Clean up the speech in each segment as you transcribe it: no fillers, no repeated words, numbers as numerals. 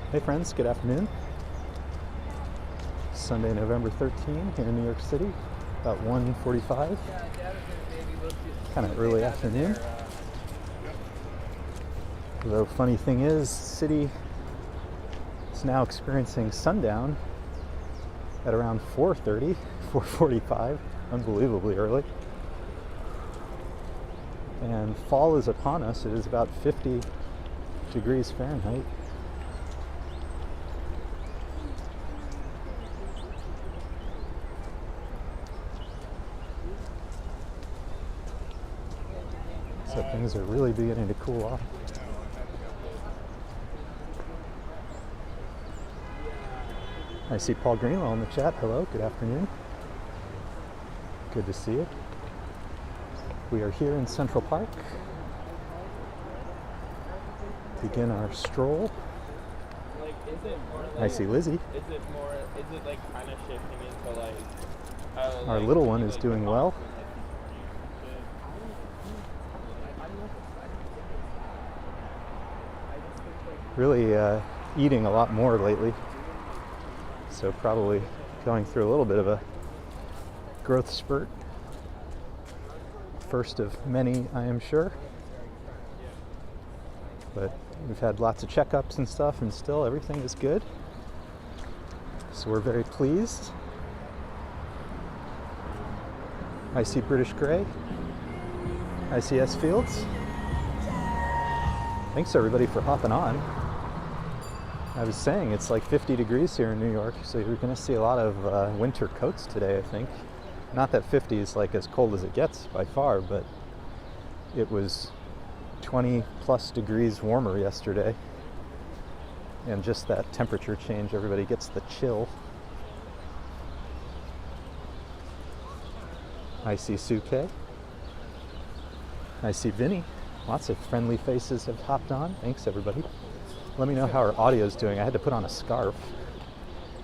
Hey friends, good afternoon. Sunday, November 13 here in New York City, about 1:45, kind of early afternoon. Though funny thing is, city is now experiencing sundown at around 4:30, 4:45, unbelievably early. And fall is upon us. It is about 50 degrees Fahrenheit. So things are really beginning to cool off. I see Paul Greenwell in the chat. Hello, good afternoon. Good to see you. We are here in Central Park. Begin our stroll. Like, is it more like, I see Lizzie. Is it like kind of shifting into like... Our little one is doing well. Really eating a lot more lately. So probably going through a little bit of a growth spurt. First of many, I am sure. But we've had lots of checkups and stuff, and still everything is good. So we're very pleased. I see British Grey. I see S Fields. Thanks everybody for hopping on. I was saying it's like 50 degrees here in New York, so you're going to see a lot of winter coats today, I think. Not that 50 is like as cold as it gets by far, but it was 20 plus degrees warmer yesterday. And just that temperature change, everybody gets the chill. I see Suke. I see Vinny. Lots of friendly faces have hopped on. Thanks everybody. Let me know how our audio is doing. I had to put on a scarf,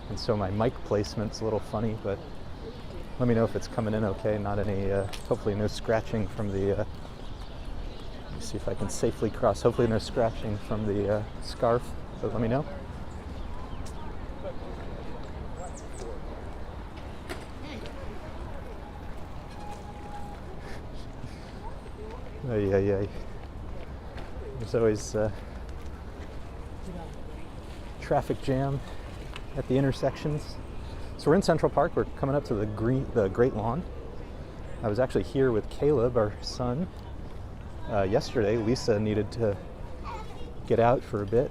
and so my mic placement's a little funny, but let me know if it's coming in okay. Not any, hopefully no scratching from the, let me see if I can safely cross. Hopefully no scratching from the scarf, but let me know. Ay. There's always traffic jam at the intersections. So we're in Central Park. We're coming up to the Great Lawn. I was actually here with Caleb, our son, yesterday. Lisa needed to get out for a bit,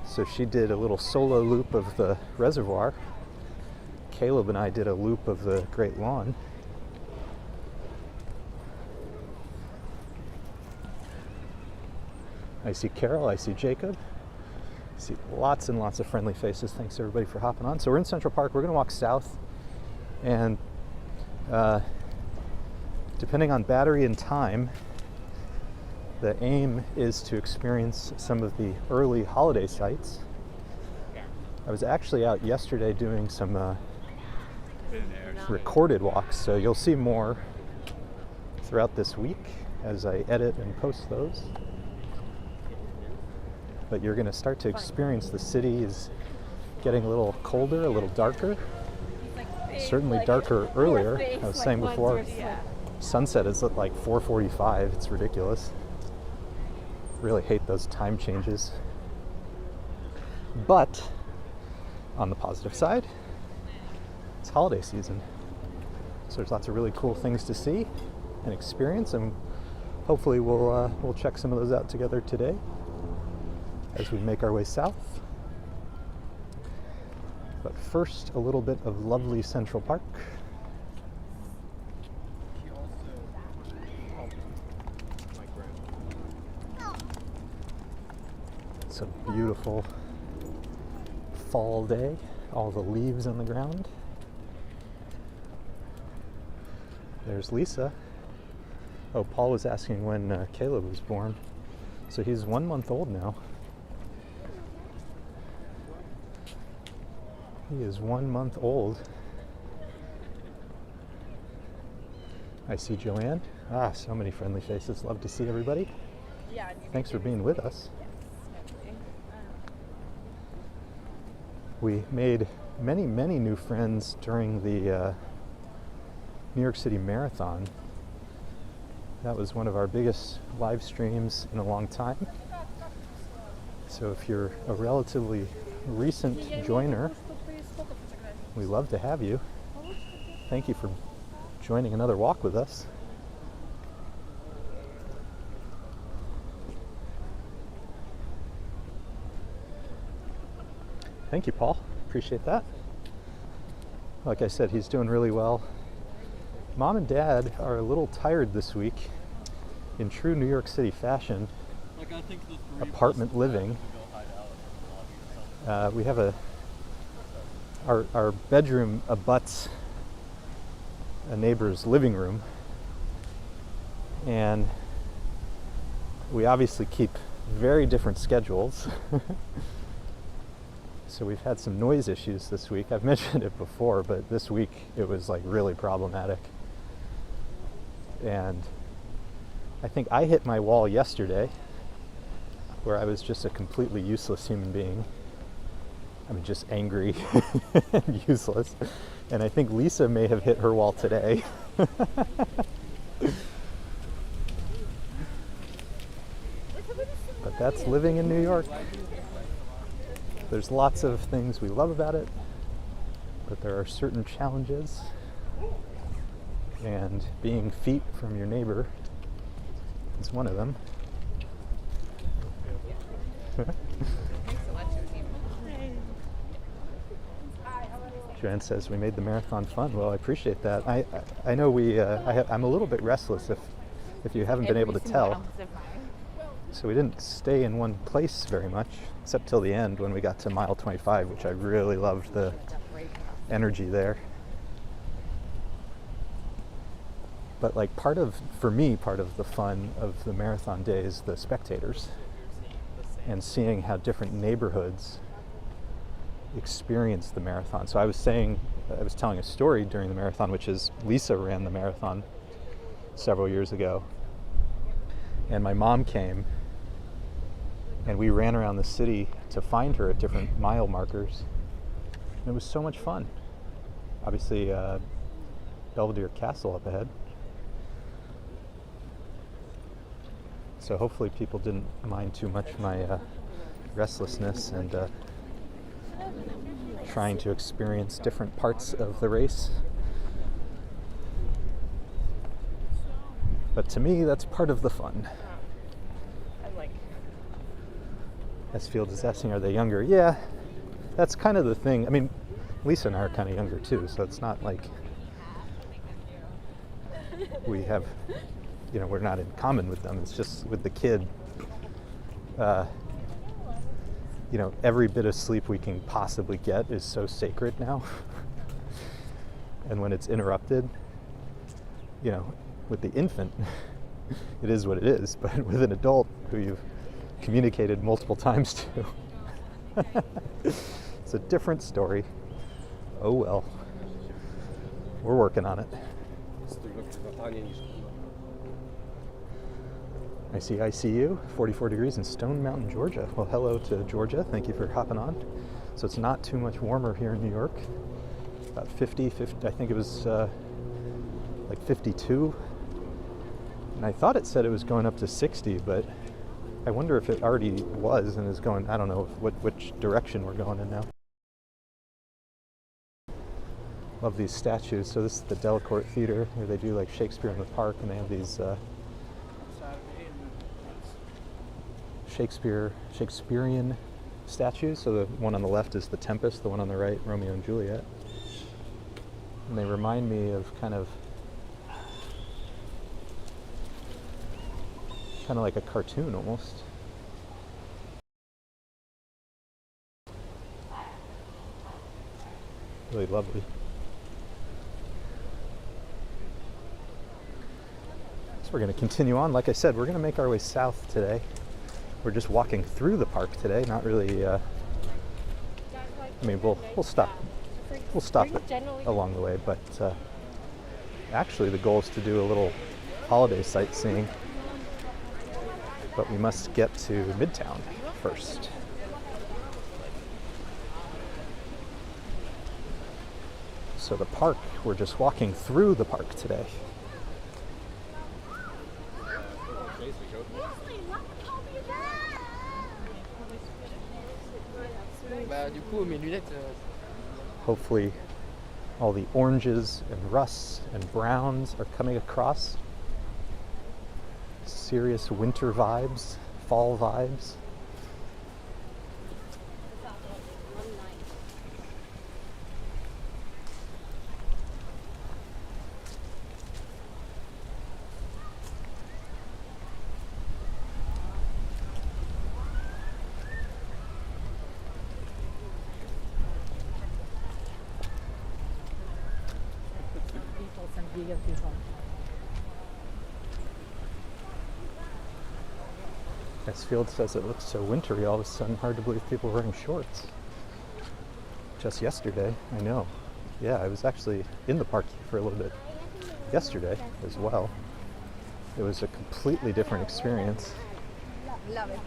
so she did a little solo loop of the reservoir. Caleb and I did a loop of the Great Lawn. I see Carol, I see Jacob. I see lots and lots of friendly faces. Thanks everybody for hopping on. So we're in Central Park. We're going to walk south, and depending on battery and time, the aim is to experience some of the early holiday sites. I was actually out yesterday doing some recorded walks, so you'll see more throughout this week as I edit and post those. But you're going to start to experience the city is getting a little colder, a little darker. Certainly darker earlier. I was saying before, sunset is at like 4:45. It's ridiculous. Really hate those time changes. But on the positive side, it's holiday season. So there's lots of really cool things to see and experience, and hopefully we'll check some of those out together today as we make our way south. But first, a little bit of lovely Central Park. It's a beautiful fall day, all the leaves on the ground. There's Lisa. Oh, Paul was asking when Caleb was born. So he's 1 month old now. He is 1 month old. I see Joanne. Ah, so many friendly faces. Love to see everybody. Yeah. Thanks for being with us. We made many, many new friends during the New York City Marathon. That was one of our biggest live streams in a long time. So if you're a relatively recent joiner, we love to have you. Thank you for joining another walk with us. Thank you, Paul. Appreciate that. Like I said, he's doing really well. Mom and Dad are a little tired this week in true New York City fashion. Like, I think the Apartment living. We have our bedroom abuts a neighbor's living room, and we obviously keep very different schedules. So we've had some noise issues this week. I've mentioned it before, but this week it was like really problematic. And I think I hit my wall yesterday where I was just a completely useless human being. I mean, just angry and useless. And I think Lisa may have hit her wall today. But that's living in New York. There's lots of things we love about it, but there are certain challenges. And being feet from your neighbor is one of them. Joanne says we made the marathon fun. Well, I appreciate that. I know I'm a little bit restless if you haven't been able to tell. So we didn't stay in one place very much, except till the end when we got to mile 25, which I really loved the energy there. But like for me, part of the fun of the marathon day is the spectators and seeing how different neighborhoods experience the marathon. So I was telling a story during the marathon, which is Lisa ran the marathon several years ago, and my mom came and we ran around the city to find her at different mile markers. And it was so much fun. Obviously, Belvedere Castle up ahead. So hopefully people didn't mind too much my restlessness and trying to experience different parts of the race. But to me, that's part of the fun. Field is asking, are they younger? Yeah, that's kind of the thing. I mean, Lisa and I are kind of younger too, so it's not like we have, we're not in common with them. It's just with the kid, every bit of sleep we can possibly get is so sacred now. And when it's interrupted, with the infant, it is what it is. But with an adult who you've communicated multiple times to, it's a different story. Oh well, we're working on it. I see you, 44 degrees in Stone Mountain, Georgia. Well, hello to Georgia. Thank you for hopping on. So it's not too much warmer here in New York. About 50, I think it was like 52. And I thought it said it was going up to 60, but I wonder if it already was and is going, I don't know which direction we're going in now. Love these statues. So this is the Delacorte Theater, where they do like Shakespeare in the Park, and they have these Shakespearean statues. So the one on the left is the Tempest, the one on the right, Romeo and Juliet. And they remind me of kind of like a cartoon almost. Really lovely. So we're going to continue on. Like I said, we're going to make our way south today. We're just walking through the park today, not really, I mean, we'll stop along the way, but actually the goal is to do a little holiday sightseeing. But we must get to Midtown first. So the park, we're just walking through the park today. Hopefully all the oranges and rusts and browns are coming across. Serious winter vibes, fall vibes. As Field says, it looks so wintry all of a sudden, hard to believe people are wearing shorts. Just yesterday, I know. Yeah, I was actually in the park for a little bit yesterday as well. It was a completely different experience. Love it.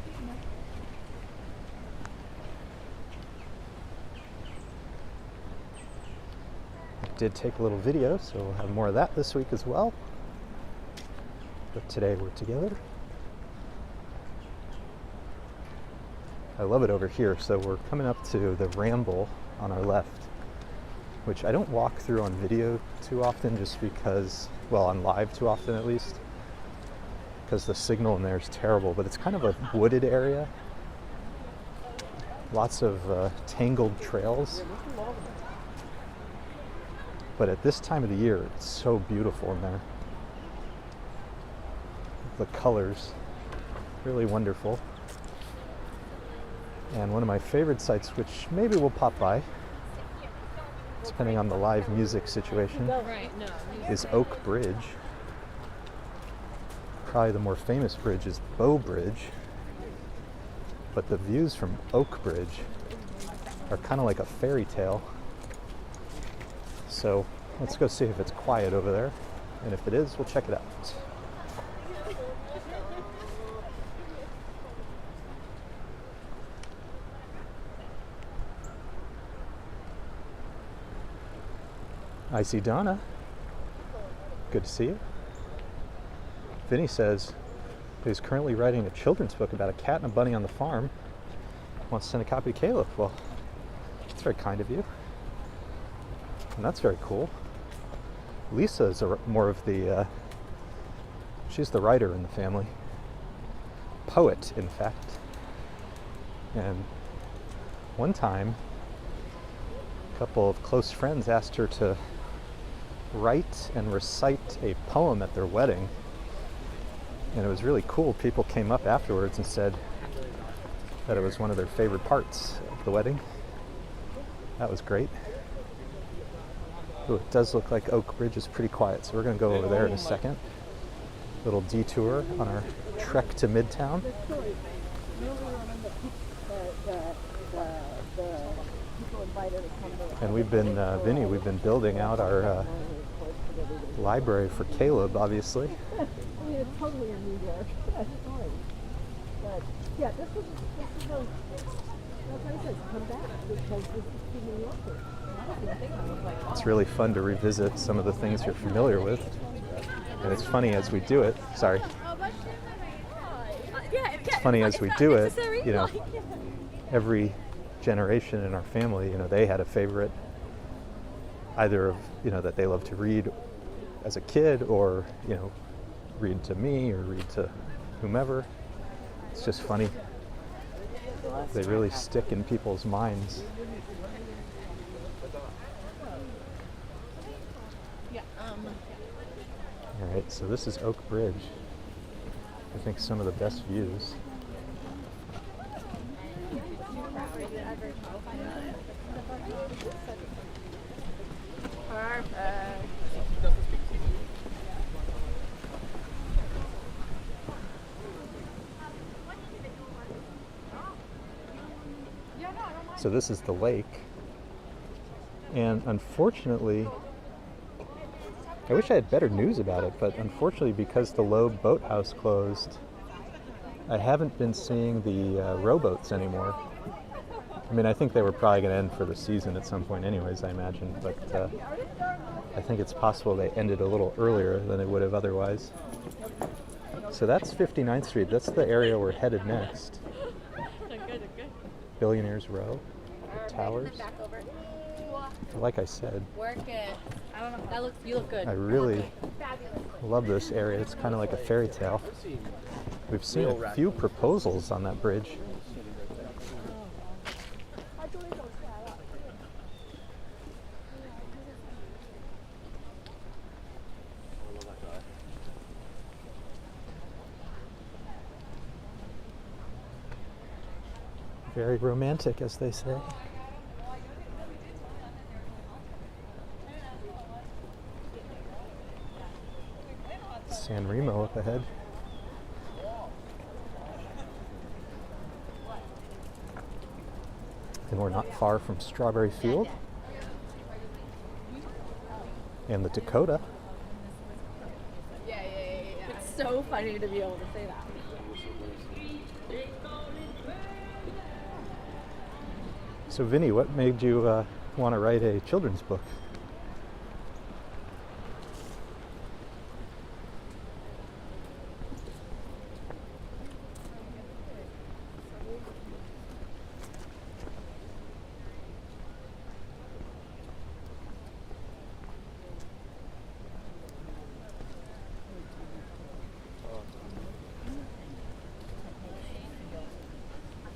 I did take a little video, so we'll have more of that this week as well. But today we're together. I love it over here. So we're coming up to the Ramble on our left, which I don't walk through on video too often just because, well, on live too often at least, because the signal in there is terrible, but it's kind of a wooded area. Lots of tangled trails. But at this time of the year, it's so beautiful in there. The colors, really wonderful. And one of my favorite sites, which maybe we'll pop by, depending on the live music situation, is Oak Bridge. Probably the more famous bridge is Bow Bridge, but the views from Oak Bridge are kind of like a fairy tale. So let's go see if it's quiet over there, and if it is, we'll check it out. I see Donna. Good to see you. Vinny says he's currently writing a children's book about a cat and a bunny on the farm. Wants to send a copy to Caleb. Well, that's very kind of you. And that's very cool. Lisa is more of the, she's the writer in the family. Poet, in fact. And one time, a couple of close friends asked her to write and recite a poem at their wedding. And it was really cool. People came up afterwards and said that it was one of their favorite parts of the wedding. That was great. Ooh, it does look like Oak Bridge is pretty quiet, so we're going to go over there in a second. Little detour on our trek to Midtown. And we've been, Vinny, we've been building out our library for Caleb, obviously. I mean, it's totally in New York. That's fine. But yeah, this is a, that's why I said come back, because this is New Yorker. It's really fun to revisit some of the things you're familiar with. And it's funny as we do it, sorry. It's funny as we do it, you know, every generation in our family, you know, they had a favorite, either of, you know, that they love to read as a kid, or, you know, read to me or read to whomever. It's just funny. They really stick in people's minds. All right, so this is Oak Bridge. I think some of the best views. So this is the lake, and unfortunately, I wish I had better news about it, but unfortunately, because the Loeb Boathouse closed, I haven't been seeing the rowboats anymore. I mean, I think they were probably going to end for the season at some point anyways, I imagine, but I think it's possible they ended a little earlier than they would have otherwise. So that's 59th Street. That's the area we're headed next. Billionaires Row, the towers. Like I said, Work it. I don't know. That looks. You look good. I really love this area. It's kind of like a fairy tale. We've seen a few proposals on that bridge. Very romantic, as they say. San Remo up ahead. And we're not far from Strawberry Field and the Dakota. Yeah. It's so funny to be able to say that. So Vinny, what made you want to write a children's book?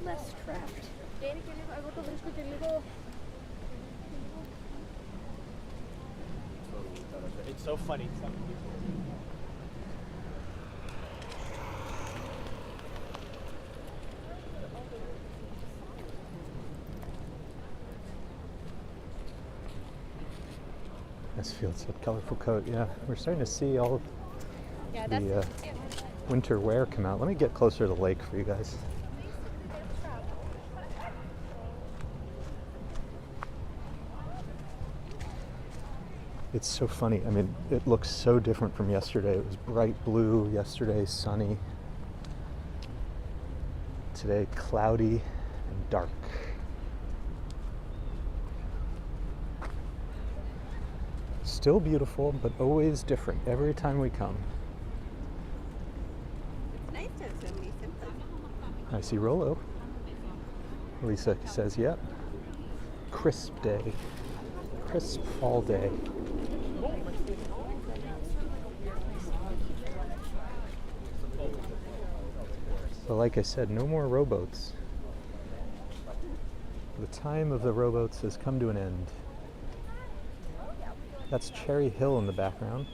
Less trapped. It's so funny. Some people. This field's a colorful coat. Yeah, we're starting to see all of the winter wear come out. Let me get closer to the lake for you guys. It's so funny. I mean, it looks so different from yesterday. It was bright blue yesterday, sunny. Today, cloudy and dark. Still beautiful, but always different every time we come. It's nice to have so many symptoms. I see Rolo. Lisa says, yep. Crisp day. Crisp fall day. So like I said, no more rowboats. The time of the rowboats has come to an end. That's Cherry Hill in the background,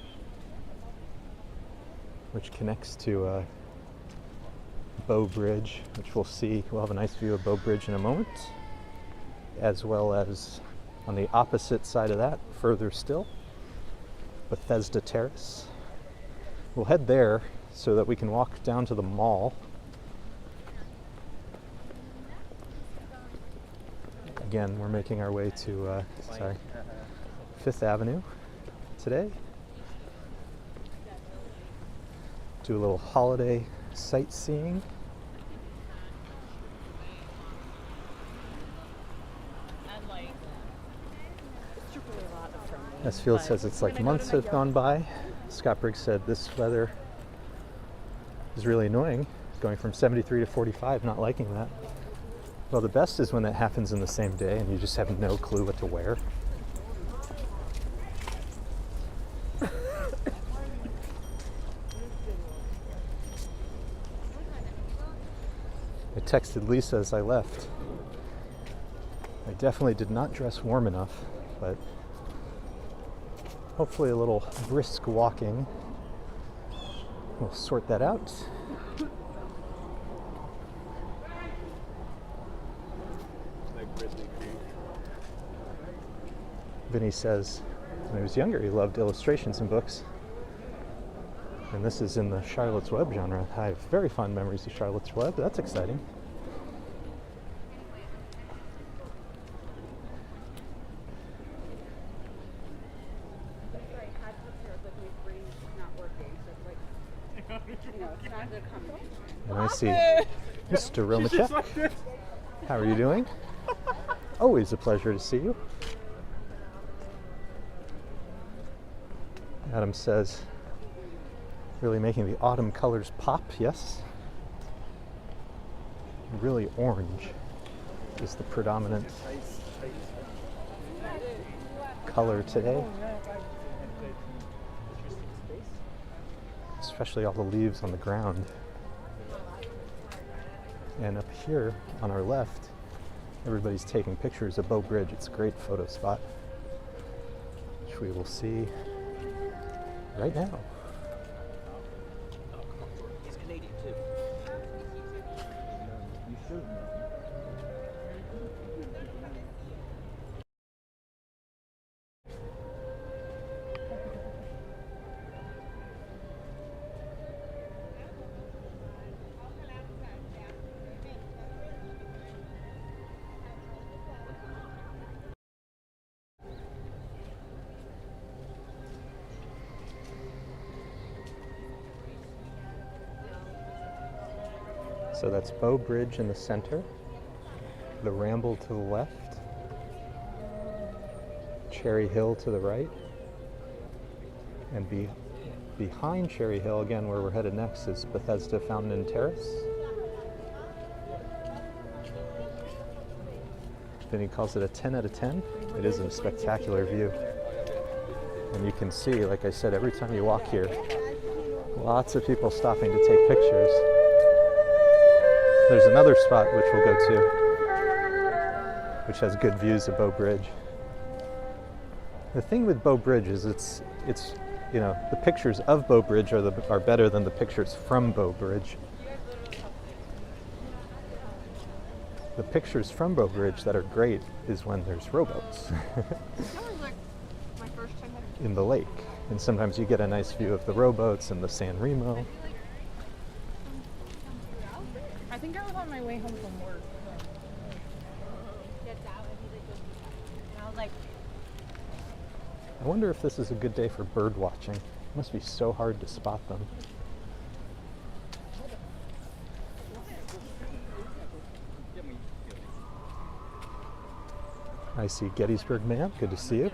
which connects to Bow Bridge, which we'll see. We'll have a nice view of Bow Bridge in a moment, as well as on the opposite side of that, further still, Bethesda Terrace. We'll head there so that we can walk down to the mall. Again, we're making our way to Fifth Avenue today. Do a little holiday sightseeing. As Field says, it's like months have gone by. Scott Briggs said this weather is really annoying, going from 73 to 45, not liking that. Well, the best is when that happens in the same day and you just have no clue what to wear. I texted Lisa as I left. I definitely did not dress warm enough, but hopefully a little brisk walking will sort that out. Vinny says when he was younger he loved illustrations in books. And this is in the Charlotte's Web genre. I have very fond memories of Charlotte's Web. That's exciting. And I see Mr. Romacek. How are you doing? Always a pleasure to see you. Adam says, really making the autumn colors pop, yes. Really orange is the predominant color today. Especially all the leaves on the ground. And up here on our left, everybody's taking pictures of Bow Bridge. It's a great photo spot, which we will see right now. He's Canadian too. You should know. So that's Bow Bridge in the center, the Ramble to the left, Cherry Hill to the right, and behind Cherry Hill, again where we're headed next, is Bethesda Fountain and Terrace. Vinny calls it a 10 out of 10. It is a spectacular view. And you can see, like I said, every time you walk here, lots of people stopping to take pictures. There's another spot which we'll go to, which has good views of Bow Bridge. The thing with Bow Bridge is it's you know, the pictures of Bow Bridge are better than the pictures from Bow Bridge. The pictures from Bow Bridge that are great is when there's rowboats in the lake, and sometimes you get a nice view of the rowboats and the San Remo. I think I was on my way home from work. And I was like, I wonder if this is a good day for bird watching. It must be so hard to spot them. I see Gettysburg Man. Good to see you.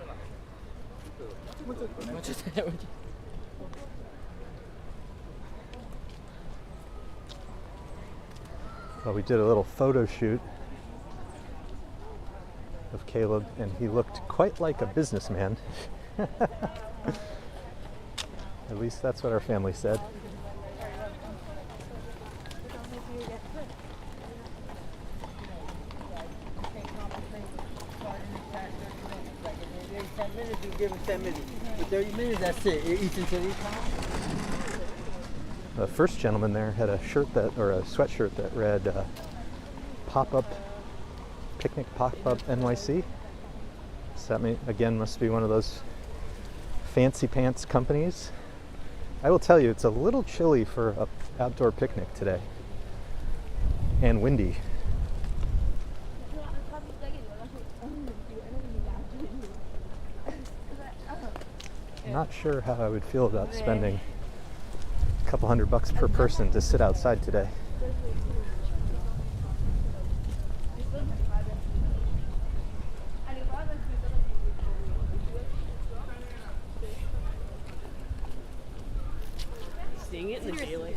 Well, we did a little photo shoot of Caleb, and he looked quite like a businessman. At least that's what our family said. You give him 10 minutes. For 30 minutes, that's it. It eats until he comes. The first gentleman there had a shirt or a sweatshirt that read "Pop-up Picnic Pop-up NYC." So that again must be one of those fancy pants companies. I will tell you, it's a little chilly for an outdoor picnic today, and windy. I'm not sure how I would feel about spending a couple $100 per person to sit outside today. Seeing it in the daylight.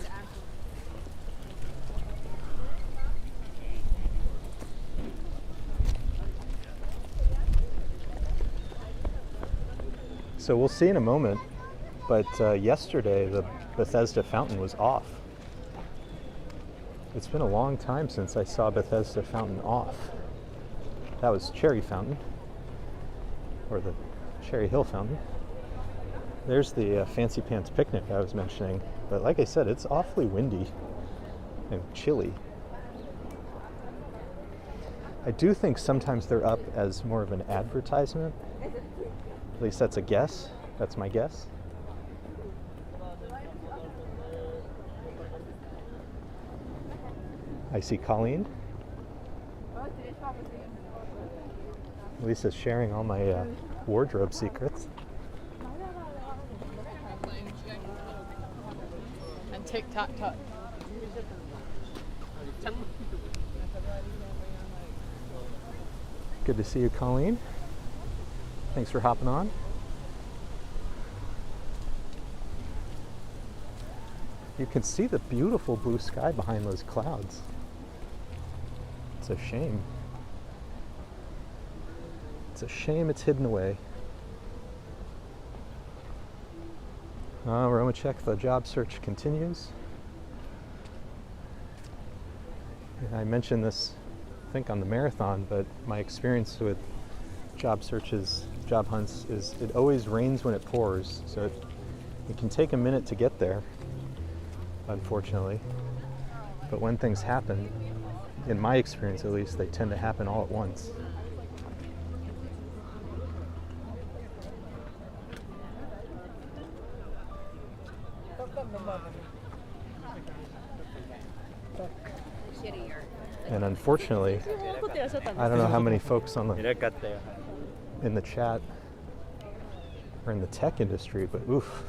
So we'll see in a moment, but yesterday the Bethesda Fountain was off. It's been a long time since I saw Bethesda Fountain off. That was Cherry Fountain, or the Cherry Hill Fountain. There's the Fancy Pants Picnic I was mentioning, but like I said, it's awfully windy and chilly. I do think sometimes they're up as more of an advertisement. At least that's a guess. That's my guess. I see Colleen. Lisa's sharing all my wardrobe secrets. and TikTok. Good to see you, Colleen. Thanks for hopping on. You can see the beautiful blue sky behind those clouds. It's a shame. It's a shame it's hidden away. Romachek, the job search continues. I mentioned this, I think, on the marathon, but my experience with job searches, job hunts, is it always rains when it pours. So it can take a minute to get there, unfortunately. But when things happen, in my experience at least, they tend to happen all at once. And unfortunately, I don't know how many folks on in the chat are in the tech industry, but oof,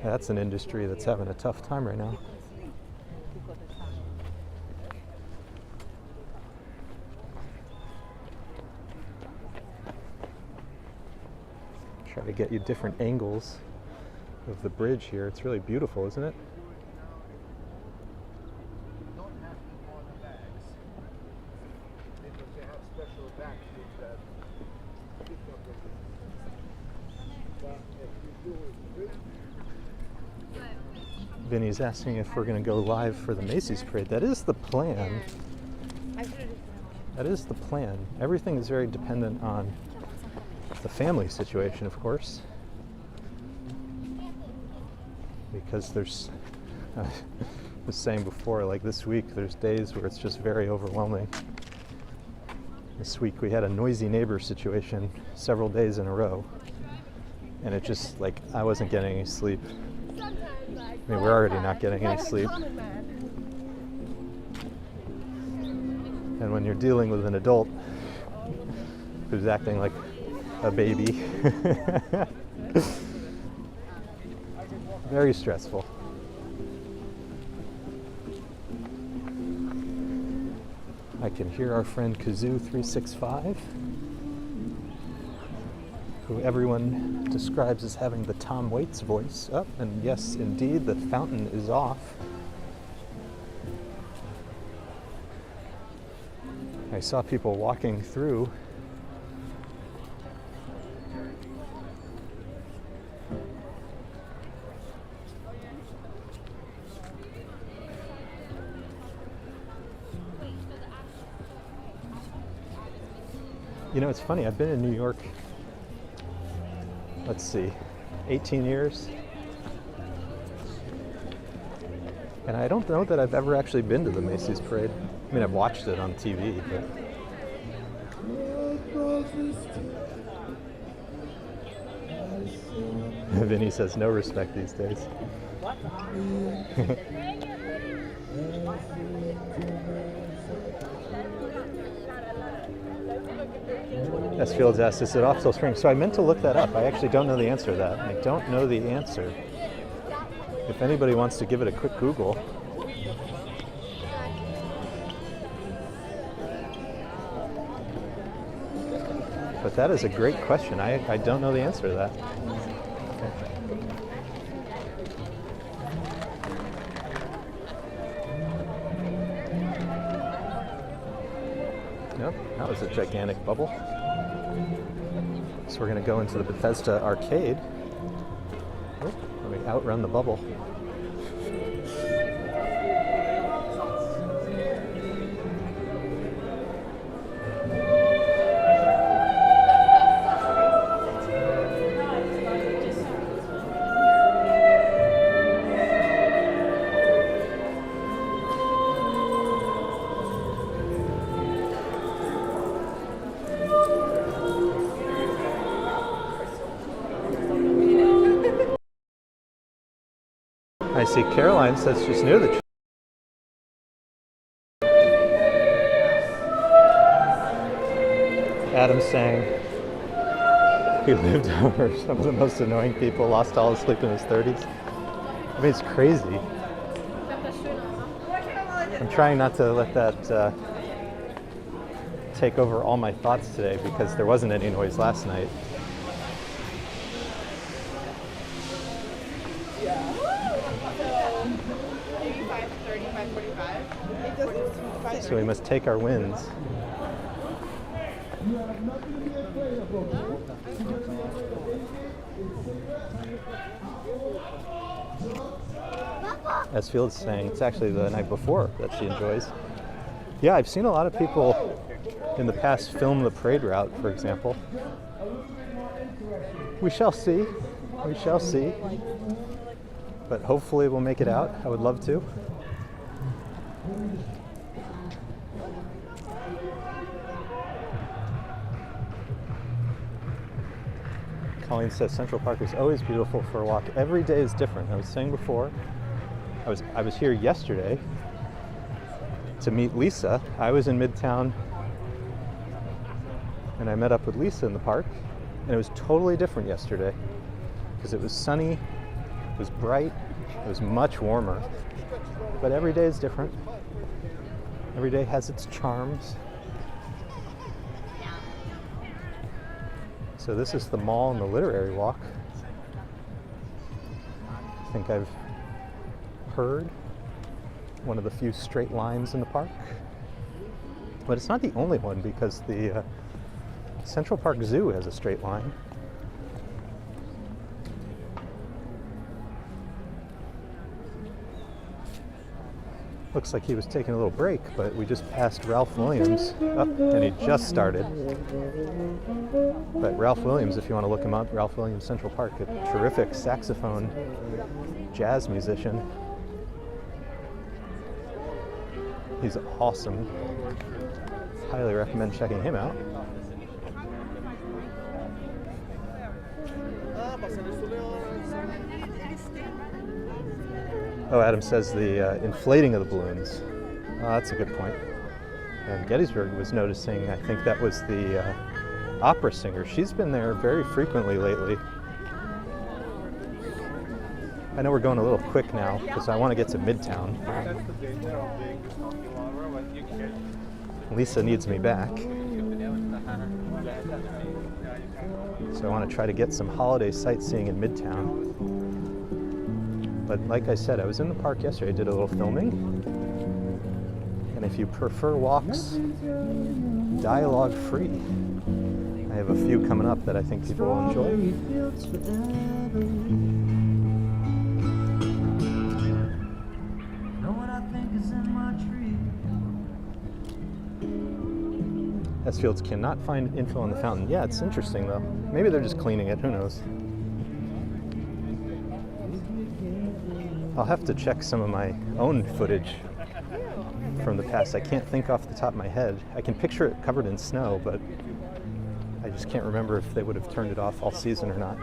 that's an industry that's having a tough time right now. Try to get you different angles of the bridge here. It's really beautiful, isn't it? Vinny's asking if we're going to go live for the Macy's parade. That is the plan. That is the plan. Everything is very dependent on the family situation, of course. Because there's, I was saying before, like this week, there's days where it's just very overwhelming. This week we had a noisy neighbor situation several days in a row. And it just, like, I wasn't getting any sleep. I mean, we're already not getting any sleep. And when you're dealing with an adult who's acting like a baby, very stressful. I can hear our friend Kazoo365, who everyone describes as having the Tom Waits voice. Oh, and yes, indeed, the fountain is off. I saw people walking through. You know, it's funny, I've been in New York, let's see, 18 years. And I don't know that I've ever actually been to the Macy's parade. I mean, I've watched it on TV, but... Vinny says no respect these days. S. Fields asked, is it off till spring? So I meant to look that up. I actually don't know the answer to that. I don't know the answer. If anybody wants to give it a quick Google. But that is a great question. I don't know the answer to that. Okay. Nope, that was a gigantic bubble. So we're going to go into the Bethesda arcade. Oh, let me outrun the bubble. I see Caroline says she's near the Adam's saying he lived over some of the most annoying people, lost all his sleep in his 30s. I mean, it's crazy. I'm trying not to let that take over all my thoughts today because there wasn't any noise last night. So we must take our wins. As Field's saying, it's actually the night before that she enjoys. Yeah, I've seen a lot of people in the past film the parade route, for example. We shall see. We shall see. But hopefully we'll make it out. I would love to. Colleen says Central Park is always beautiful for a walk. Every day is different. I was saying before, I was here yesterday to meet Lisa. I was in Midtown and I met up with Lisa in the park, and it was totally different yesterday because it was sunny, it was bright, it was much warmer. But every day is different. Every day has its charms. So this is the mall and the literary walk. I think I've heard one of the few straight lines in the park. But it's not the only one because the Central Park Zoo has a straight line. Looks like he was taking a little break, but we just passed Ralph Williams. Oh, and he just started. But Ralph Williams, if you want to look him up, Ralph Williams Central Park, a terrific saxophone jazz musician. He's awesome. Highly recommend checking him out. Oh, Adam says the inflating of the balloons. That's a good point. And Gettysburg was noticing, I think that was the opera singer. She's been there very frequently lately. I know we're going a little quick now because I want to get to Midtown. Lisa needs me back. So I want to try to get some holiday sightseeing in Midtown. But like I said, I was in the park yesterday, I did a little filming. And if you prefer walks, dialogue free. I have a few coming up that I think people will enjoy. S-Fields cannot find info on the fountain. Yeah, it's interesting though. Maybe they're just cleaning it, who knows. I'll have to check some of my own footage from the past. I can't think off the top of my head. I can picture it covered in snow, but I just can't remember if they would have turned it off all season or not.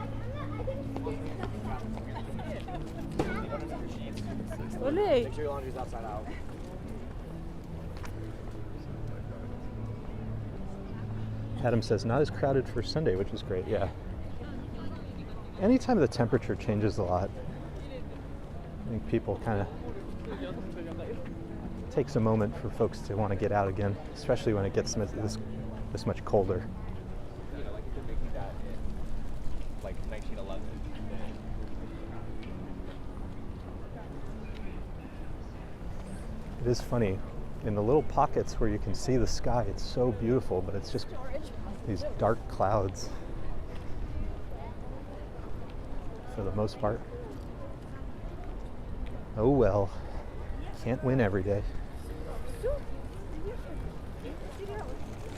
Make sure your laundry's outside out. Adam says not as crowded for Sunday, which is great, yeah. Anytime the temperature changes a lot, I think people kind of takes a moment for folks to want to get out again, especially when it gets this much colder. You know, like if they're making that in like 1911. It is funny, in the little pockets where you can see the sky, it's so beautiful, but it's just these dark clouds for the most part. Oh well, can't win every day.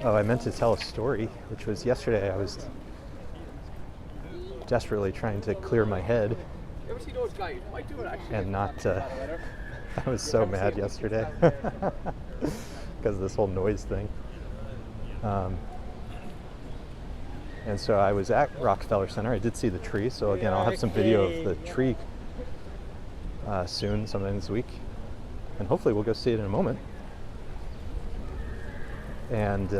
Oh, I meant to tell a story, which was yesterday I was desperately trying to clear my head and not, I was so mad yesterday because of this whole noise thing. And so I was at Rockefeller Center. I did see the tree, so again, I'll have some video of the tree soon, sometime this week. And hopefully we'll go see it in a moment. And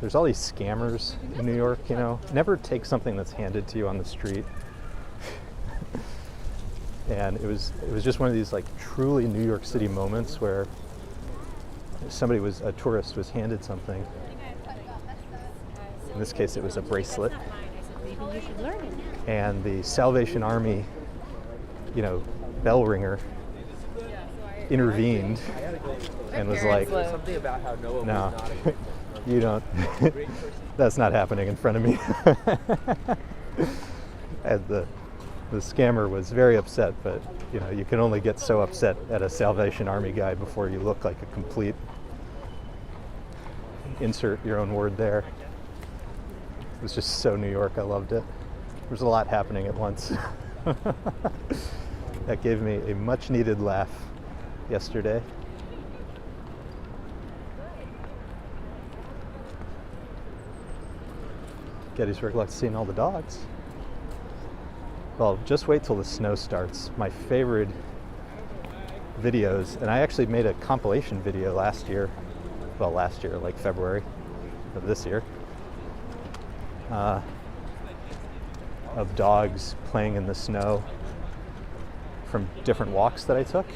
there's all these scammers in New York, you know. Never take something that's handed to you on the street. And it was just one of these like truly New York City moments where a tourist was handed something. In this case, it was a bracelet. Maybe you should learn it. And the Salvation Army, bell ringer intervened and was like, Something about how Noah no, was not a great you don't, that's not happening in front of me. And the scammer was very upset, but you can only get so upset at a Salvation Army guy before you look like a complete, insert your own word there. It was just so New York, I loved it. There was a lot happening at once. That gave me a much needed laugh yesterday. Gettysburg likes seeing all the dogs. Well, just wait till the snow starts. My favorite videos, and I actually made a compilation video last year, like February of this year, of dogs playing in the snow from different walks that I took.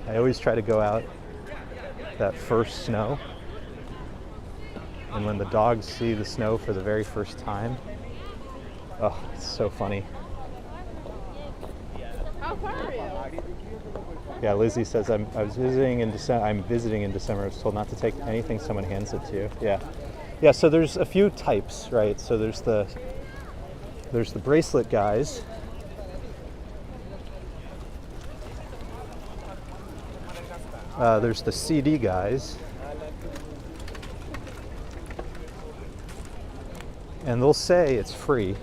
I always try to go out that first snow, and when the dogs see the snow for the very first time, oh, it's so funny. How far are you? Yeah, Lizzie says I'm visiting in December. I was told not to take anything someone hands it to you. Yeah. So there's a few types, right? So there's the bracelet guys. There's the CD guys. And they'll say it's free,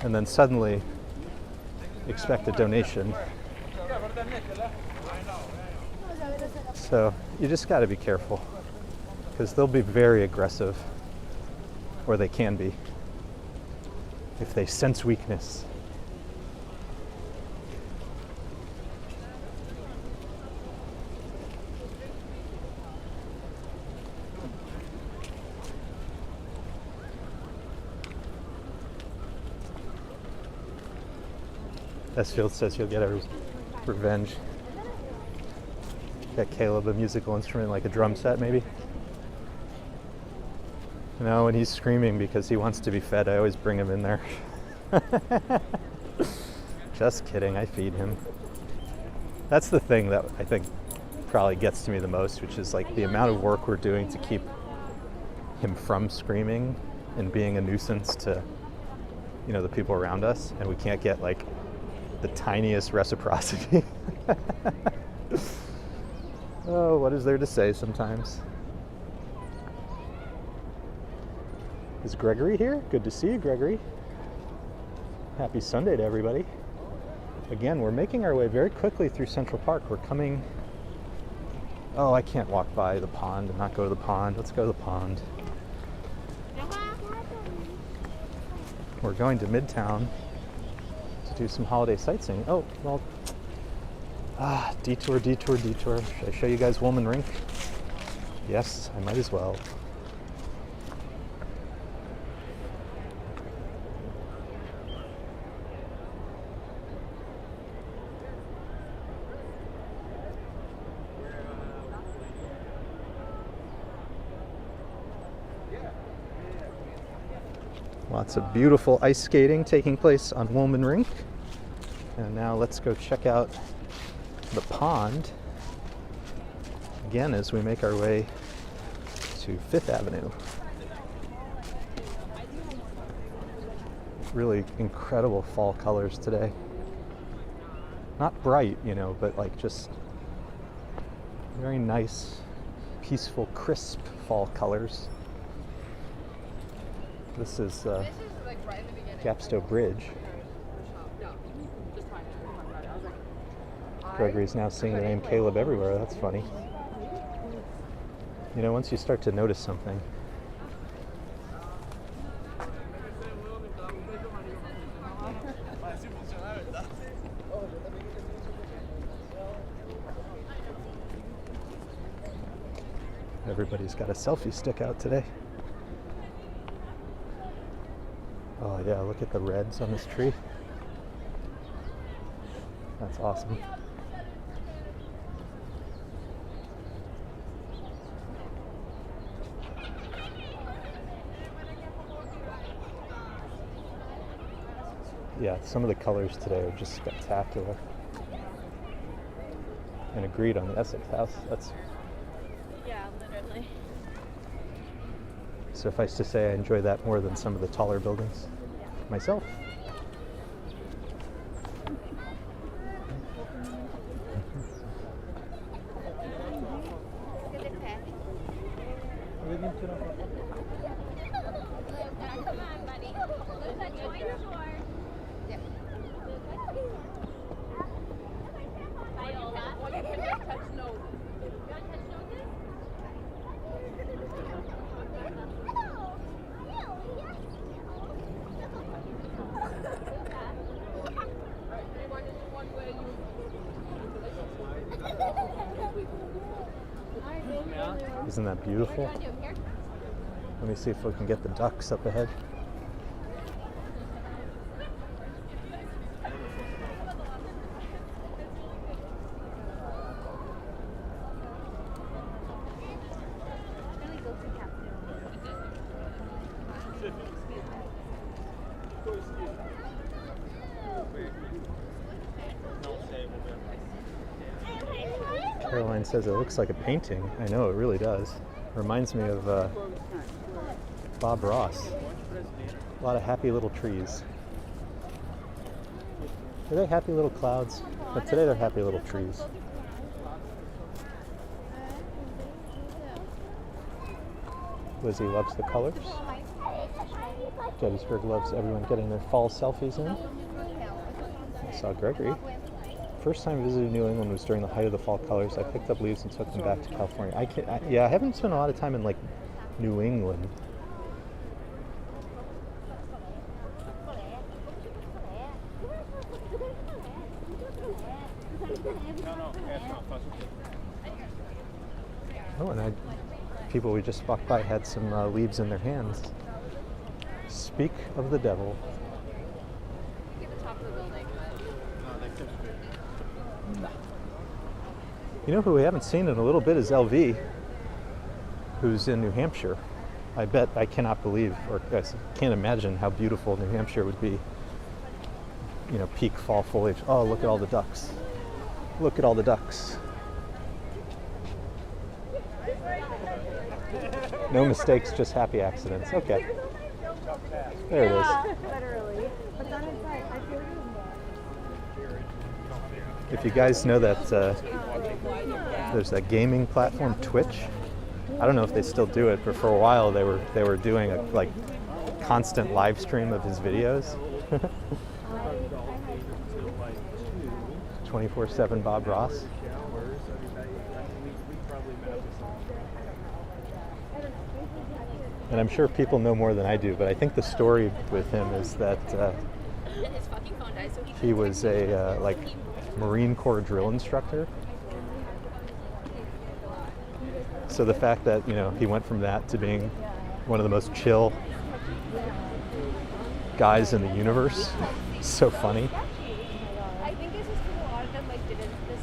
and then suddenly expect a donation. So you just got to be careful, because they'll be very aggressive, or they can be, if they sense weakness. Esfield says he'll get a revenge. Get Caleb a musical instrument, like a drum set maybe. When he's screaming because he wants to be fed, I always bring him in there. Just kidding, I feed him. That's the thing that I think probably gets to me the most, which is like the amount of work we're doing to keep him from screaming and being a nuisance to, the people around us, and we can't get like the tiniest reciprocity. Oh, what is there to say sometimes? Is Gregory here? Good to see you, Gregory. Happy Sunday to everybody. Again, we're making our way very quickly through Central Park. We're coming... Oh, I can't walk by the pond and not go to the pond. Let's go to the pond. We're going to Midtown to do some holiday sightseeing. Oh, well, detour. Should I show you guys Woolman Rink? Yes, I might as well. Lots of beautiful ice skating taking place on Woolman Rink. And now let's go check out the pond again as we make our way to Fifth Avenue. Really incredible fall colors today. Not bright, but like just very nice, peaceful, crisp fall colors. This is like right in the beginning. Gapstow Bridge. Gregory's now seeing the name Caleb everywhere. That's funny. Once you start to notice something. Everybody's got a selfie stick out today. Oh yeah, look at the reds on this tree. That's awesome. Yeah, some of the colors today are just spectacular. And agreed on the Essex house. That's Yeah, literally. suffice to say I enjoy that more than some of the taller buildings myself. Come on, buddy. Luca, join the door. Viola. Well, you can just touch nose. You want to touch noses? Isn't that beautiful? Let me see if we can get the ducks up ahead. Caroline says it looks like a painting. I know, it really does. Reminds me of Bob Ross. A lot of happy little trees. Are they happy little clouds? But today they're happy little trees. Lizzie loves the colors. Gettysburg loves everyone getting their fall selfies in. I saw Gregory. First time visiting New England was during the height of the fall colors. I picked up leaves and took them back to California. I haven't spent a lot of time in like New England. Oh, and people we just walked by had some leaves in their hands. Speak of the devil. You know who we haven't seen in a little bit is LV, who's in New Hampshire. I cannot believe, or I can't imagine how beautiful New Hampshire would be. You know, peak fall foliage. Oh, look at all the ducks. Look at all the ducks. No mistakes, just happy accidents. Okay. There it is. Literally. But then it's like, I feel If you guys know that there's that gaming platform, Twitch. I don't know if they still do it, but for a while they were doing a like constant live stream of his videos. 24/7 Bob Ross. And I'm sure people know more than I do, but I think the story with him is that he was a like Marine Corps drill instructor. So the fact that, you know, he went from that to being one of the most chill guys in the universe, so funny. I think it's just because a lot of them like didn't speak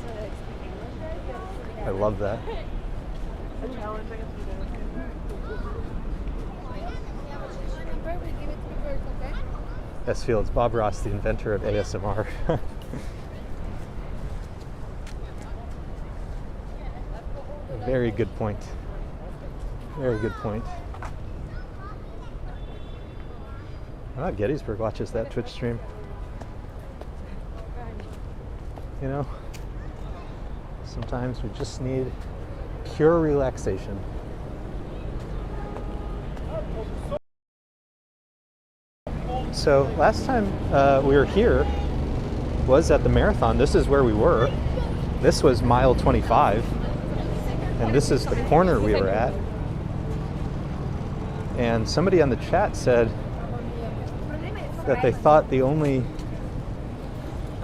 English. I love that. S. Fields, Bob Ross, the inventor of ASMR. Very good point. Very good point. Ah, Gettysburg watches that Twitch stream. You know, sometimes we just need pure relaxation. So last time we were here was at the marathon. This is where we were. This was mile 25. And this is the corner we were at. And somebody on the chat said that they thought the only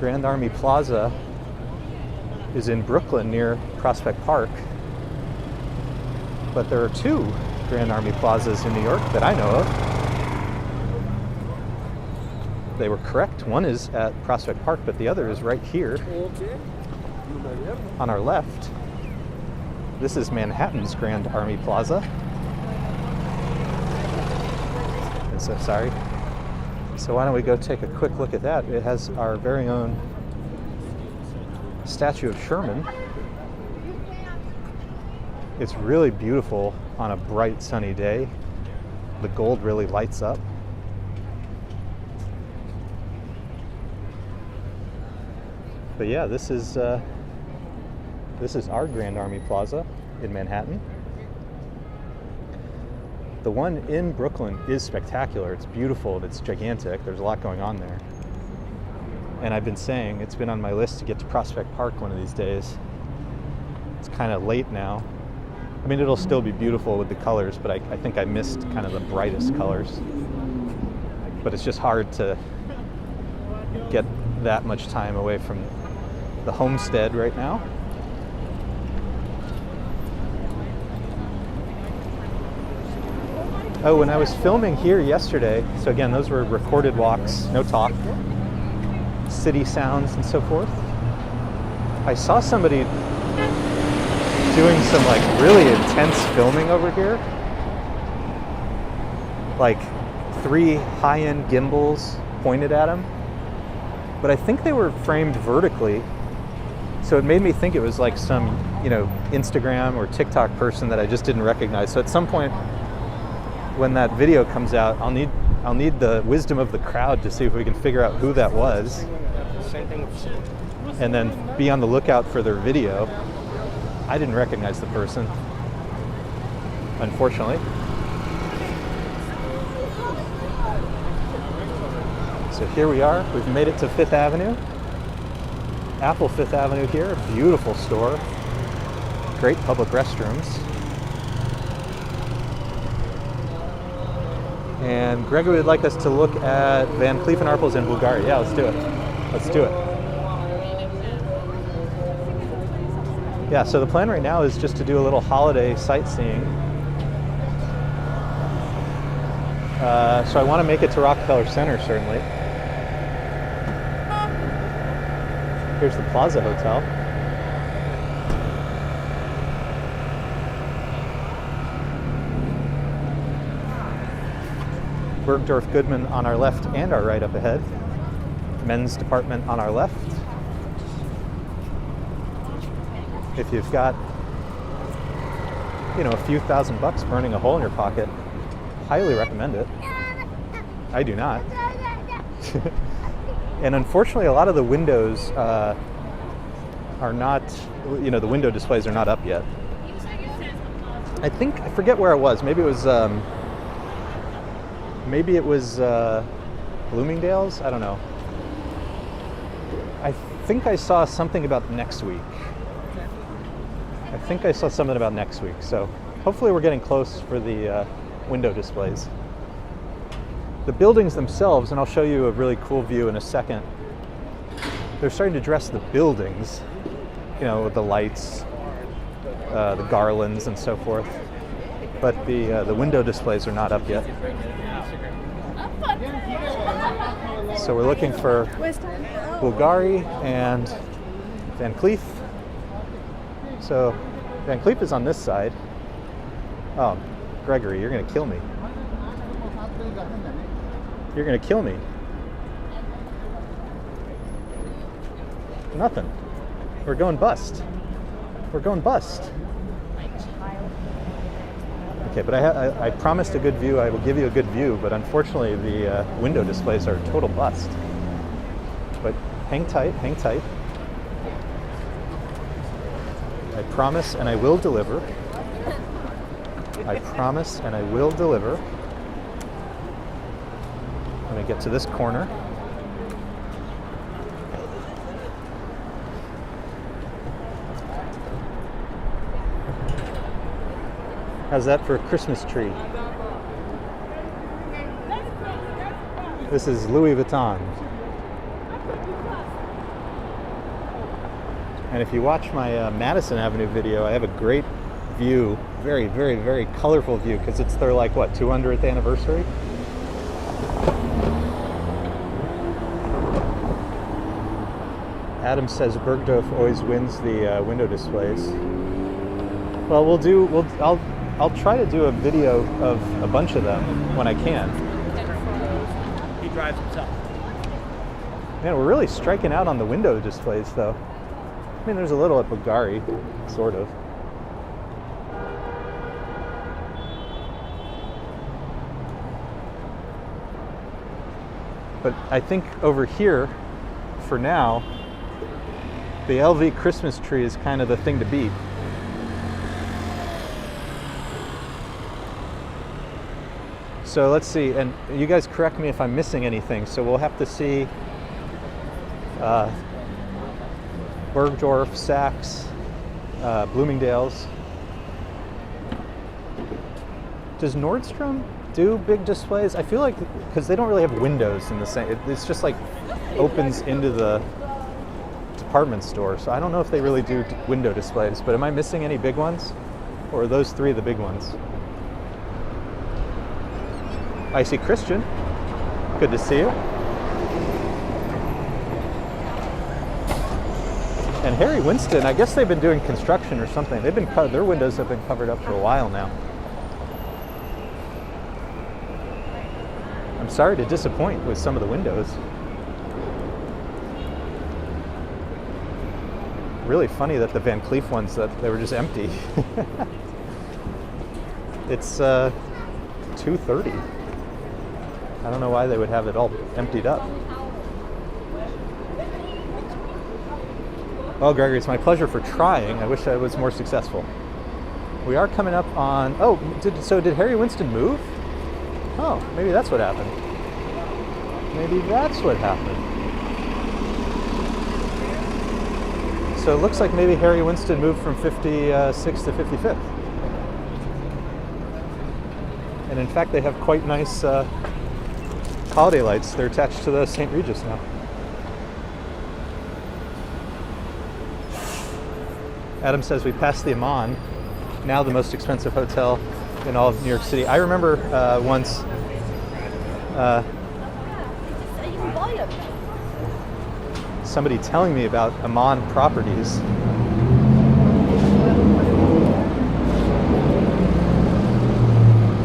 Grand Army Plaza is in Brooklyn near Prospect Park. But there are two Grand Army Plazas in New York that I know of. They were correct. One is at Prospect Park, but the other is right here on our left. This is Manhattan's Grand Army Plaza. I'm so sorry. So why don't we go take a quick look at that? It has our very own statue of Sherman. It's really beautiful on a bright sunny day. The gold really lights up. But yeah, this is our Grand Army Plaza in Manhattan. The one in Brooklyn is spectacular. It's beautiful and it's gigantic. There's a lot going on there. And I've been saying it's been on my list to get to Prospect Park one of these days. It's kind of late now. I mean, it'll still be beautiful with the colors, but I think I missed kind of the brightest colors. But it's just hard to get that much time away from the homestead right now. Oh, when I was filming here yesterday, so again, those were recorded walks, no talk, city sounds and so forth. I saw somebody doing some like really intense filming over here. Like 3 high-end gimbals pointed at him. But I think they were framed vertically. So it made me think it was like some, Instagram or TikTok person that I just didn't recognize. So at some point when that video comes out, I'll need the wisdom of the crowd to see if we can figure out who that was. And then be on the lookout for their video. I didn't recognize the person, unfortunately. So here we are. We've made it to 5th Avenue. Apple 5th Avenue here. A beautiful store. Great public restrooms. And Gregory would like us to look at Van Cleef & Arpels and Bulgari. Yeah, let's do it. Let's do it. Yeah, so the plan right now is just to do a little holiday sightseeing. So I want to make it to Rockefeller Center, certainly. Here's the Plaza Hotel. Bergdorf Goodman on our left and our right up ahead. Men's department on our left. If you've got, a few $1,000 burning a hole in your pocket, highly recommend it. I do not. And unfortunately, a lot of the windows are not, the window displays are not up yet. I forget where it was. Maybe it was Bloomingdale's. I don't know. I think I saw something about next week. So hopefully we're getting close for the window displays. The buildings themselves, and I'll show you a really cool view in a second, they're starting to dress the buildings, with the lights, the garlands and so forth. But the window displays are not up yet. So we're looking for Bulgari and Van Cleef. So Van Cleef is on this side. Oh, Gregory, you're gonna kill me. You're gonna kill me. Nothing. We're going bust. Okay, but I promised a good view. I will give you a good view, but unfortunately the window displays are a total bust. But hang tight. I promise and I will deliver. I'm gonna get to this corner. How's that for a Christmas tree? This is Louis Vuitton. And if you watch my Madison Avenue video, I have a great view, very, very, very colorful view, because it's their 200th anniversary. Adam says Bergdorf always wins the window displays. Well, I'll try to do a video of a bunch of them when I can. drives himself. Man, we're really striking out on the window displays, though. I mean, there's a little at Bulgari, sort of. But I think over here, for now, the LV Christmas tree is kind of the thing to beat. So let's see, and you guys correct me if I'm missing anything. So we'll have to see Bergdorf, Saks, Bloomingdale's. Does Nordstrom do big displays? I feel like, because they don't really have windows in the same, it's just like opens into the department store. So I don't know if they really do window displays, but am I missing any big ones? Or are those three the big ones? I see Christian. Good to see you. And Harry Winston, I guess they've been doing construction or something. They've been their windows have been covered up for a while now. I'm sorry to disappoint with some of the windows. Really funny that the Van Cleef ones, that they were just empty. It's 2:30. I don't know why they would have it all emptied up. Well, Gregory, it's my pleasure for trying. I wish I was more successful. We are coming up on, did Harry Winston move? Oh, maybe that's what happened. Maybe that's what happened. So it looks like maybe Harry Winston moved from 56th to 55th. And in fact, they have quite nice holiday lights. They're attached to the St. Regis now. Adam says we passed the Amman, now the most expensive hotel in all of New York City. I remember once somebody telling me about Amman properties.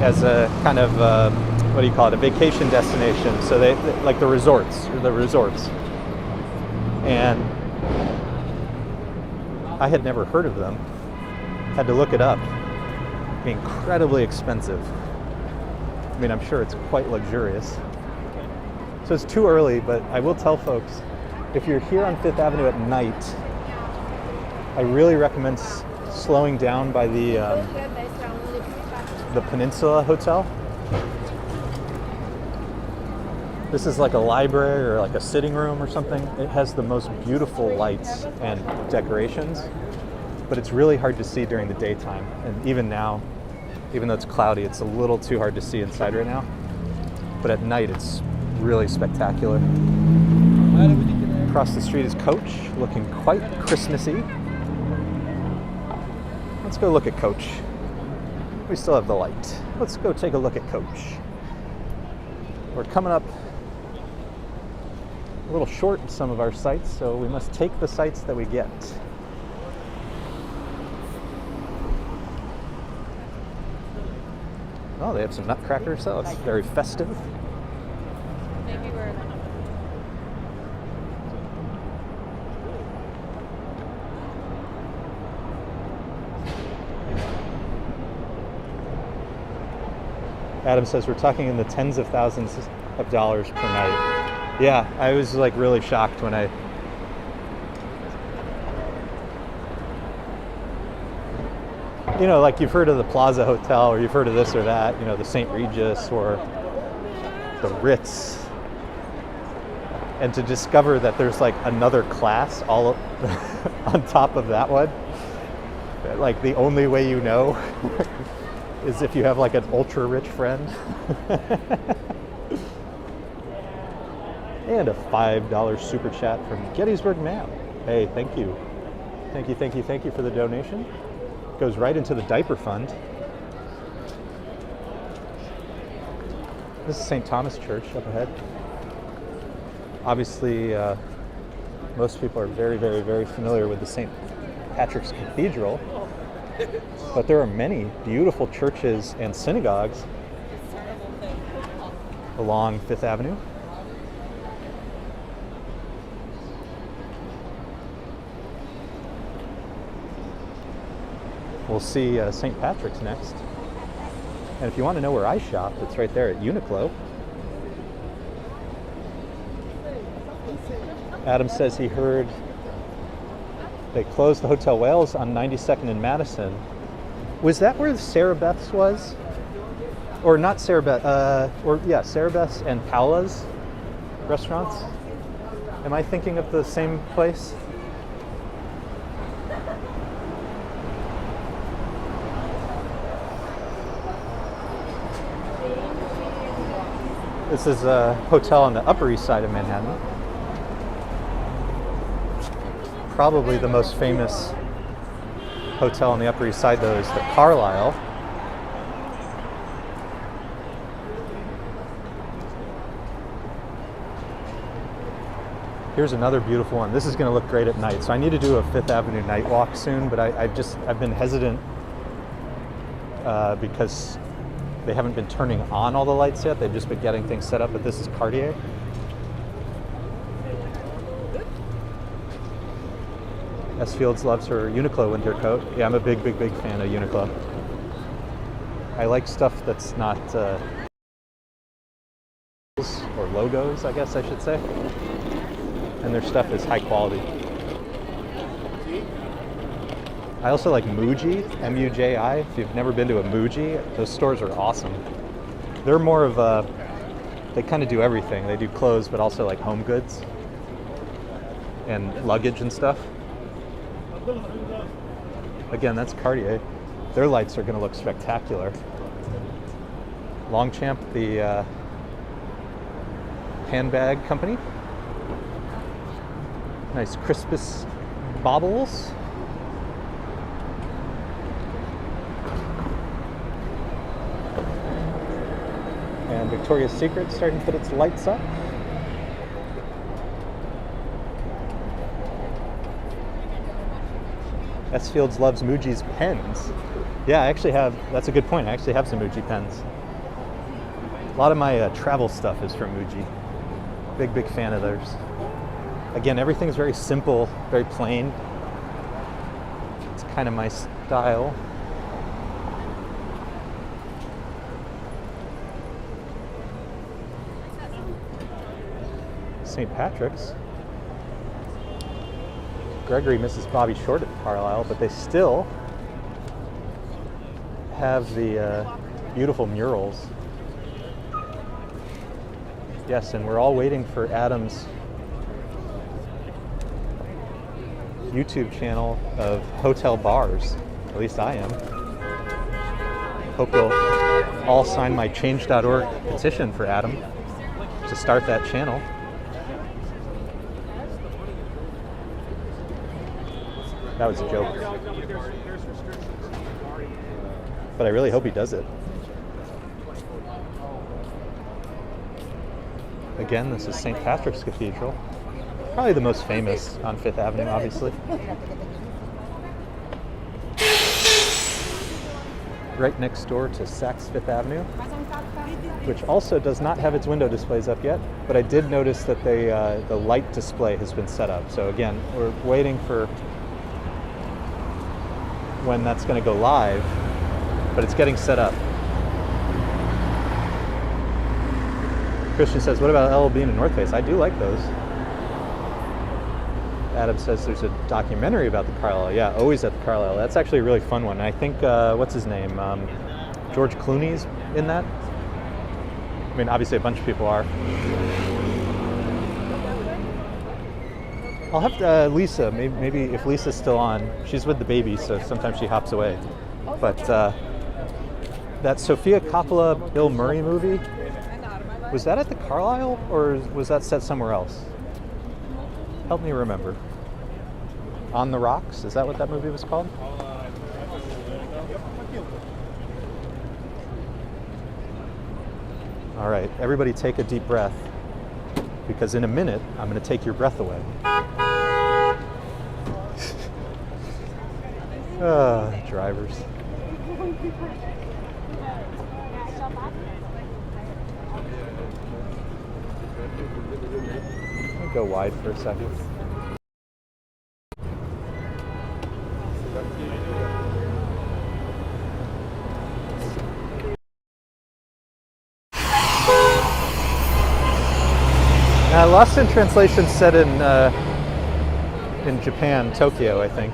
As a kind of what do you call it, a vacation destination. So they like the resorts, and I had never heard of them. Had to look it up. Incredibly expensive. I mean, I'm sure it's quite luxurious. So it's too early, but I will tell folks, if you're here on Fifth Avenue at night, I really recommend slowing down by the Peninsula Hotel. This is like a library or like a sitting room or something. It has the most beautiful lights and decorations, but it's really hard to see during the daytime. And even now, even though it's cloudy, it's a little too hard to see inside right now. But at night, it's really spectacular. Across the street is Coach, looking quite Christmassy. Let's go look at Coach. We still have the light. Let's go take a look at Coach. We're coming up a little short in some of our sites, so we must take the sites that we get. Oh, they have some nutcracker, so it's very festive. Maybe we're... Adam says we're talking in the tens of thousands of dollars per night. Yeah, I was like really shocked when you know, like you've heard of the Plaza Hotel, or you've heard of this or that, you know, the St. Regis or the Ritz. And to discover that there's like another class all on top of that one, like the only way you know is if you have like an ultra rich friend. And a $5 super chat from Gettysburg Map. Hey, thank you. Thank you for the donation. Goes right into the diaper fund. This is St. Thomas Church up ahead. Obviously, most people are very, very, very familiar with the St. Patrick's Cathedral, but there are many beautiful churches and synagogues along Fifth Avenue. we'll see St. Patrick's next. And if you want to know where I shop, it's right there at Uniqlo. Adam says he heard they closed the Hotel Wales on 92nd and Madison. Was that where Sarah Beth's was? Or not Sarah Beth, Sarah Beth's and Paola's restaurants? Am I thinking of the same place? This is a hotel on the Upper East Side of Manhattan. Probably the most famous hotel on the Upper East Side, though, is the Carlyle. Here's another beautiful one. This is going to look great at night. So I need to do a Fifth Avenue night walk soon, but I've been hesitant because they haven't been turning on all the lights yet. They've just been getting things set up, but this is Cartier. S. Fields loves her Uniqlo winter coat. Yeah, I'm a big fan of Uniqlo. I like stuff that's not or logos, I guess I should say. And their stuff is high quality. I also like Muji, M-U-J-I. If you've never been to a Muji, those stores are awesome. They're more of a, they kind of do everything. They do clothes, but also like home goods and luggage and stuff. Again, that's Cartier. Their lights are going to look spectacular. Longchamp, the handbag company. Nice Crispus baubles. And Victoria's Secret starting to put its lights up. S. Fields loves Muji's pens. Yeah, I actually have, that's a good point. I actually have some Muji pens. A lot of my travel stuff is from Muji. Big fan of theirs. Again, everything's very simple, very plain. It's kind of my style. St. Patrick's. Gregory misses Bobby Short at the Carlisle, but they still have the beautiful murals. Yes, and we're all waiting for Adam's YouTube channel of hotel bars. At least I am. Hope you'll all sign my change.org petition for Adam to start that channel. That was a joke. But I really hope he does it. Again, this is St. Patrick's Cathedral. Probably the most famous on Fifth Avenue, obviously. Right next door to Saks Fifth Avenue, which also does not have its window displays up yet, but I did notice that the light display has been set up. So again, we're waiting for when that's going to go live, but it's getting set up. Christian says, what about L Bean and North Face? I do like those. Adam says there's a documentary about the Carlisle. Yeah, always at the Carlisle. That's actually a really fun one. I think, what's his name? George Clooney's in that. I mean, obviously a bunch of people are. I'll have to, Lisa, maybe if Lisa's still on, she's with the baby, so sometimes she hops away. But that Sofia Coppola, Bill Murray movie, was that at the Carlisle or was that set somewhere else? Help me remember. On the Rocks, is that what that movie was called? All right, everybody take a deep breath, because in a minute, I'm going to take your breath away. Drivers. Let me go wide for a second. Lost in Translation set in Japan, Tokyo, I think.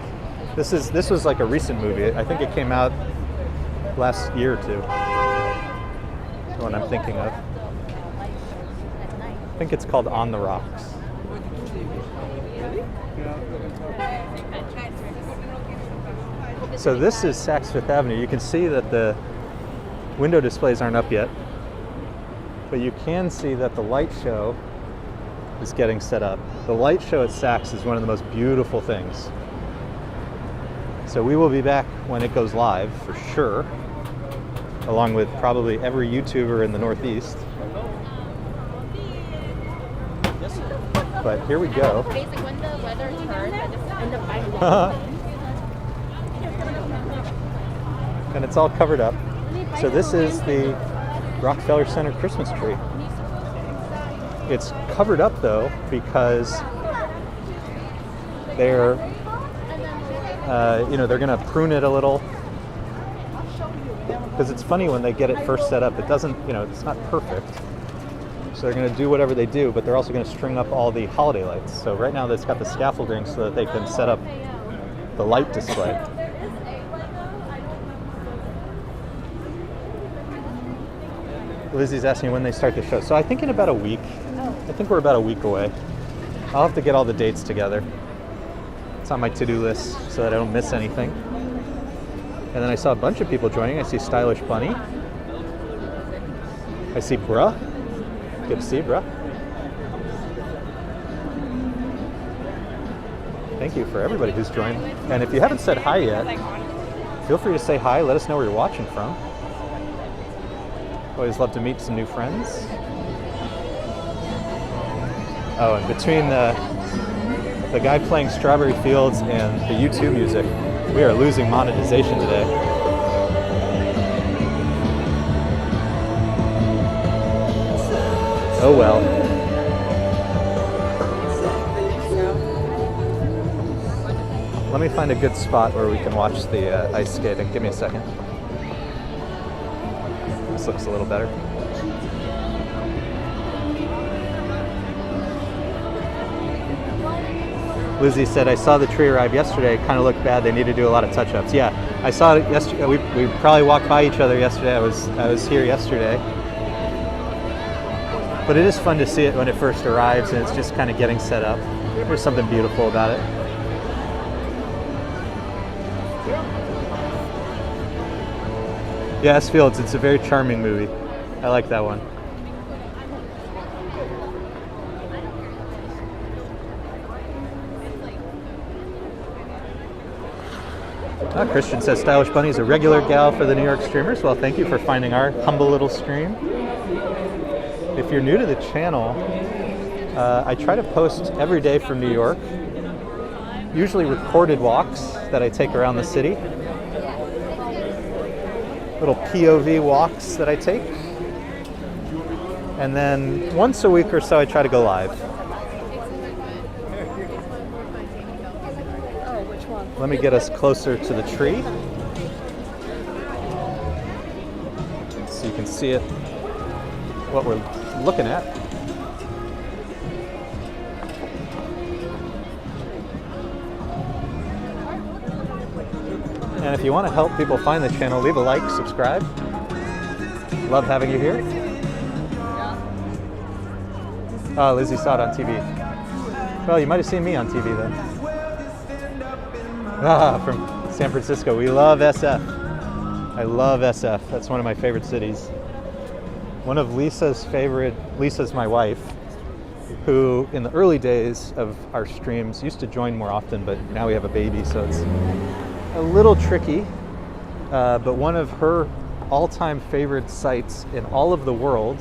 This was like a recent movie. I think it came out last year or two. The one I'm thinking of. I think it's called On the Rocks. So this is Saks Fifth Avenue. You can see that the window displays aren't up yet, but you can see that the light show is getting set up. The light show at Saks is one of the most beautiful things. So we will be back when it goes live for sure, along with probably every YouTuber in the Northeast. But here we go. Basically, when the weather turns, I just end up buying one. And it's all covered up. So this is the Rockefeller Center Christmas tree. It's covered up though because they're, they're going to prune it a little. Because it's funny when they get it first set up, it doesn't, it's not perfect. So they're going to do whatever they do, but they're also going to string up all the holiday lights. So right now it's got the scaffolding so that they can set up the light display. Lizzie's asking when they start the show. So I think in about a week. I think we're about a week away. I'll have to get all the dates together. It's on my to-do list so that I don't miss anything. And then I saw a bunch of people joining. I see Stylish Bunny. I see Bruh. Good to see you, Bruh. Thank you for everybody who's joined. And if you haven't said hi yet, feel free to say hi. Let us know where you're watching from. Always love to meet some new friends. Oh, and between the guy playing Strawberry Fields and the YouTube music, we are losing monetization today. Oh well. Let me find a good spot where we can watch the ice skating. Give me a second. This looks a little better. Lizzie said, I saw the tree arrive yesterday. It kind of looked bad. They need to do a lot of touch-ups. Yeah, I saw it yesterday. We probably walked by each other yesterday. I was here yesterday. But it is fun to see it when it first arrives and it's just kind of getting set up. There's something beautiful about it. Yes, Fields, it's a very charming movie. I like that one. Christian says Stylish Bunny is a regular gal for the New York streamers. Well, thank you for finding our humble little stream. If you're new to the channel, I try to post every day from New York, usually recorded walks that I take around the city. Little POV walks that I take. And then once a week or so I try to go live. Let me get us closer to the tree so you can see it, what we're looking at. And if you want to help people find the channel, leave a like, subscribe. Love having you here. Oh, Lizzie saw it on TV. Well, you might have seen me on TV then. Ah, from San Francisco. We love SF. I love SF. That's one of my favorite cities. One of Lisa's my wife, who in the early days of our streams used to join more often, but now we have a baby, so it's a little tricky. But one of her all-time favorite sites in all of the world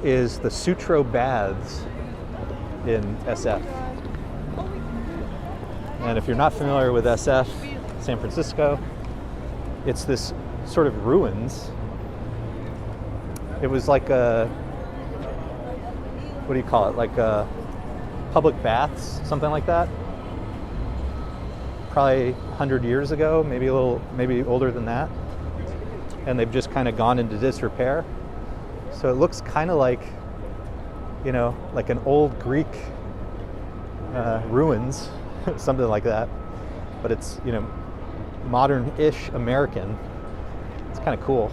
is the Sutro Baths in SF. And if you're not familiar with SF, San Francisco, it's this sort of ruins. It was like a, what do you call it? Like a public baths, something like that. Probably 100 years ago, maybe older than that. And they've just kind of gone into disrepair. So it looks kind of like you know, like an old Greek ruins, something like that. But it's, you know, modern-ish American. It's kind of cool.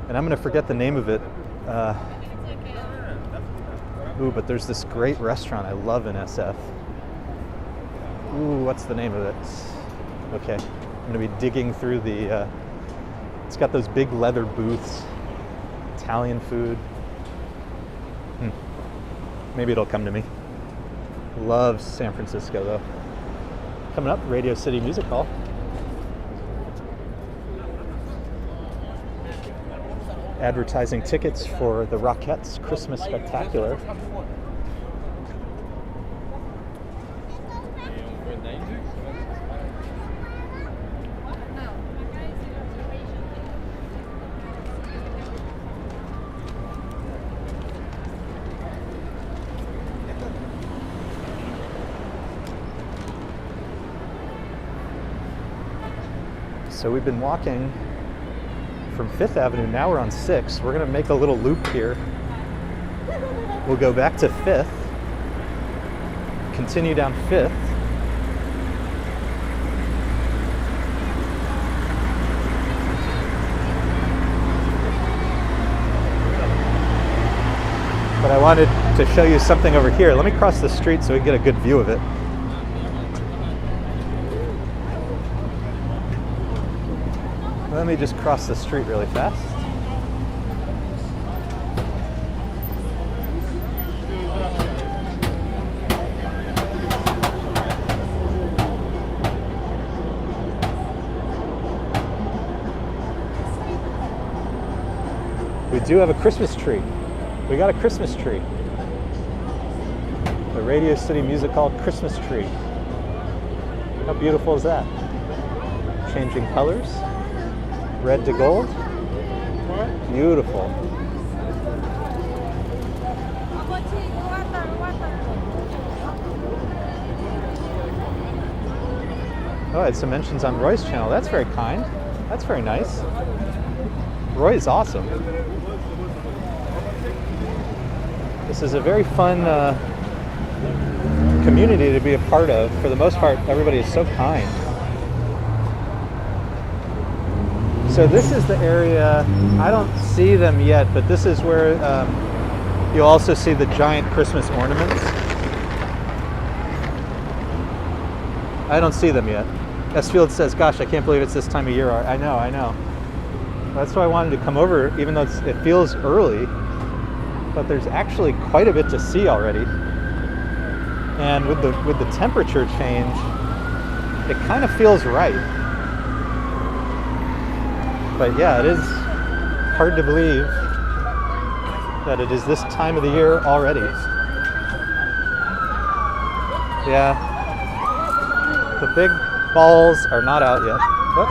And I'm going to forget the name of it. Ooh, but there's this great restaurant I love in SF. Ooh, what's the name of it? Okay, I'm going to be digging through the... it's got those big leather booths. Italian food. Maybe it'll come to me. Love San Francisco, though. Coming up, Radio City Music Hall. Advertising tickets for the Rockettes Christmas Spectacular. So we've been walking from 5th Avenue, now we're on 6th. We're going to make a little loop here. We'll go back to 5th, continue down 5th, but I wanted to show you something over here. Let me cross the street so we can get a good view of it. Let me just cross the street really fast. We do have a Christmas tree. We got a Christmas tree. The Radio City Music Hall Christmas tree. How beautiful is that? Changing colors. Red to gold. Beautiful. Oh, I had some mentions on Roy's channel. That's very kind. That's very nice. Roy is awesome. This is a very fun community to be a part of. For the most part, everybody is so kind. So this is the area, I don't see them yet, but this is where you'll also see the giant Christmas ornaments. I don't see them yet. S-Field says, gosh, I can't believe it's this time of year. I know. That's why I wanted to come over, even though it feels early, but there's actually quite a bit to see already. And with the temperature change, it kind of feels right. But yeah, it is hard to believe that it is this time of the year already. Yeah. The big balls are not out yet. Oh.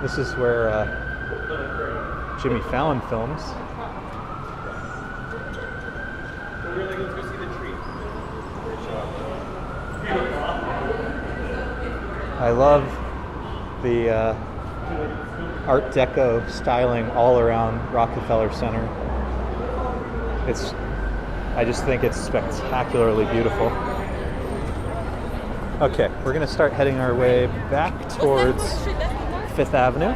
This is where Jimmy Fallon films. I love the Art Deco styling all around Rockefeller Center. I just think it's spectacularly beautiful. Okay, we're going to start heading our way back towards 5th Avenue.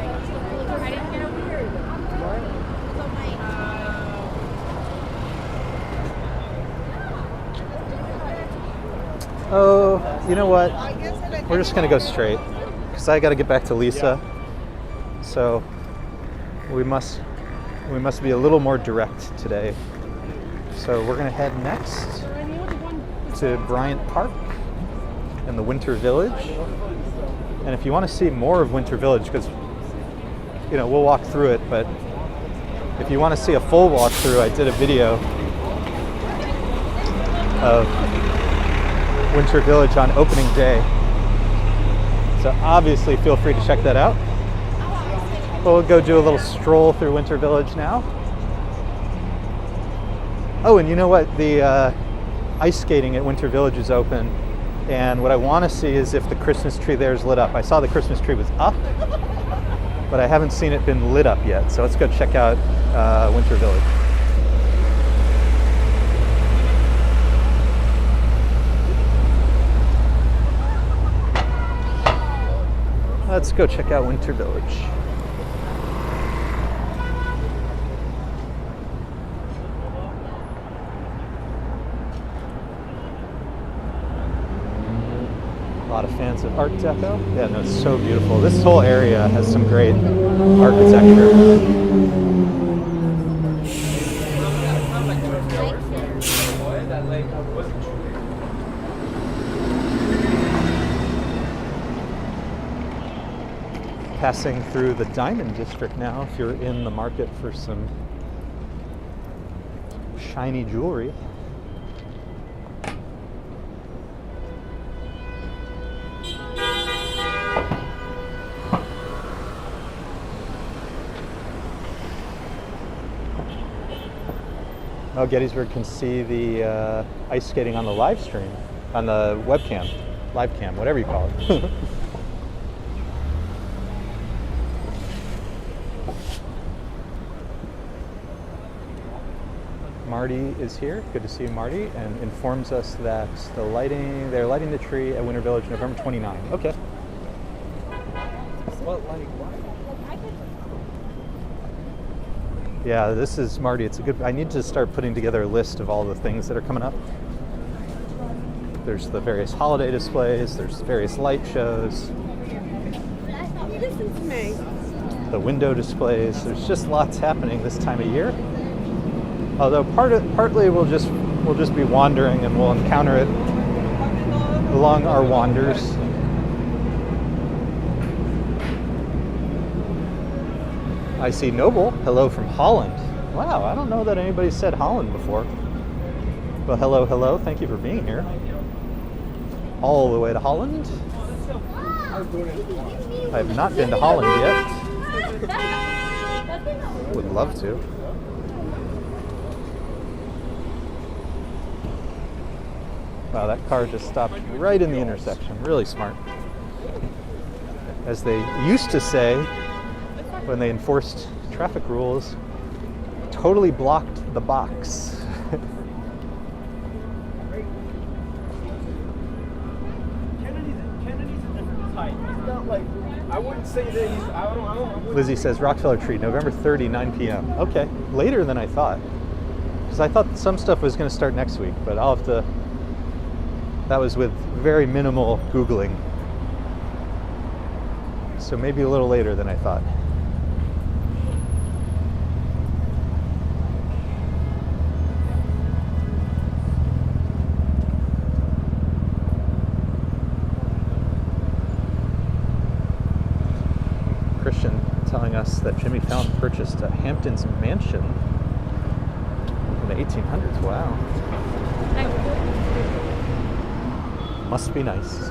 Oh, you know what? We're just going to go straight because I got to get back to Lisa. So we must be a little more direct today. So we're going to head next to Bryant Park and the Winter Village. And if you want to see more of Winter Village, because you know we'll walk through it, but if you want to see a full walkthrough, I did a video of Winter Village on opening day. So obviously feel free to check that out. But we'll go do a little stroll through Winter Village now. Oh, and you know what? The ice skating at Winter Village is open. And what I want to see is if the Christmas tree there is lit up. I saw the Christmas tree was up, but I haven't seen it been lit up yet. So let's go check out Winter Village. Let's go check out Winter Village. A lot of fans of Art Deco. Yeah, no, it's so beautiful. This whole area has some great architecture. Passing through the Diamond District now if you're in the market for some shiny jewelry. Oh, Gettysburg can see the ice skating on the live stream, on the webcam, live cam, whatever you call it. Marty is here. Good to see you, Marty, and informs us that they're lighting the tree at Winter Village November 29. Okay. What, like, what? Yeah, this is Marty. It's a good. I need to start putting together a list of all the things that are coming up. There's the various holiday displays. There's various light shows. Listen to me. The window displays. There's just lots happening this time of year. Although partly we'll just be wandering and we'll encounter it along our wanders. I see Noble. Hello from Holland. Wow, I don't know that anybody said Holland before. Well, hello, hello. Thank you for being here. All the way to Holland. I have not been to Holland yet. Would love to. Wow, that car just stopped right in the intersection. Really smart. As they used to say when they enforced traffic rules, totally blocked the box. Kennedy's a different type. It's not like, I wouldn't say that he's, I don't. Lizzie says Rockefeller Tree, November 30, 9 p.m. Okay, later than I thought. Because I thought some stuff was going to start next week, but I'll have to. That was with very minimal Googling. So maybe a little later than I thought. Christian telling us that Jimmy Fallon purchased a Hamptons mansion in the 1800s. Wow. Must be nice.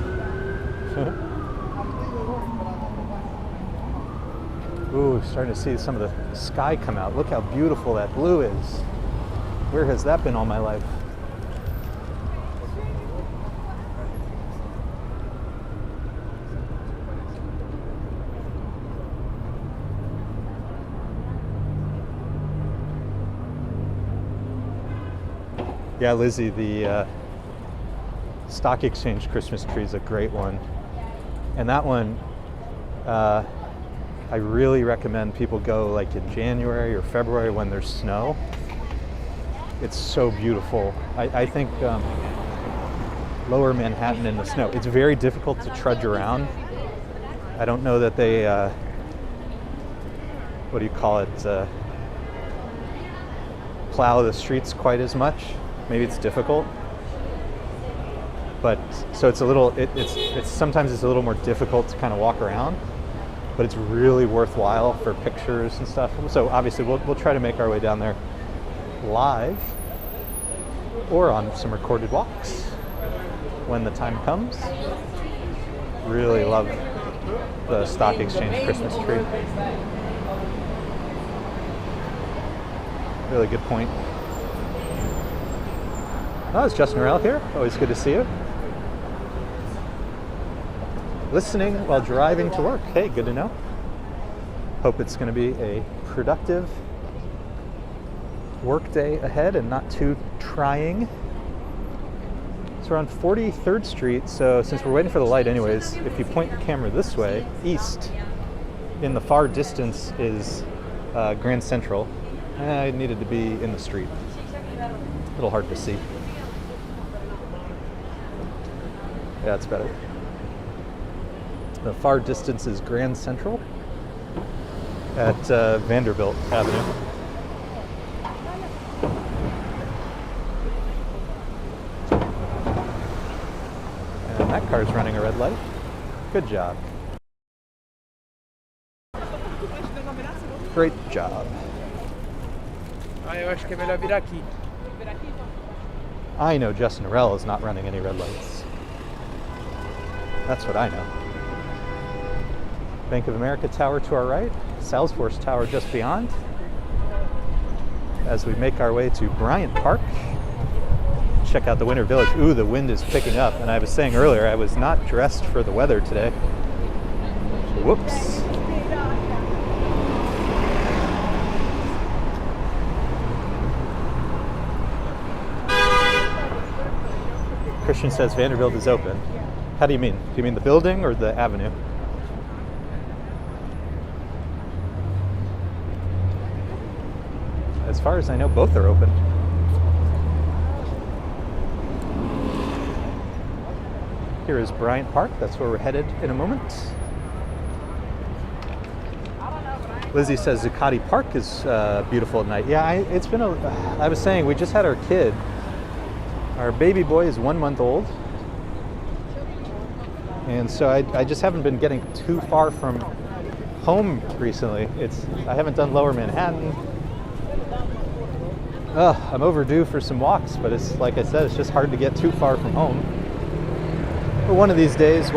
Ooh, starting to see some of the sky come out. Look how beautiful that blue is. Where has that been all my life? Yeah, Lizzie, the Stock Exchange Christmas tree is a great one. And that one, I really recommend people go like in January or February when there's snow. It's so beautiful. I think lower Manhattan in the snow, it's very difficult to trudge around. I don't know that they, what do you call it, plow the streets quite as much. Maybe it's difficult. But so it's a little, it's sometimes it's a little more difficult to kind of walk around, but it's really worthwhile for pictures and stuff. So obviously we'll try to make our way down there live or on some recorded walks when the time comes. Really love the Stock Exchange Christmas tree. Really good point. Oh, it's Justin Rell here. Always good to see you. listening while driving to work. Hey, good to know. Hope it's going to be a productive work day ahead and not too trying. So we're on 43rd Street, so since we're waiting for the light anyways, if you point the camera this way, east, in the far distance is Grand Central. I needed to be in the street. A little hard to see. Yeah, it's better. The far distance is Grand Central at Vanderbilt Avenue. And that car's running a red light. Good job. Great job. Eu acho que é melhor vir aqui. I know Justin Arell is not running any red lights. That's what I know. Bank of America Tower to our right, Salesforce Tower just beyond. As we make our way to Bryant Park, check out the Winter Village. Ooh, the wind is picking up. And I was saying earlier, I was not dressed for the weather today. Whoops. Christian says Vanderbilt is open. How do you mean? Do you mean the building or the avenue? As far as I know, both are open. Here is Bryant Park. That's where we're headed in a moment. Lizzie says Zuccotti Park is beautiful at night. Yeah, I was saying, we just had our kid. Our baby boy is 1 month old. And so I just haven't been getting too far from home recently. I haven't done Lower Manhattan. I'm overdue for some walks, but it's like I said, it's just hard to get too far from home. But one of these days.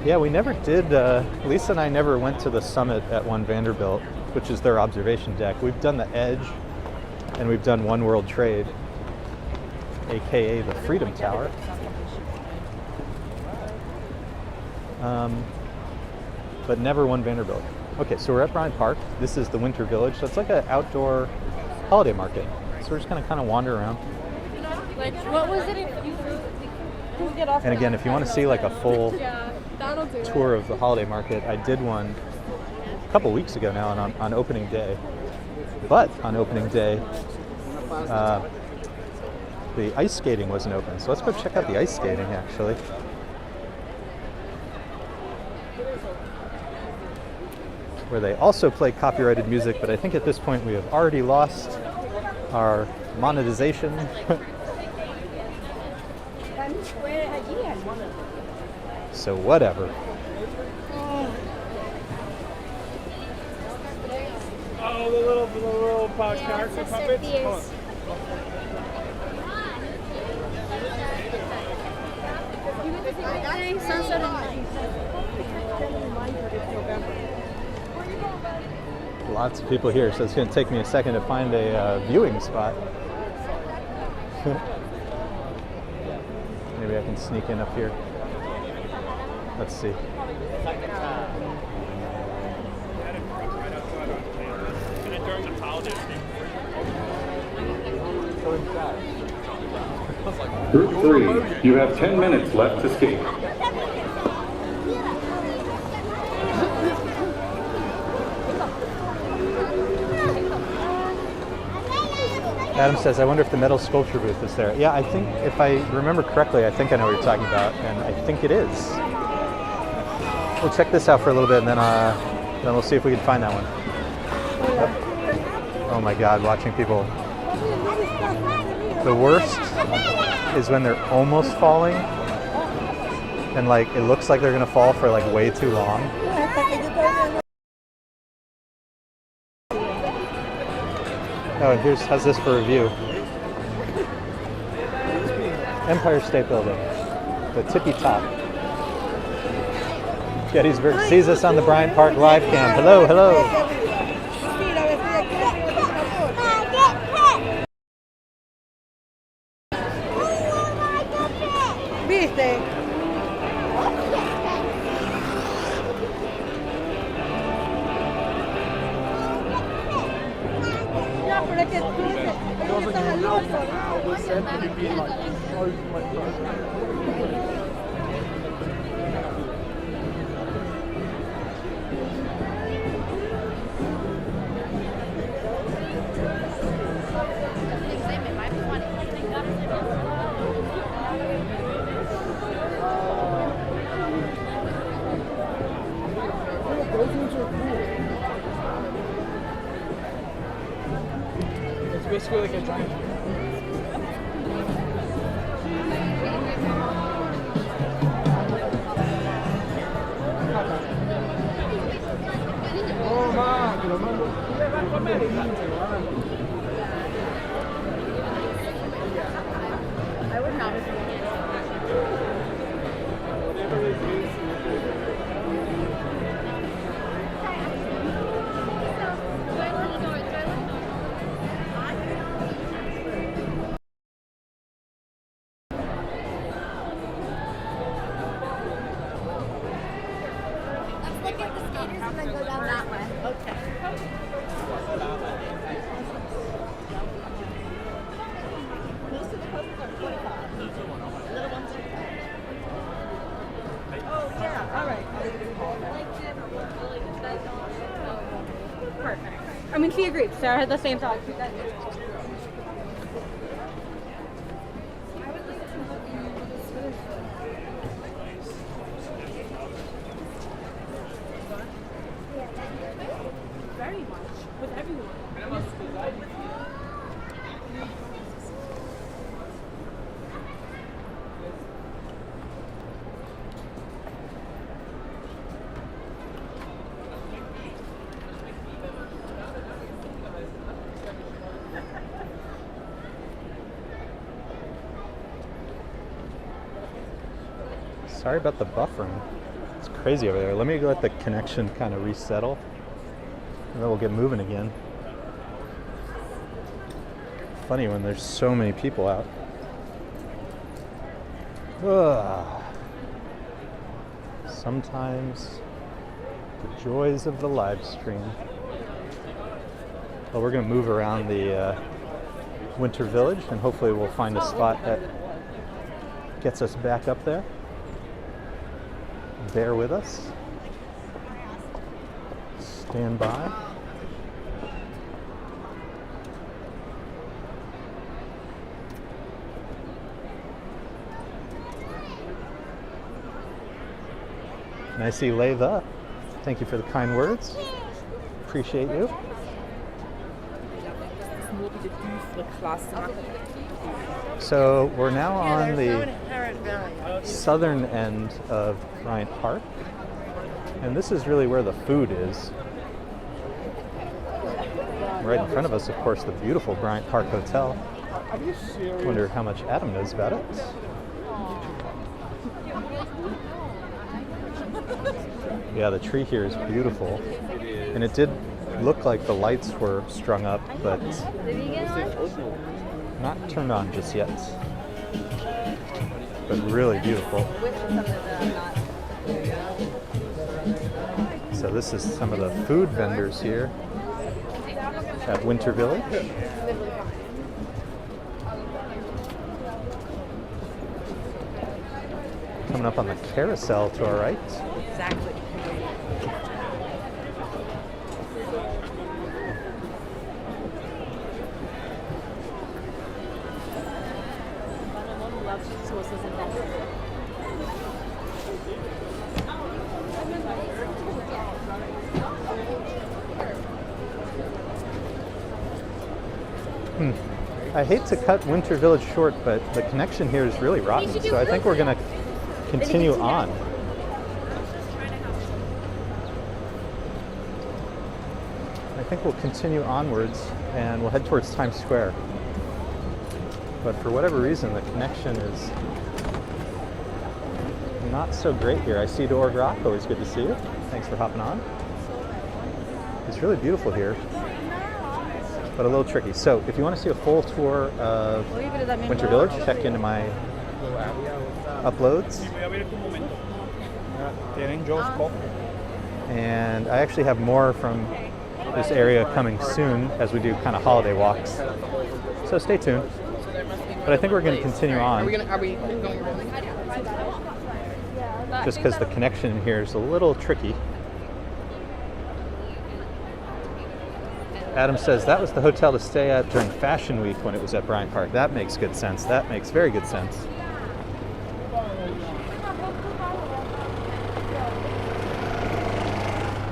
Yeah, we never did, Lisa and I never went to the summit at One Vanderbilt, which is their observation deck. We've done the Edge, and we've done One World Trade, aka the Freedom Tower. But never One Vanderbilt. Okay, so we're at Bryant Park. This is the Winter Village, so it's like an outdoor holiday market. So we're just gonna kind of wander around. What was it? And again, if you want to see like a full tour of the holiday market, I did one a couple weeks ago now on opening day. But on opening day, the ice skating wasn't open. So let's go check out the ice skating actually. Where they also play copyrighted music, but I think at this point we have already lost our monetization. So whatever. Oh, the little character puppets. Lots of people here, so it's going to take me a second to find a viewing spot. Maybe I can sneak in up here. Let's see. Group 3, you have 10 minutes left to skate. Adam says, I wonder if the metal sculpture booth is there. Yeah, I think, if I remember correctly, I think I know what you're talking about, and I think it is. We'll check this out for a little bit, and then we'll see if we can find that one. Yep. Oh my God, watching people. The worst is when they're almost falling, and like it looks like they're gonna fall for like way too long. Oh, and how's this for a view? Empire State Building, the tippy top. Gettysburg sees us on the Bryant Park live cam. Hello, hello. pero es que tú dices, ellos están al norte. It's basically like a giant. Oh, ma, te lo mando. I would not have Let's look at the skaters and then go down that way. Okay. Most of the coasters are 25. Little ones are 10. Oh, yeah, all right. Perfect. I mean, she agreed. Sarah had the same thought. Very much. With everyone. Sorry about the buffering. It's crazy over there. Let me let the connection kind of resettle, and then we'll get moving again. Funny when there's so many people out. Ugh. Sometimes the joys of the live stream. Well, we're going to move around the Winter Village, and hopefully we'll find a spot that gets us back up there. Bear with us. Stand by. And I see Leva. Thank you for the kind words. Appreciate you. So we're now on the southern end of Bryant Park, and this is really where the food is. Right in front of us, of course, the beautiful Bryant Park Hotel. Wonder how much Adam knows about it. Yeah, the tree here is beautiful, and it did look like the lights were strung up, but not turned on just yet. But really beautiful. So this is some of the food vendors here at Winter Village. Coming up on the carousel to our right. Exactly. I hate to cut Winter Village short, but the connection here is really rotten, so I think we're going to continue on. I think we'll continue onwards and we'll head towards Times Square. But for whatever reason, the connection is not so great here. I see Dorg Rock, always good to see you. Thanks for hopping on. It's really beautiful here, but a little tricky. So if you want to see a full tour of Winter Village, check into my uploads. And I actually have more from this area coming soon as we do kind of holiday walks. So stay tuned. But I think we're going to continue on. Are we going really? Just because the connection here is a little tricky. Adam says that was the hotel to stay at during Fashion Week when it was at Bryant Park. That makes good sense. That makes very good sense.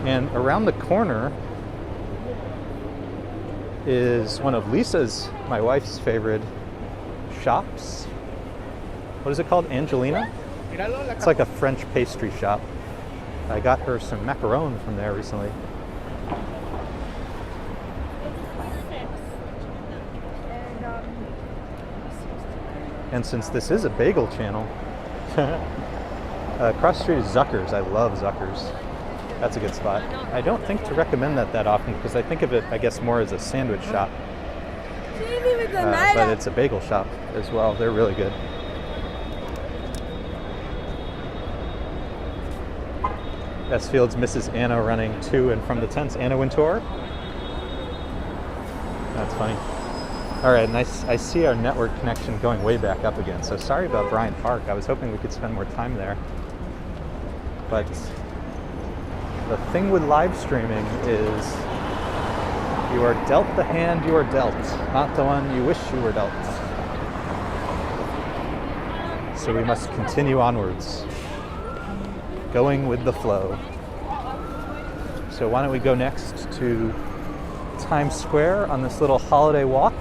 And around the corner is one of Lisa's, my wife's favorite shops. What is it called? Angelina? It's like a French pastry shop. I got her some macaron from there recently. And since this is a bagel channel, across the street is Zucker's. I love Zucker's. That's a good spot. I don't think to recommend that often because I think of it, I guess, more as a sandwich shop. But it's a bagel shop as well. They're really good. S. Fields misses Anna running to and from the tents. Anna Wintour. That's funny. All right, and I see our network connection going way back up again. So sorry about Bryant Park. I was hoping we could spend more time there. But the thing with live streaming is you are dealt the hand you are dealt, not the one you wish you were dealt. So we must continue onwards, going with the flow. So why don't we go next to Times Square on this little holiday walk.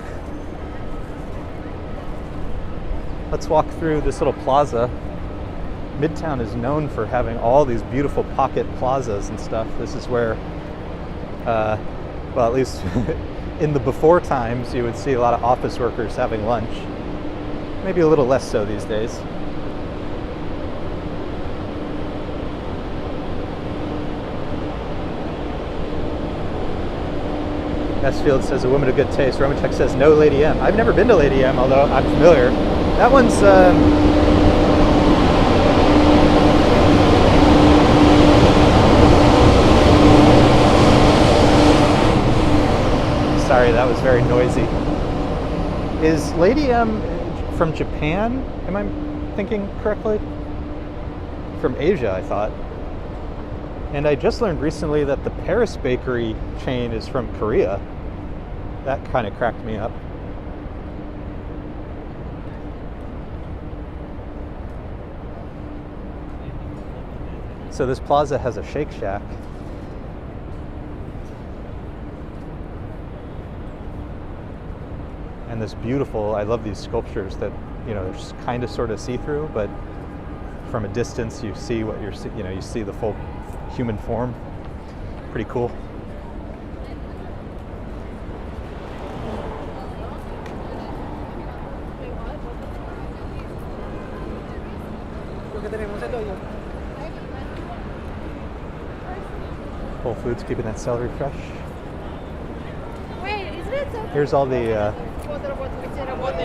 Let's walk through this little plaza. Midtown is known for having all these beautiful pocket plazas and stuff. This is where, well, at least in the before times, you would see a lot of office workers having lunch. Maybe a little less so these days. S. Field says a woman of good taste. Romachek says no Lady M. I've never been to Lady M, although I'm familiar. That one's sorry, that was very noisy. Is Lady M from Japan? Am I thinking correctly? From Asia, I thought. And I just learned recently that the Paris bakery chain is from Korea. That kind of cracked me up. So this plaza has a Shake Shack. And this beautiful, I love these sculptures that, you know, they're just kind of sort of see-through, but from a distance you see what you're, you know, you see the full human form. Pretty cool. Whole Foods keeping that celery fresh. Wait, isn't it so? Here's all the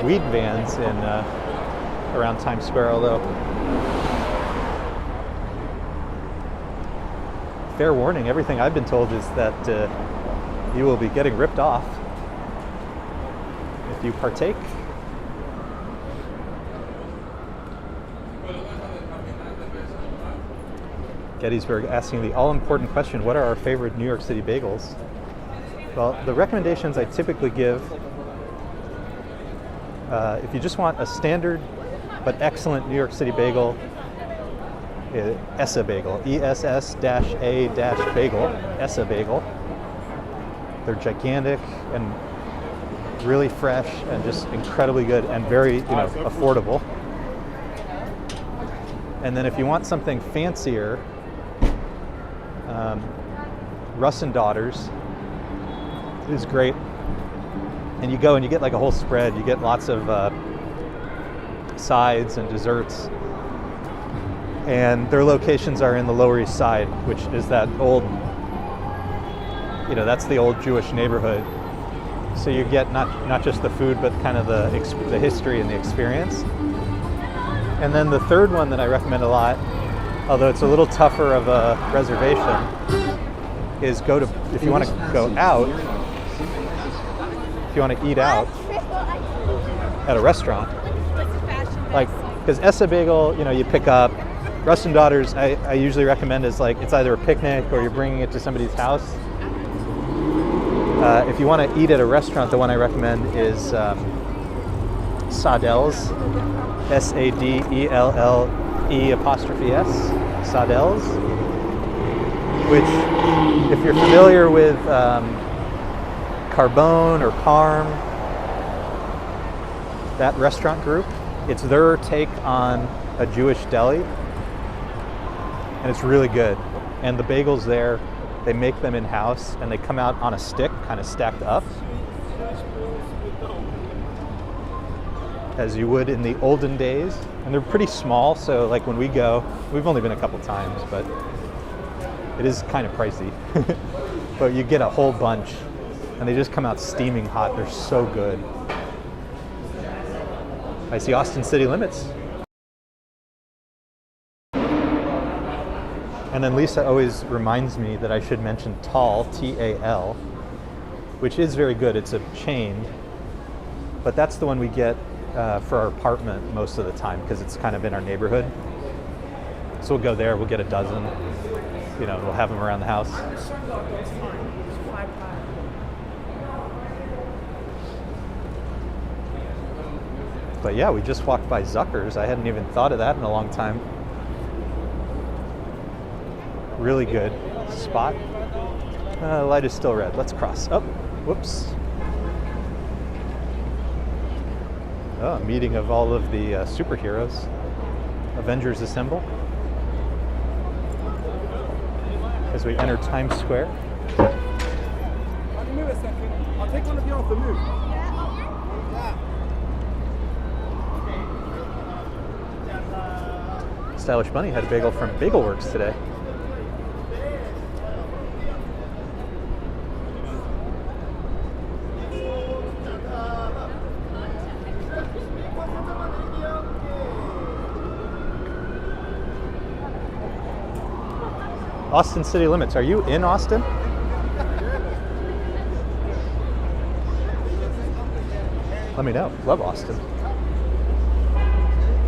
weed vans in around Times Square, although fair warning, everything I've been told is that you will be getting ripped off if you partake. Gettysburg asking the all-important question, what are our favorite New York City bagels? Well, the recommendations I typically give, if you just want a standard but excellent New York City bagel, Essa Bagel, ESS-A-Bagel, Essa Bagel. They're gigantic and really fresh and just incredibly good and very, you know, affordable. And then if you want something fancier, Russ and Daughters is great. And you go and you get like a whole spread. You get lots of sides and desserts. And their locations are in the Lower East Side, which is that old, you know, that's the old Jewish neighborhood. So you get not just the food, but kind of the history and the experience. And then the third one that I recommend a lot, although it's a little tougher of a reservation, is if you want to go out, if you want to eat out at a restaurant, like, because Essa Bagel, you know, you pick up. Russ and Daughters, I usually recommend is like, it's either a picnic or you're bringing it to somebody's house. If you want to eat at a restaurant, the one I recommend is Sadelle's, SADELLE', Sadelle's, which, if you're familiar with Carbone or Parm, that restaurant group, it's their take on a Jewish deli, and it's really good. And the bagels there, they make them in-house, and they come out on a stick, kind of stacked up, as you would in the olden days. And they're pretty small, so like when we go, we've only been a couple times, but it is kind of pricey. But you get a whole bunch, and they just come out steaming hot. They're so good. I see Austin City Limits. And then Lisa always reminds me that I should mention Tal, T-A-L, which is very good. It's a chain, but that's the one we get for our apartment most of the time because it's kind of in our neighborhood. So we'll go there, we'll get a dozen, you know, we'll have them around the house. But yeah, we just walked by Zucker's. I hadn't even thought of that in a long time. Really good spot. The light is still red. Let's cross. Oh, whoops. Oh, a meeting of all of the superheroes. Avengers Assemble. As we enter Times Square. Can you move a second? I'll take one of you off the move. Stylish Bunny had a bagel from Bagel Works today. Austin City Limits. Are you in Austin? Let me know. Love Austin.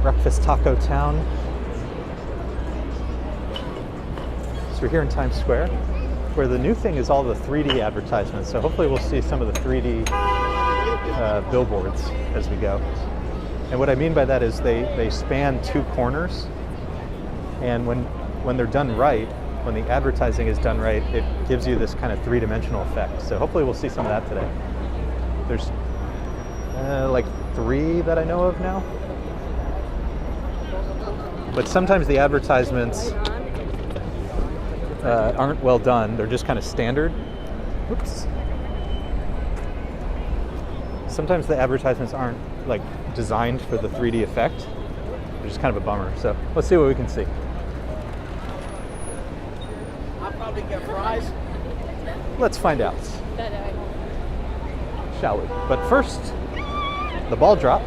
Breakfast Taco Town. So we're here in Times Square, where the new thing is all the 3D advertisements. So hopefully we'll see some of the 3D billboards as we go. And what I mean by that is they span two corners, and when they're done right, when the advertising is done right, it gives you this kind of three-dimensional effect. So hopefully we'll see some of that today. There's like 3 that I know of now. But sometimes the advertisements aren't well done. They're just kind of standard. Oops. Sometimes the advertisements aren't like designed for the 3D effect, which is kind of a bummer. So let's see what we can see. I'll probably get fries. Let's find out, shall we? But first, the ball drop.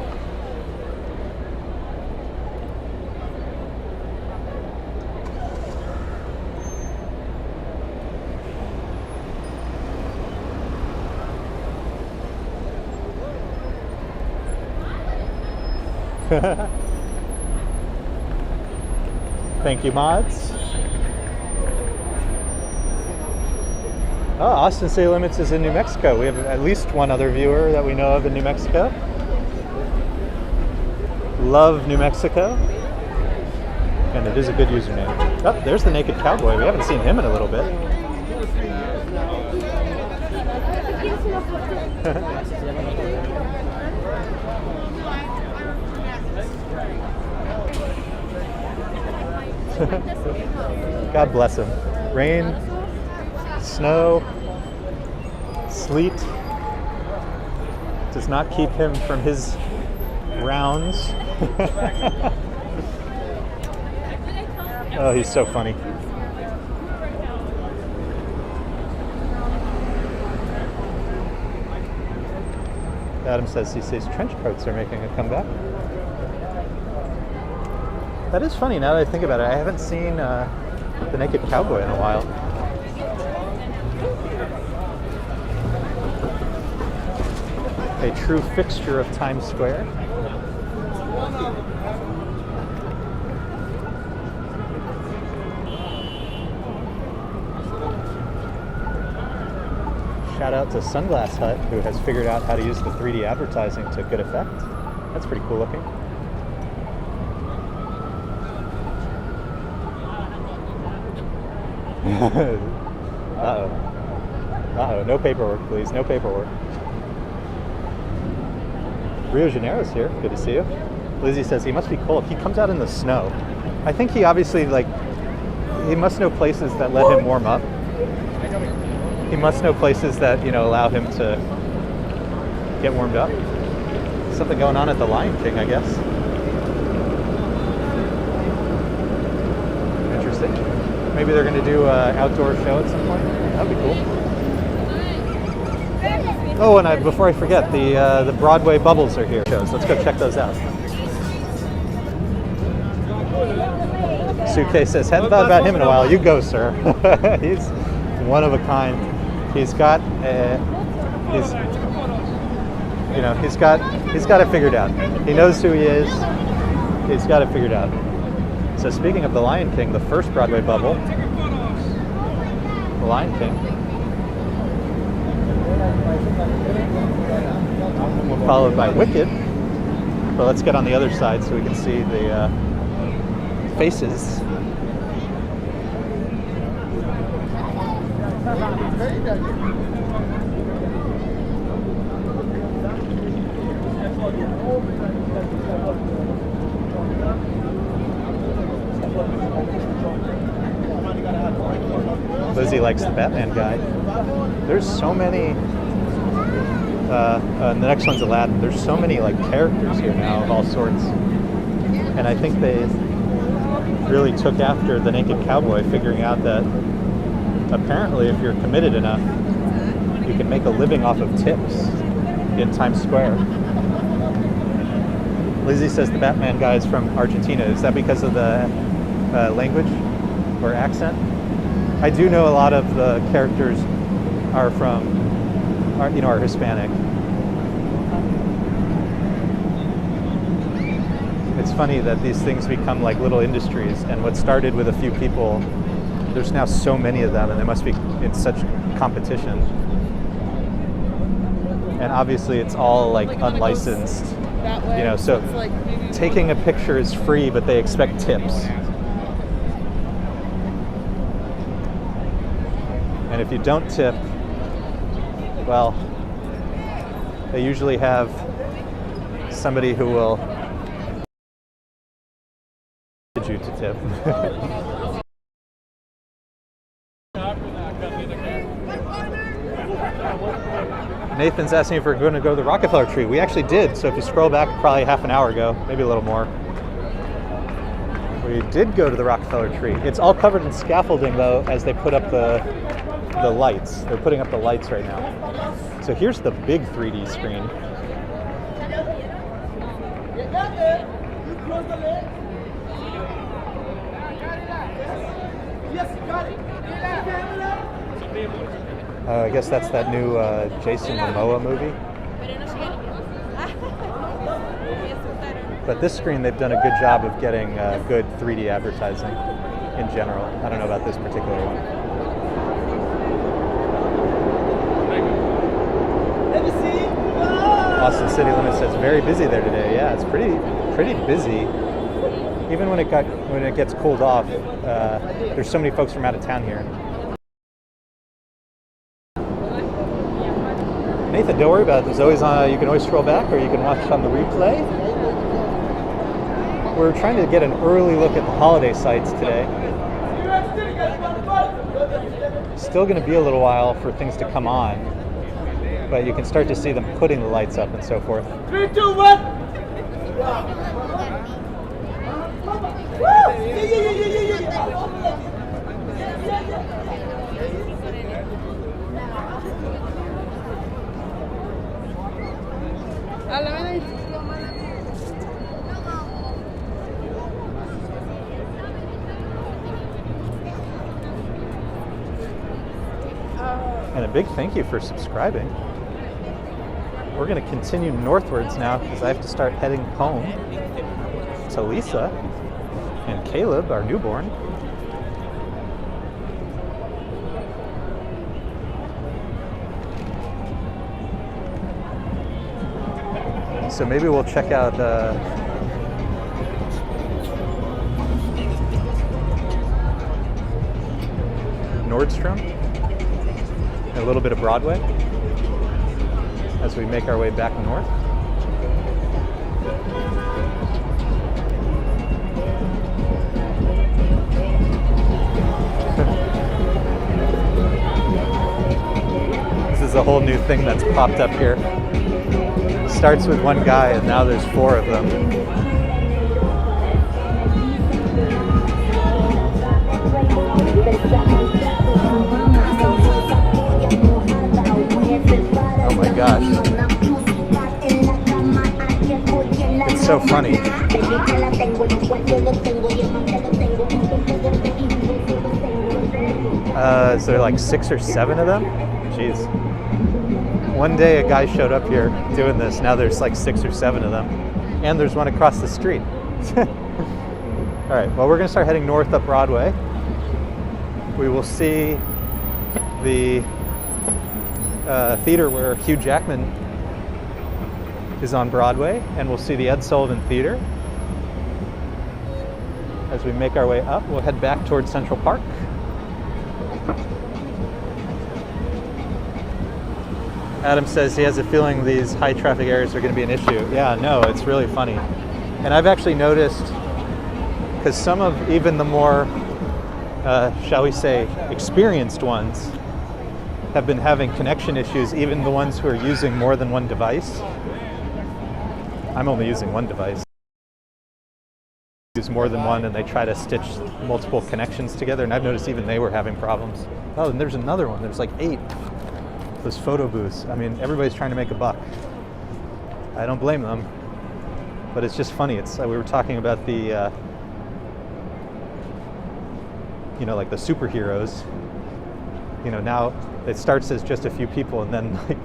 Thank you, mods. Oh, Austin City Limits is in New Mexico. We have at least one other viewer that we know of in New Mexico. Love New Mexico. And it is a good username. Oh, there's the Naked Cowboy. We haven't seen him in a little bit. God bless him. Rain, snow, sleet does not keep him from his rounds. Oh, he's so funny. Adam says he says trench coats are making a comeback. That is funny now that I think about it. I haven't seen the Naked Cowboy in a while. A true fixture of Times Square. Shout out to Sunglass Hut, who has figured out how to use the 3D advertising to good effect. That's pretty cool looking. Uh-oh. Uh-oh, no paperwork, please, no paperwork. Rio Janeiro's here, good to see you. Lizzie says he must be cold. He comes out in the snow. I think he obviously, like, he must know places that let him warm up. He must know places that, you know, allow him to get warmed up. Something going on at the Lion King, I guess. Interesting. Maybe they're going to do an outdoor show at some point. That'd be cool. Oh, and before I forget, the Broadway Bubbles are here. Let's go check those out. Suitcase says, hadn't thought about him in a while. You go, sir. He's one of a kind. He's got he's got it figured out. He knows who he is. He's got it figured out. So speaking of the Lion King, the first Broadway Bubble, the Lion King, followed by Wicked. But let's get on the other side so we can see the faces. Lizzie likes the Batman guy. There's so many. The next one's Aladdin. There's so many like characters here now of all sorts, and I think they really took after the Naked Cowboy, figuring out that apparently if you're committed enough, you can make a living off of tips in Times Square. Lizzie says the Batman guy is from Argentina. Is that because of the language or accent? I do know a lot of the characters are are Hispanic. It's funny that these things become like little industries, and what started with a few people, there's now so many of them, and they must be in such competition. And obviously it's all like unlicensed, you know, so taking a picture is free, but they expect tips. And if you don't tip, well, they usually have somebody who will get you to tip. Nathan's asking if we're going to go to the Rockefeller tree. We actually did, so if you scroll back probably half an hour ago, maybe a little more. We did go to the Rockefeller tree. It's all covered in scaffolding though, as they put up the lights. They're putting up the lights right now. So here's the big 3D screen. I guess that's that new Jason Momoa movie. But this screen, they've done a good job of getting good 3D advertising in general. I don't know about this particular one. Austin City Limits says very busy there today. Yeah, it's pretty busy. Even when it gets cooled off, there's so many folks from out of town here. Nathan, don't worry about it. There's always you can always scroll back, or you can watch on the replay. We're trying to get an early look at the holiday sites today. Still going to be a little while for things to come on, but you can start to see them putting the lights up and so forth. 3, 2, 1. And a big thank you for subscribing. we're going to continue northwards now because I have to start heading home to Lisa and Caleb, our newborn. So maybe we'll check out Nordstrom, and a little bit of Broadway as we make our way back north. This is a whole new thing that's popped up here. Starts with one guy and now there's 4 of them. Oh my gosh. It's so funny. Is there like 6 or 7 of them? Jeez. One day a guy showed up here doing this. Now there's like 6 or 7 of them. And there's one across the street. All right, well, we're gonna start heading north up Broadway. We will see the theater where Hugh Jackman is on Broadway, and we'll see the Ed Sullivan Theater. As we make our way up, we'll head back towards Central Park. Adam says he has a feeling these high traffic areas are going to be an issue. Yeah, no, it's really funny. And I've actually noticed, because some of even the more, shall we say, experienced ones have been having connection issues, even the ones who are using more than one device. I'm only using one device. Use more than one and they try to stitch multiple connections together, and I've noticed even they were having problems. Oh, and there's another one. There's like 8. Those photo booths. I mean, everybody's trying to make a buck. I don't blame them, but it's just funny. It's we were talking about the, you know, like the superheroes. You know, now it starts as just a few people, and then like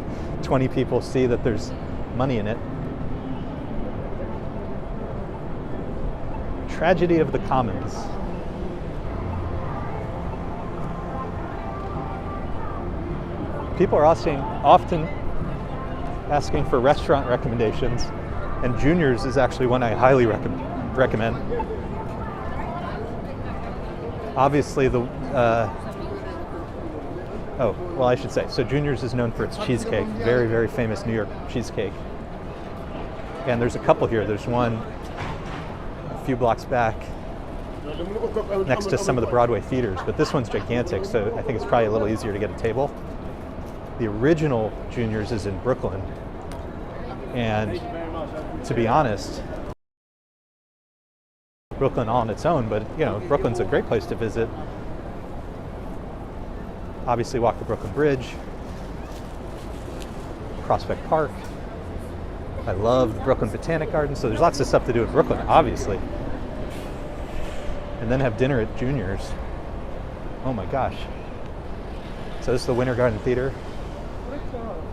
20 people see that there's money in it. Tragedy of the Commons. People are often asking for restaurant recommendations, and Junior's is actually one I highly recommend. Obviously, the oh, well, I should say, so Junior's is known for its cheesecake, very, very famous New York cheesecake. And there's a couple here. There's one a few blocks back next to some of the Broadway theaters, but this one's gigantic, so I think it's probably a little easier to get a table. The original Junior's is in Brooklyn, and to be honest, Brooklyn all on its own, but you know, Brooklyn's a great place to visit. Obviously walk the Brooklyn Bridge, Prospect Park. I love the Brooklyn Botanic Garden, so there's lots of stuff to do in Brooklyn, obviously. And then have dinner at Junior's. Oh my gosh. So this is the Winter Garden Theater.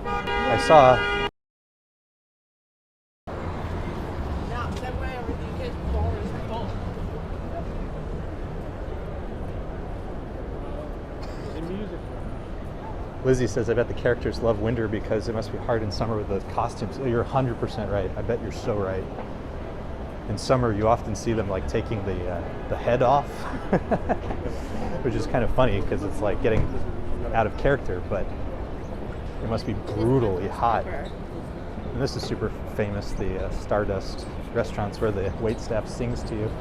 I saw Lizzie says, I bet the characters love winter because it must be hard in summer with the costumes. You're 100% right. I bet you're so right. In summer, you often see them like taking the head off, which is kind of funny because it's like getting out of character, but it must be brutally hot. And this is super famous, the Stardust restaurants where the waitstaff sings to you.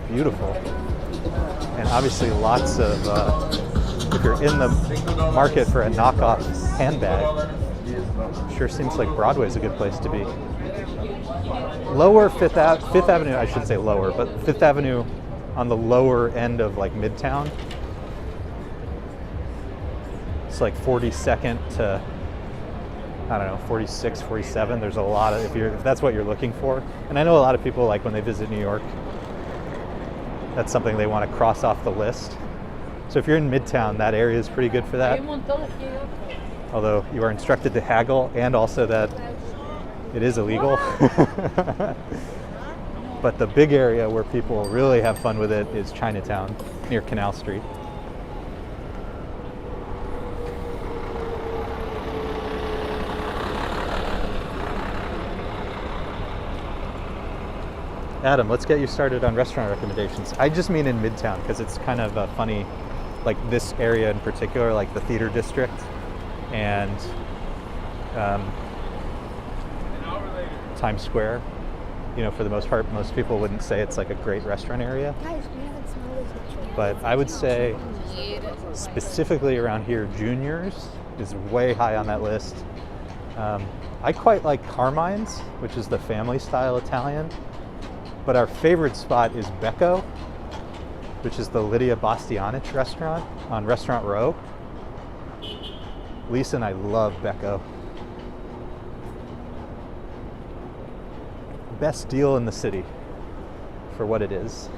Beautiful. And obviously lots of, if you're in the market for a knockoff handbag, sure seems like Broadway's a good place to be. Lower Fifth Avenue, I shouldn't say lower, but Fifth Avenue on the lower end of like Midtown. It's like 42nd to I don't know, 46, 47. There's a lot of, if that's what you're looking for. And I know a lot of people, like when they visit New York, that's something they want to cross off the list. So if you're in Midtown, that area is pretty good for that. Although you are instructed to haggle, and also that it is illegal. But the big area where people really have fun with it is Chinatown, near Canal Street. Adam, let's get you started on restaurant recommendations. I just mean in Midtown, because it's kind of funny, like this area in particular, like the theater district and Times Square. You know, for the most part, most people wouldn't say it's like a great restaurant area. But I would say specifically around here, Junior's is way high on that list. I quite like Carmine's, which is the family style Italian. But our favorite spot is Becco, which is the Lydia Bastianich restaurant on Restaurant Row. Lisa and I love Becco. Best deal in the city for what it is.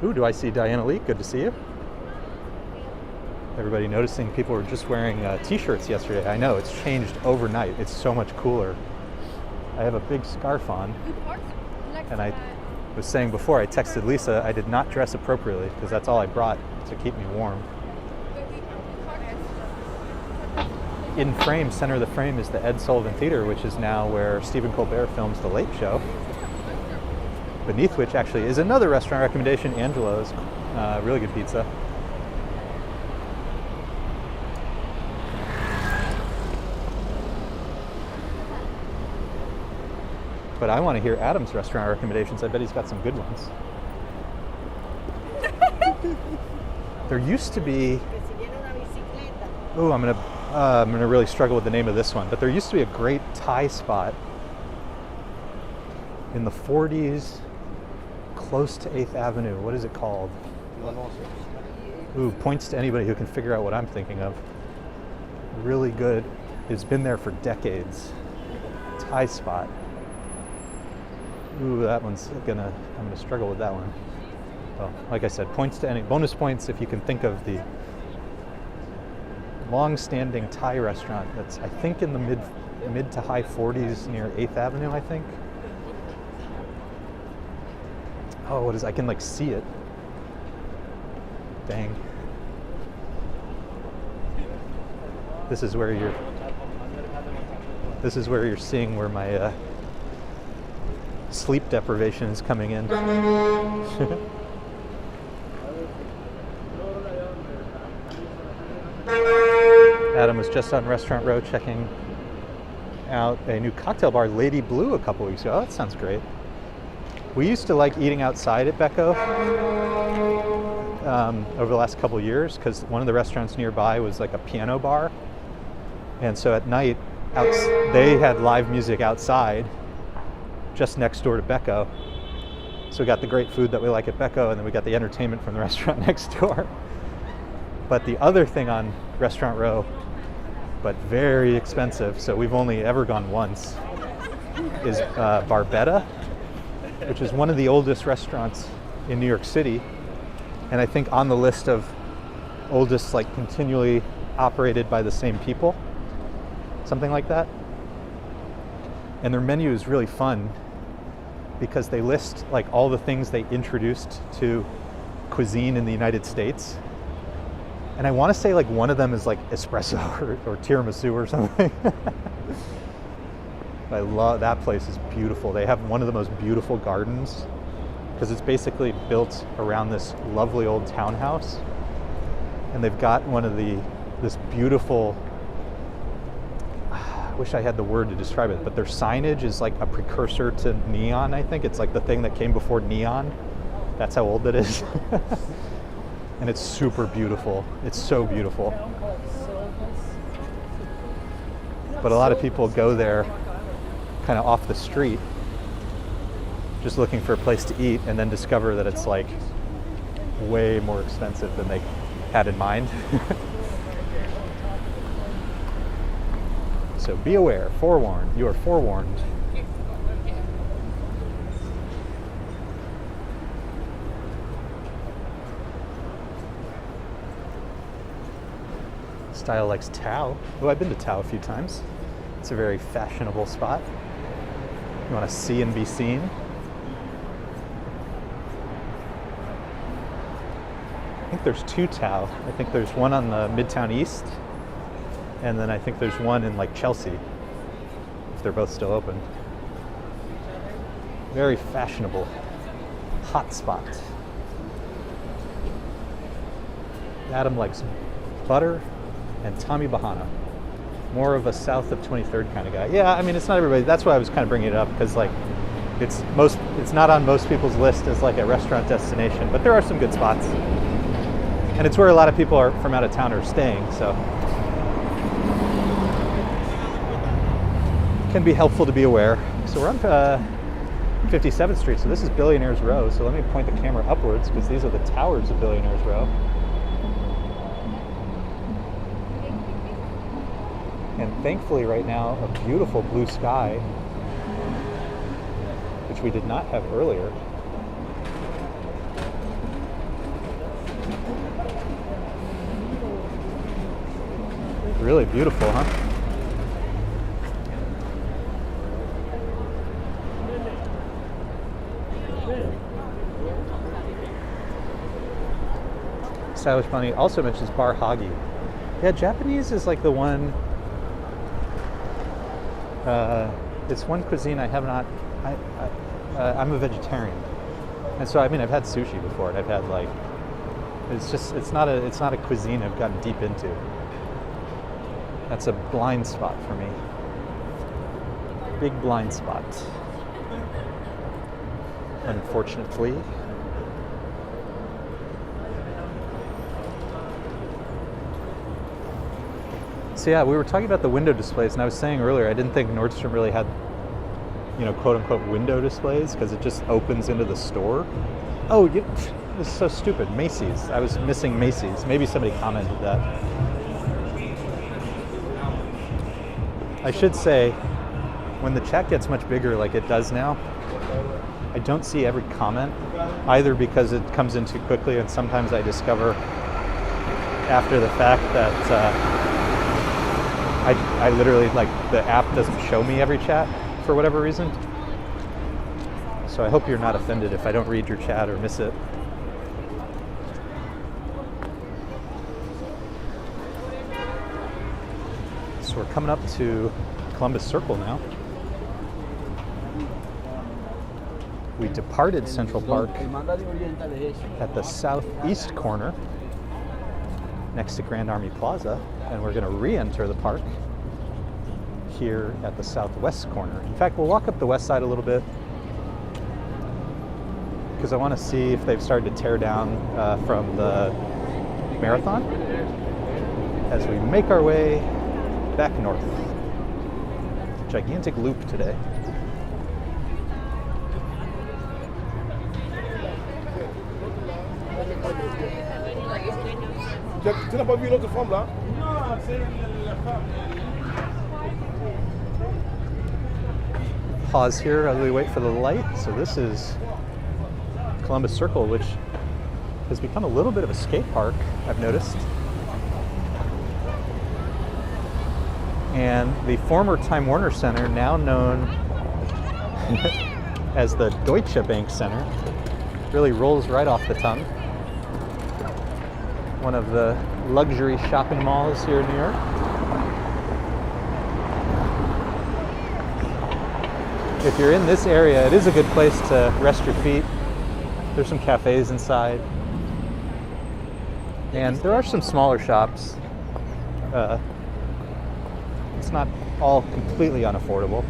Ooh, do I see Diana Lee? Good to see you. Everybody noticing people were just wearing t-shirts yesterday. I know, it's changed overnight. It's so much cooler. I have a big scarf on, and I was saying before, I texted Lisa, I did not dress appropriately because that's all I brought to keep me warm. In frame, center of the frame, is the Ed Sullivan Theater, which is now where Stephen Colbert films The Late Show. Beneath which actually is another restaurant recommendation, Angelo's, really good pizza. But I want to hear Adam's restaurant recommendations. I bet he's got some good ones. There used to be, oh, I'm gonna really struggle with the name of this one, but there used to be a great Thai spot in the 40s, close to 8th Avenue. What is it called? Ooh, points to anybody who can figure out what I'm thinking of. Really good. It's been there for decades. Thai spot. Ooh, that one's I'm gonna struggle with that one. Well, like I said, points to any bonus points if you can think of the long-standing Thai restaurant that's, I think, in the mid to high 40s near 8th Avenue, I think. Oh, what is, I can like see it. Dang. This is where you're seeing where my sleep deprivation is coming in. Adam was just on Restaurant Row checking out a new cocktail bar, Lady Blue, a couple weeks ago. Oh, that sounds great. We used to like eating outside at Becco over the last couple of years because one of the restaurants nearby was like a piano bar. And so at night, they had live music outside just next door to Becco. So we got the great food that we like at Becco, and then we got the entertainment from the restaurant next door. But the other thing on Restaurant Row, but very expensive, so we've only ever gone once, is Barbetta, which is one of the oldest restaurants in New York City, and I think on the list of oldest, like continually operated by the same people, something like that. And their menu is really fun because they list like all the things they introduced to cuisine in the United States. And I want to say like one of them is like espresso or tiramisu or something. I love that place. Is beautiful. They have one of the most beautiful gardens because it's basically built around this lovely old townhouse, and they've got this beautiful, I wish I had the word to describe it, but their signage is like a precursor to neon. I think it's like the thing that came before neon. That's how old it is. And it's super beautiful. It's so beautiful. But a lot of people go there kind of off the street just looking for a place to eat, and then discover that it's like way more expensive than they had in mind. So be aware, forewarned, you are forewarned. Style likes Tao. Oh, I've been to Tao a few times. It's a very fashionable spot. You want to see and be seen. I think there's 2 Tao. I think there's one on the Midtown East, and then I think there's one in like Chelsea, if they're both still open. Very fashionable hot spot. Adam likes butter and Tommy Bahana. More of a south of 23rd kind of guy. Yeah, I mean, it's not everybody. That's why I was kind of bringing it up, because like it's not on most people's list as like a restaurant destination, but there are some good spots. And it's where a lot of people are from out of town are staying, so it can be helpful to be aware. So we're on 57th Street, so this is Billionaires Row. So let me point the camera upwards, because these are the towers of Billionaires Row. And thankfully right now, a beautiful blue sky, which we did not have earlier. Really beautiful, huh? Stylish Bunny also mentions Bar Hagi. Yeah, Japanese is like the one. It's one cuisine I have not. I'm a vegetarian, and so I mean I've had sushi before, and I've had like. It's not a cuisine I've gotten deep into. That's a blind spot for me. Big blind spot. Unfortunately. So yeah, we were talking about the window displays, and I was saying earlier I didn't think Nordstrom really had, you know, quote unquote window displays, because it just opens into the store. Oh, this is so stupid. Macy's. I was missing Macy's. Maybe somebody commented that. I should say, when the chat gets much bigger like it does now, I don't see every comment, either because it comes in too quickly, and sometimes I discover after the fact that I literally, like, the app doesn't show me every chat for whatever reason. So I hope you're not offended if I don't read your chat or miss it. So we're coming up to Columbus Circle now. We departed Central Park at the southeast corner next to Grand Army Plaza, and we're going to re-enter the park here at the southwest corner. In fact, we'll walk up the west side a little bit because I want to see if they've started to tear down from the marathon as we make our way back north. Gigantic loop today. Tu n'as pas vu l'autre femme là? Non, c'est la femme. Pause here as we wait for the light. So this is Columbus Circle, which has become a little bit of a skate park, I've noticed. And the former Time Warner Center, now known as the Deutsche Bank Center, really rolls right off the tongue. One of the luxury shopping malls here in New York. If you're in this area, it is a good place to rest your feet. There's some cafes inside. And there are some smaller shops. It's not all completely unaffordable.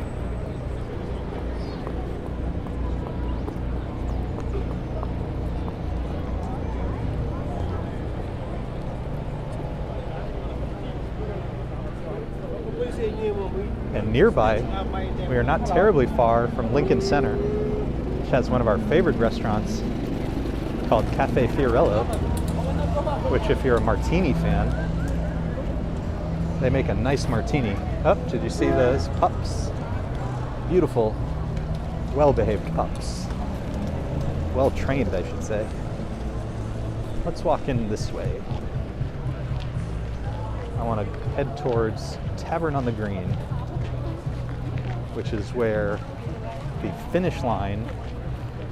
And nearby, we are not terribly far from Lincoln Center, which has one of our favorite restaurants called Cafe Fiorello, which if you're a martini fan, They make a nice martini. Oh, did you see those pups? Beautiful, well-behaved pups. Well-trained, I should say. Let's walk in this way. I want to head towards Tavern on the Green, which is where the finish line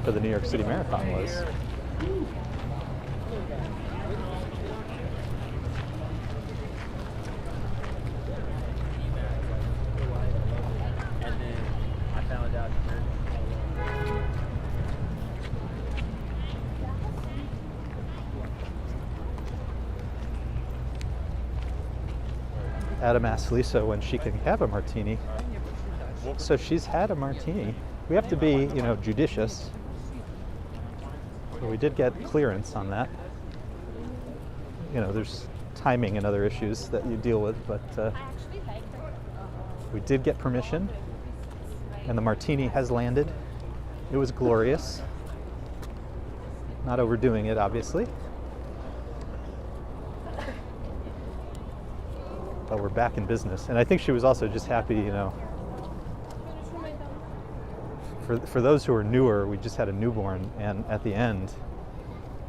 for the New York City Marathon was. And then I found out Adam asked Lisa when she can have a martini. So she's had a martini. We have to be, judicious. But we did get clearance on that. There's timing and other issues that you deal with, but we did get permission, and the martini has landed. It was glorious. Not overdoing it, obviously. But we're back in business. And I think she was also just happy, for those who are newer, we just had a newborn, and at the end,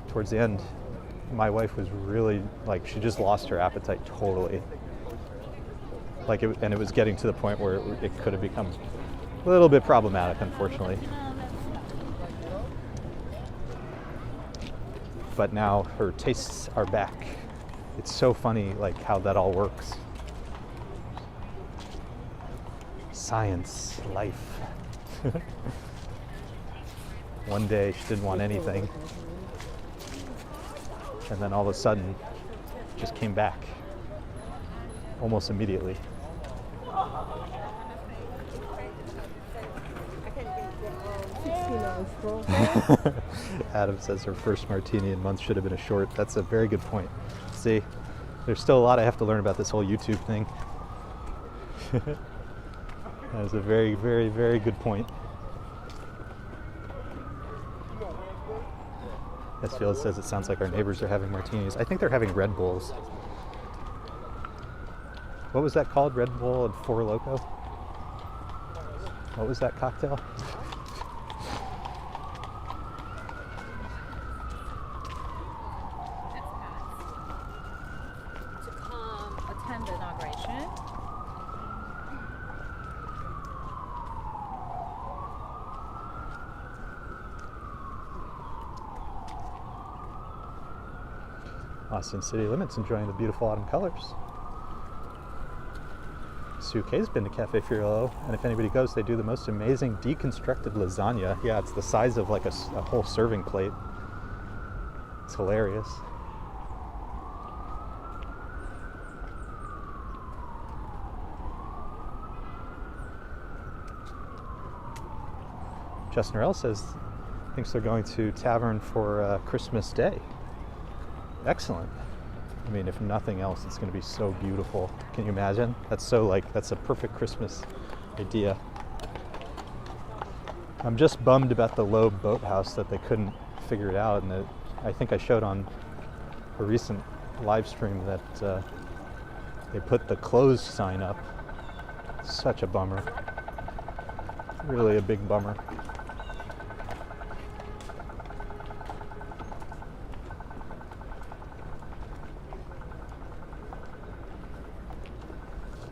towards the end, my wife was really, she just lost her appetite totally. And it was getting to the point where it could have become a little bit problematic, unfortunately. But now her tastes are back. It's so funny, how that all works. Science, life. One day she didn't want anything, and then all of a sudden it just came back almost immediately. Adam says her first martini in months should have been a short. That's a very good point. See, there's still a lot I have to learn about this whole YouTube thing. That's a very, very, very good point. As Phil says, it sounds like our neighbors are having martinis. I think they're having Red Bulls. What was that called? Red Bull and Four Loko? What was that cocktail? To come attend the inauguration. Austin City Limits enjoying the beautiful autumn colors. Sue K's been to Cafe Furiello, and if anybody goes, they do the most amazing deconstructed lasagna. Yeah, it's the size of a whole serving plate. It's hilarious. Justin Norell thinks they're going to Tavern for Christmas Day. Excellent. I mean, if nothing else, it's going to be so beautiful. Can you imagine? That's a perfect Christmas idea. I'm just bummed about the Loeb Boathouse that they couldn't figure it out, and I think I showed on a recent live stream that they put the closed sign up. Such a bummer. Really a big bummer.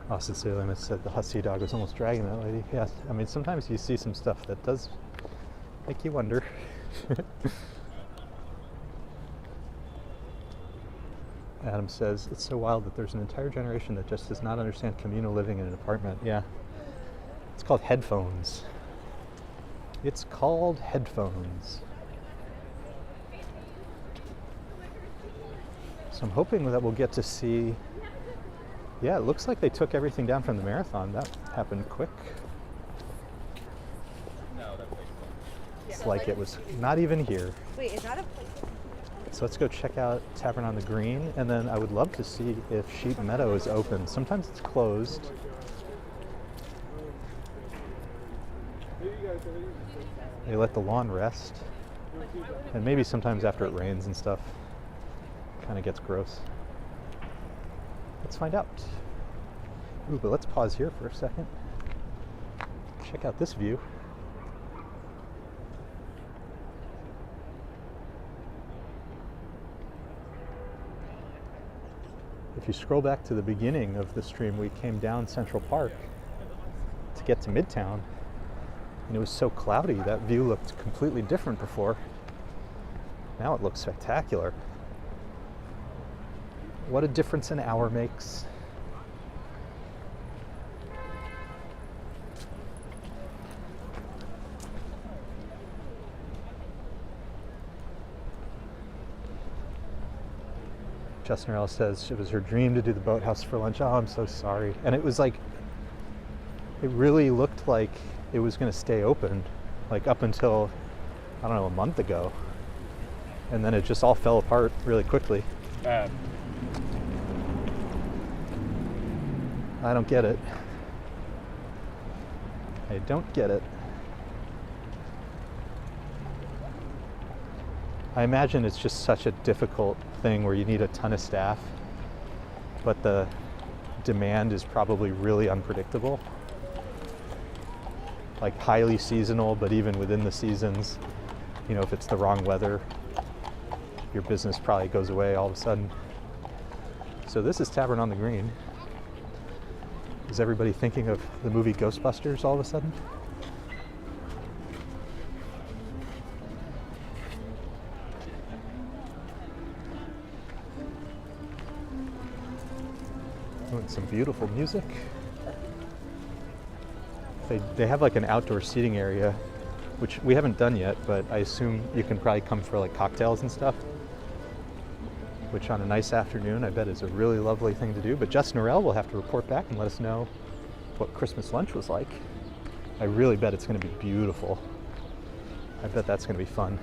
Austin City Limits said the Husky dog was almost dragging that lady. Yeah, I mean, sometimes you see some stuff that does make you wonder. Adam says, it's so wild that there's an entire generation that just does not understand communal living in an apartment. Yeah. It's called headphones. It's called headphones. So I'm hoping that we'll get to see. Yeah, it looks like they took everything down from the marathon. That happened quick. It's like it was not even here. Wait, is that a place? So let's go check out Tavern on the Green, and then I would love to see if Sheep Meadow is open. Sometimes it's closed. They let the lawn rest. And maybe sometimes after it rains and stuff, kind of gets gross. Let's find out. Ooh, but let's pause here for a second. Check out this view. If you scroll back to the beginning of the stream, we came down Central Park to get to Midtown, and it was so cloudy that view looked completely different before. Now it looks spectacular. What a difference an hour makes. Justin Norell says it was her dream to do the boathouse for lunch. Oh, I'm so sorry. And it was like, it really looked like it was going to stay open, like up until, I don't know, a month ago. And then it just all fell apart really quickly. I don't get it. I don't get it. I imagine it's just such a difficult thing where you need a ton of staff, but the demand is probably really unpredictable. Like highly seasonal, but even within the seasons, you know, if it's the wrong weather, your business probably goes away all of a sudden. So this is Tavern on the Green. Is everybody thinking of the movie Ghostbusters all of a sudden? Doing some beautiful music. They have like an outdoor seating area, which we haven't done yet, but I assume you can probably come for like cocktails and stuff, which on a nice afternoon I bet is a really lovely thing to do. But Justin Norell will have to report back and let us know what Christmas lunch was like. I really bet it's going to be beautiful. I bet that's going to be fun.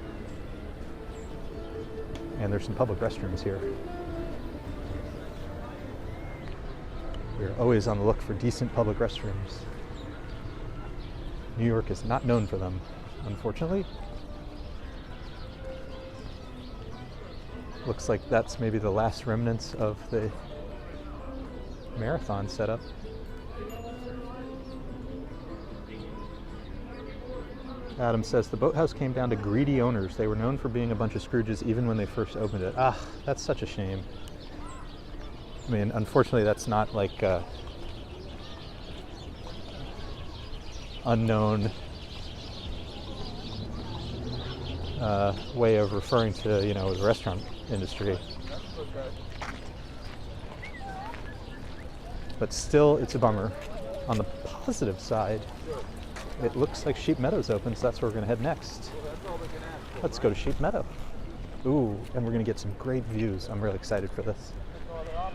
And there's some public restrooms here. We're always on the look for decent public restrooms. New York is not known for them, unfortunately. Looks like that's maybe the last remnants of the marathon setup. Adam says the boathouse came down to greedy owners. They were known for being a bunch of Scrooges even when they first opened it. Ah, that's such a shame. I mean, unfortunately, that's not like unknown way of referring to, you know, the restaurant industry. But still, it's a bummer. On the positive side, it looks like Sheep Meadow's open, so that's where we're going to head next. Let's go to Sheep Meadow. Ooh, and we're going to get some great views. I'm really excited for this.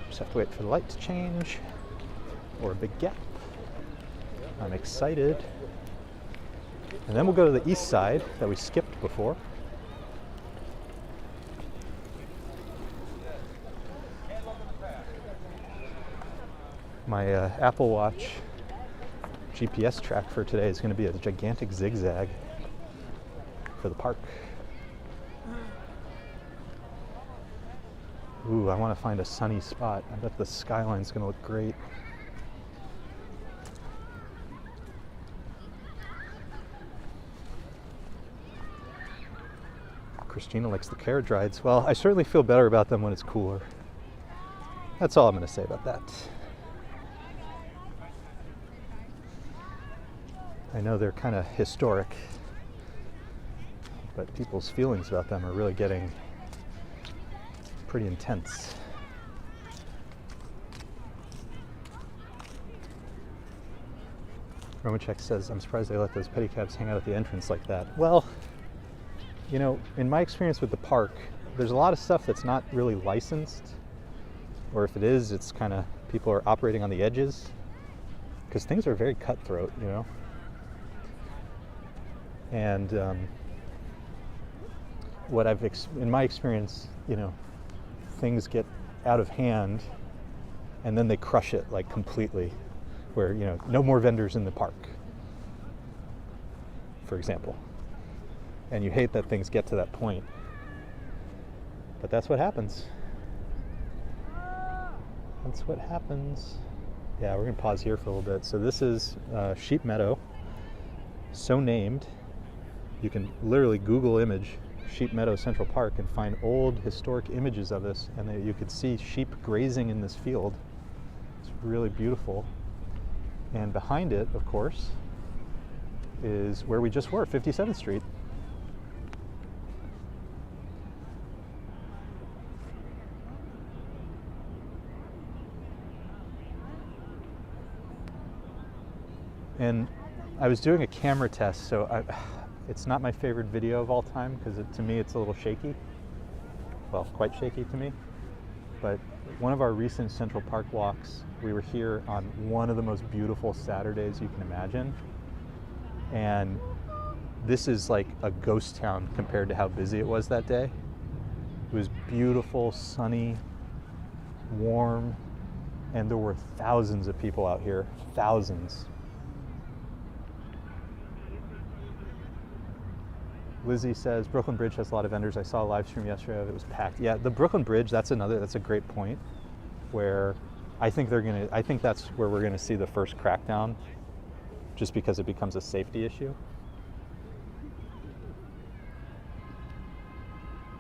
Just have to wait for the light to change, or a big gap. I'm excited. And then we'll go to the east side that we skipped before. My Apple Watch GPS track for today is going to be a gigantic zigzag for the park. Ooh, I want to find a sunny spot. I bet the skyline's going to look great. Christina likes the carriage rides. Well, I certainly feel better about them when it's cooler. That's all I'm going to say about that. I know they're kind of historic, but people's feelings about them are really getting pretty intense. Romachek says, I'm surprised they let those pedicabs hang out at the entrance like that. Well, you know, in my experience with the park, there's a lot of stuff that's not really licensed, or if it is, it's kind of, people are operating on the edges, because things are very cutthroat, you know. And what I've, in my experience, you know, things get out of hand and then they crush it like completely, where, you know, no more vendors in the park, for example. And you hate that things get to that point. But that's what happens. That's what happens. Yeah, we're gonna pause here for a little bit. So this is Sheep Meadow, so named. You can literally Google image Sheep Meadow Central Park and find old historic images of this, and you could see sheep grazing in this field. It's really beautiful. And behind it, of course, is where we just were, 57th Street. And I was doing a camera test, so it's not my favorite video of all time because to me it's a little shaky. Well, quite shaky to me. But one of our recent Central Park walks, we were here on one of the most beautiful Saturdays you can imagine. And this is like a ghost town compared to how busy it was that day. It was beautiful, sunny, warm, and there were thousands of people out here, thousands. Lizzie says, Brooklyn Bridge has a lot of vendors. I saw a live stream yesterday of it was packed. Yeah, the Brooklyn Bridge, that's a great point where I think that's where we're gonna see the first crackdown just because it becomes a safety issue.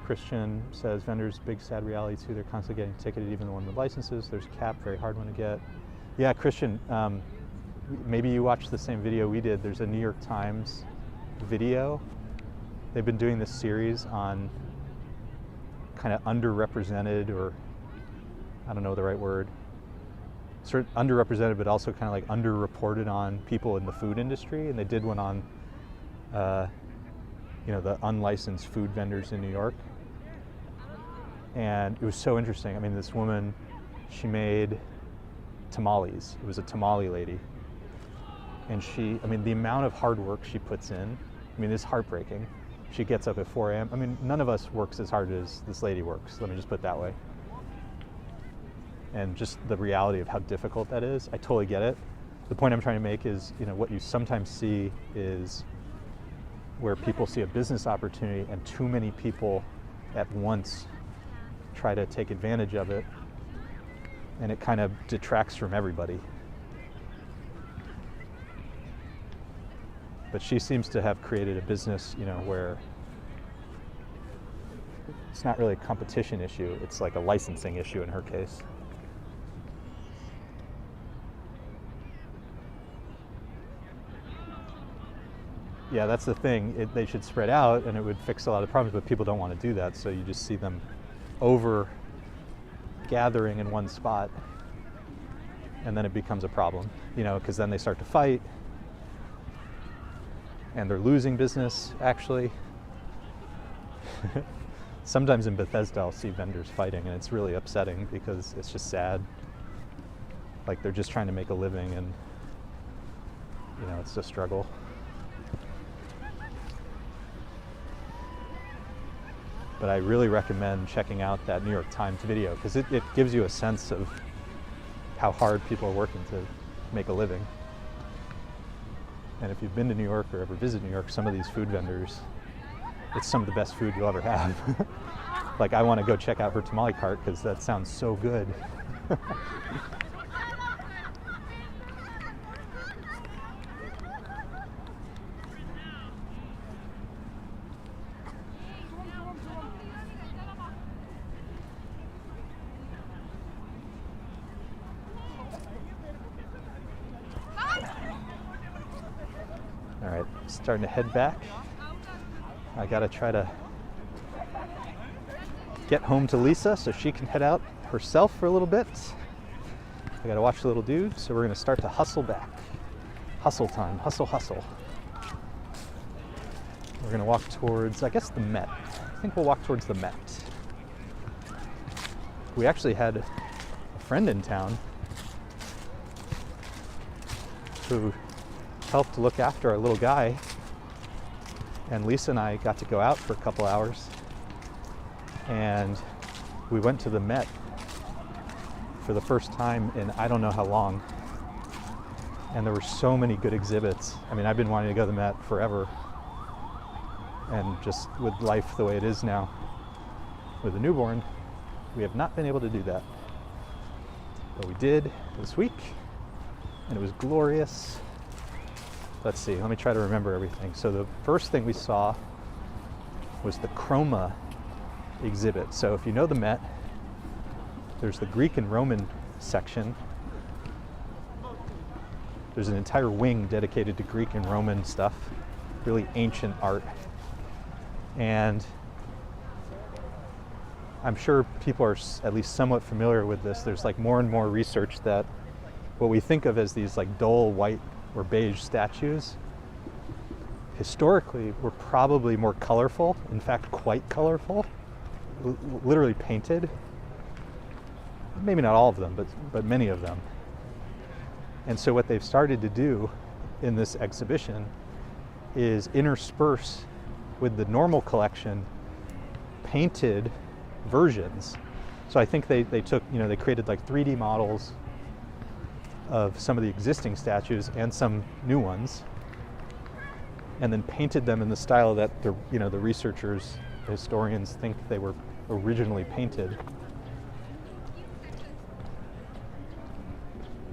Christian says, vendors, big sad reality too. They're constantly getting ticketed, even the one with licenses. There's cap, very hard one to get. Yeah, Christian, maybe you watched the same video we did. There's a New York Times video. They've been doing this series on kind of underrepresented, or I don't know the right word, sort of underrepresented, but also kind of like underreported on people in the food industry. And they did one on, the unlicensed food vendors in New York. And it was so interesting. I mean, this woman, she made tamales. It was a tamale lady. And the amount of hard work she puts in, it's heartbreaking. She gets up at 4 a.m. None of us works as hard as this lady works. Let me just put it that way. And just the reality of how difficult that is, I totally get it. The point I'm trying to make is, what you sometimes see is where people see a business opportunity and too many people at once try to take advantage of it, and it kind of detracts from everybody. But she seems to have created a business, where it's not really a competition issue, it's like a licensing issue in her case. Yeah, that's the thing. They should spread out and it would fix a lot of problems, but people don't want to do that, so you just see them over gathering in one spot, and then it becomes a problem, because then they start to fight. And they're losing business, actually. Sometimes in Bethesda, I'll see vendors fighting, and it's really upsetting because it's just sad. Like they're just trying to make a living, and it's a struggle. But I really recommend checking out that New York Times video because it gives you a sense of how hard people are working to make a living. And if you've been to New York or ever visit New York, some of these food vendors, it's some of the best food you'll ever have. Like I want to go check out her tamale cart because that sounds so good. All right, starting to head back. I gotta try to get home to Lisa so she can head out herself for a little bit. I gotta watch the little dude, so we're gonna start to hustle back. Hustle time, hustle, hustle. We're gonna walk towards, I guess, the Met. I think we'll walk towards the Met. We actually had a friend in town who helped look after our little guy, and Lisa and I got to go out for a couple hours, and we went to the Met for the first time in I don't know how long, and there were so many good exhibits. I've been wanting to go to the Met forever, and just with life the way it is now with a newborn, we have not been able to do that, but we did this week. and it was glorious. Let's see, let me try to remember everything. So the first thing we saw was the Chroma exhibit. So if you know the Met, there's the Greek and Roman section. There's an entire wing dedicated to Greek and Roman stuff, really ancient art. And I'm sure people are at least somewhat familiar with this. There's like more and more research that what we think of as these like dull white or beige statues, historically were probably more colorful, in fact quite colorful, literally painted. Maybe not all of them, but many of them. And so what they've started to do in this exhibition is intersperse with the normal collection painted versions. So I think they took, they created like 3D models of some of the existing statues and some new ones, and then painted them in the style that the researchers, the historians think they were originally painted.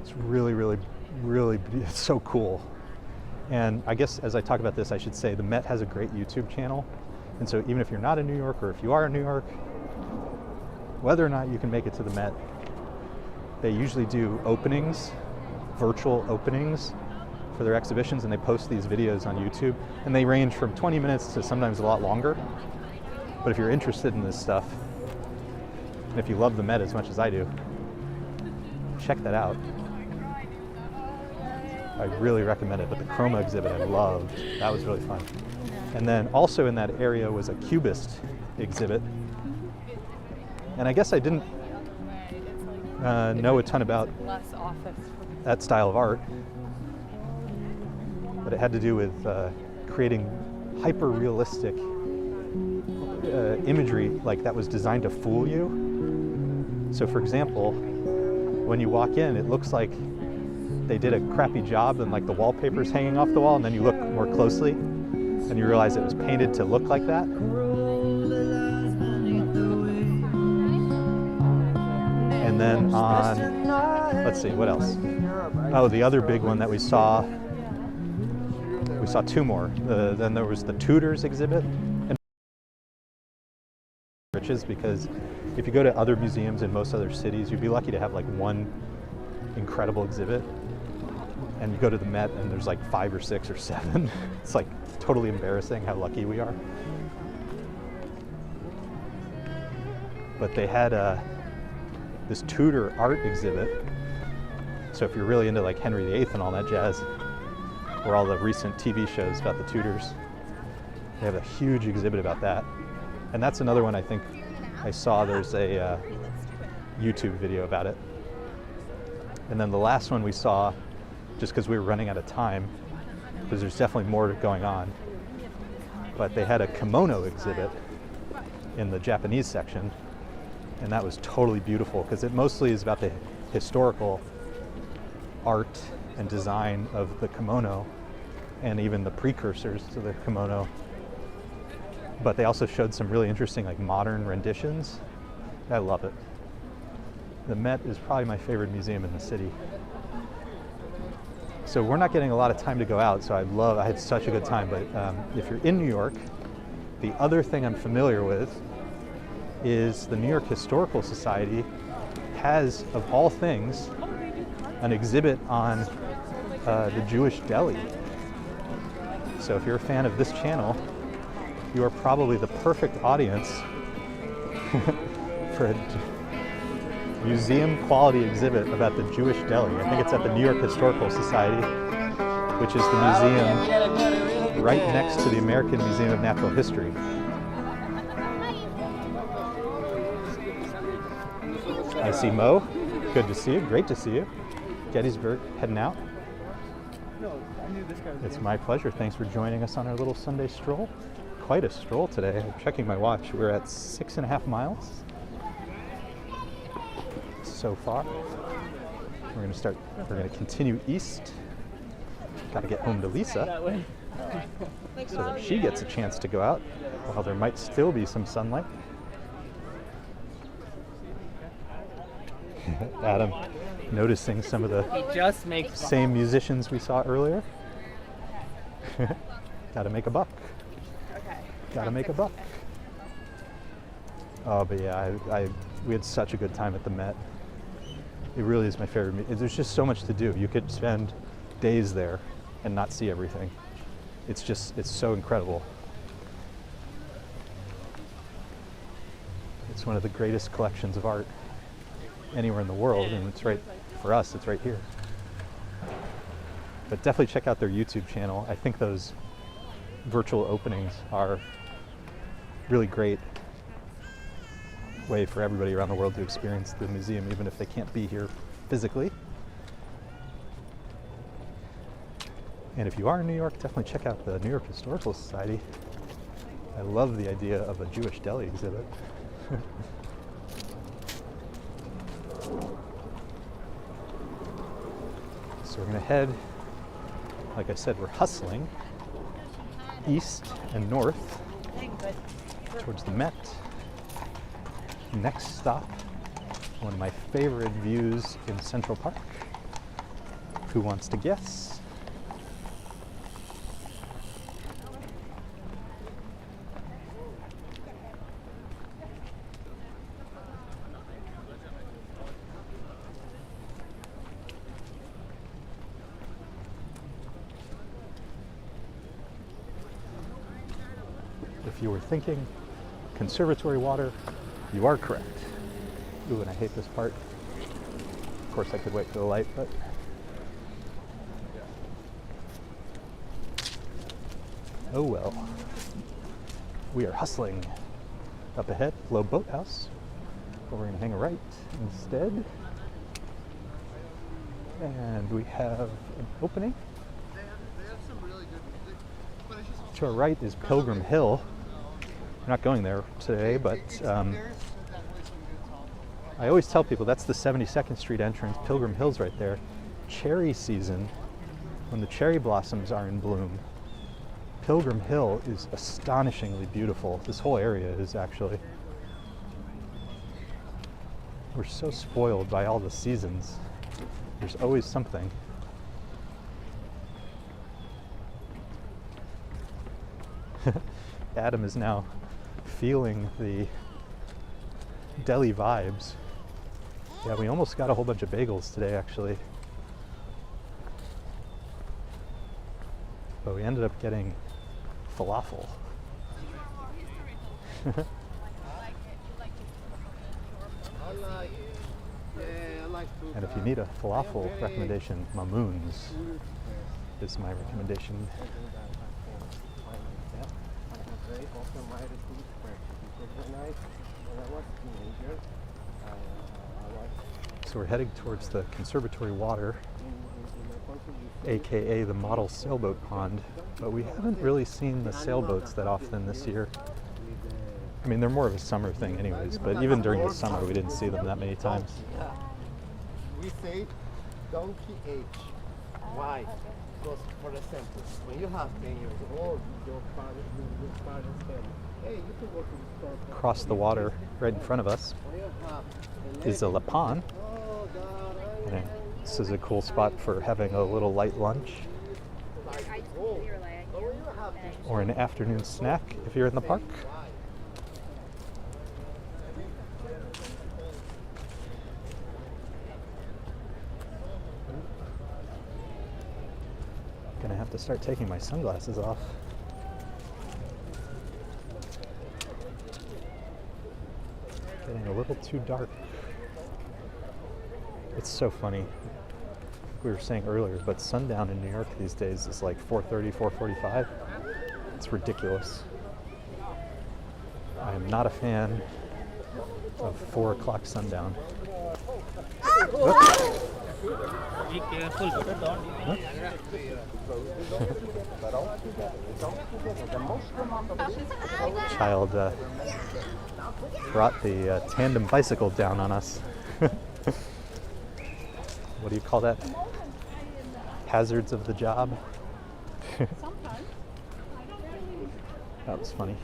It's really, really, really, it's so cool. And I guess as I talk about this, I should say the Met has a great YouTube channel. And so even if you're not in New York, or if you are in New York, whether or not you can make it to the Met, they usually do openings, virtual openings for their exhibitions, and they post these videos on YouTube, and they range from 20 minutes to sometimes a lot longer. But if you're interested in this stuff, and if you love the Met as much as I do, check that out. I really recommend it. But the Chroma exhibit I loved. That was really fun. And then also in that area was a Cubist exhibit. And I guess I didn't know a ton about that style of art, but it had to do with creating hyper-realistic imagery like that was designed to fool you. So for example, when you walk in, it looks like they did a crappy job and like the wallpaper's hanging off the wall, and then you look more closely and you realize it was painted to look like that. And then on, let's see, what else? Oh, the other big one that we saw two more. Then there was the Tudors exhibit. And riches, because if you go to other museums in most other cities, you'd be lucky to have like one incredible exhibit. And you go to the Met and there's like 5 or 6 or 7. It's like totally embarrassing how lucky we are. But they had this Tudor art exhibit. So if you're really into like Henry VIII and all that jazz, or all the recent TV shows about the Tudors, they have a huge exhibit about that. And that's another one I think I saw. There's a YouTube video about it. And then the last one we saw, just because we were running out of time, because there's definitely more going on, but they had a kimono exhibit in the Japanese section, and that was totally beautiful because it mostly is about the historical art and design of the kimono and even the precursors to the kimono. But they also showed some really interesting like modern renditions. I love it. The Met is probably my favorite museum in the city. So we're not getting a lot of time to go out, so I had such a good time. But if you're in New York, the other thing I'm familiar with is the New York Historical Society has, of all things, an exhibit on the Jewish deli. So if you're a fan of this channel, you are probably the perfect audience for a museum quality exhibit about the Jewish deli. I think it's at the New York Historical Society, which is the museum right next to the American Museum of Natural History. I see Mo. Good to see you. Great to see you. Gettysburg, heading out. It's my pleasure. Thanks for joining us on our little Sunday stroll. Quite a stroll today. I'm checking my watch. We're at 6.5 miles so far. We're going to continue east. Got to get home to Lisa so that she gets a chance to go out while there might still be some sunlight. Adam, noticing some of the He just makes same musicians we saw earlier. Gotta make a buck. Okay. Gotta make a buck. Oh, but yeah, we had such a good time at the Met. It really is my favorite. There's just so much to do. You could spend days there and not see everything. It's so incredible. It's one of the greatest collections of art anywhere in the world, and it's right, for us, it's right here. But definitely check out their YouTube channel. I think those virtual openings are really great way for everybody around the world to experience the museum, even if they can't be here physically. And if you are in New York, definitely check out the New York Historical Society. I love the idea of a Jewish deli exhibit. So we're gonna head, like I said, we're hustling east and north towards the Met. Next stop, one of my favorite views in Central Park. Who wants to guess? If you were thinking conservatory water, you are correct. Ooh, and I hate this part. Of course, I could wait for the light, but oh well. We are hustling up ahead, low boathouse. But we're gonna hang a right instead. And we have an opening. To our right is Pilgrim Hill. We're not going there today, but I always tell people that's the 72nd Street entrance. Pilgrim Hill's right there. Cherry season, when the cherry blossoms are in bloom, Pilgrim Hill is astonishingly beautiful. This whole area is actually. We're so spoiled by all the seasons. There's always something. Adam is now feeling the deli vibes. Yeah, we almost got a whole bunch of bagels today, actually. But we ended up getting falafel. And if you need a falafel recommendation, Mamoon's is my recommendation. So we're heading towards the conservatory water, aka the model sailboat pond, but we haven't really seen the sailboats that often this year. I mean, they're more of a summer thing anyways, but even during the summer we didn't see them that many times. We say donkey age. Why? Because, for example, when you have 10 years old, your parents tell you, hey, you can go to the store. Across the water, right in front of us, is a La Pan. And this is a cool spot for having a little light lunch or an afternoon snack if you're in the park. Gonna have to start taking my sunglasses off. Getting a little too dark. It's so funny. We were saying earlier, but sundown in New York these days is like 4:30, 4:45. It's ridiculous. I am not a fan of 4 o'clock sundown. Be careful, but don't. Child brought the tandem bicycle down on us. What do you call that? Hazards of the job? That was funny.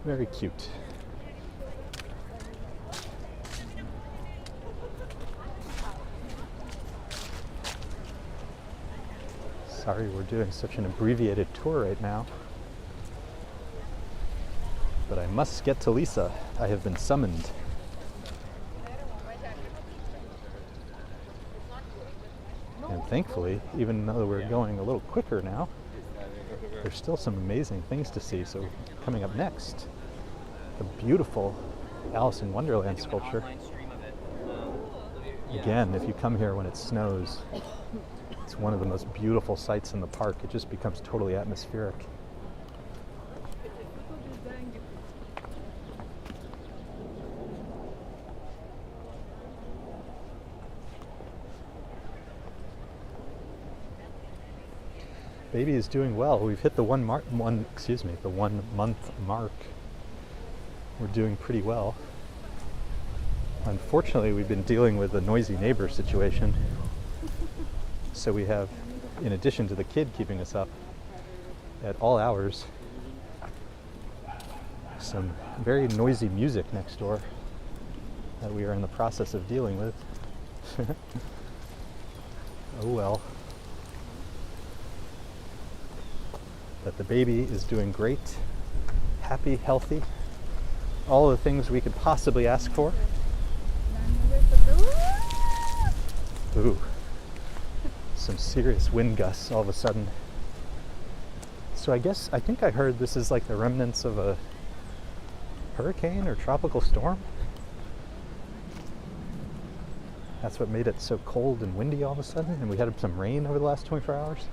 Very cute. Sorry we're doing such an abbreviated tour right now. But I must get to Lisa. I have been summoned. And thankfully, even though we're going a little quicker now, there's still some amazing things to see. So coming up next, the beautiful Alice in Wonderland sculpture. Again, if you come here when it snows, it's one of the most beautiful sights in the park. It just becomes totally atmospheric. Baby is doing well. We've hit the 1 month mark. We're doing pretty well. Unfortunately, we've been dealing with a noisy neighbor situation. So we have, in addition to the kid keeping us up at all hours, some very noisy music next door that we are in the process of dealing with. Oh well. But the baby is doing great, happy, healthy, all the things we could possibly ask for. Ooh, some serious wind gusts all of a sudden. So I think I heard this is like the remnants of a hurricane or tropical storm. That's what made it so cold and windy all of a sudden, and we had some rain over the last 24 hours.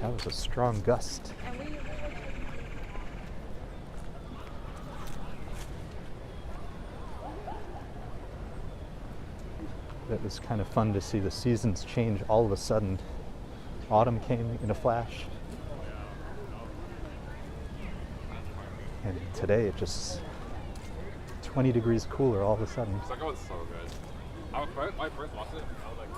That was a strong gust. It was kind of fun to see the seasons change all of a sudden. Autumn came in a flash. And today it just 20 degrees cooler all of a sudden. It's like, oh, it's so good. I first watched it, I was like,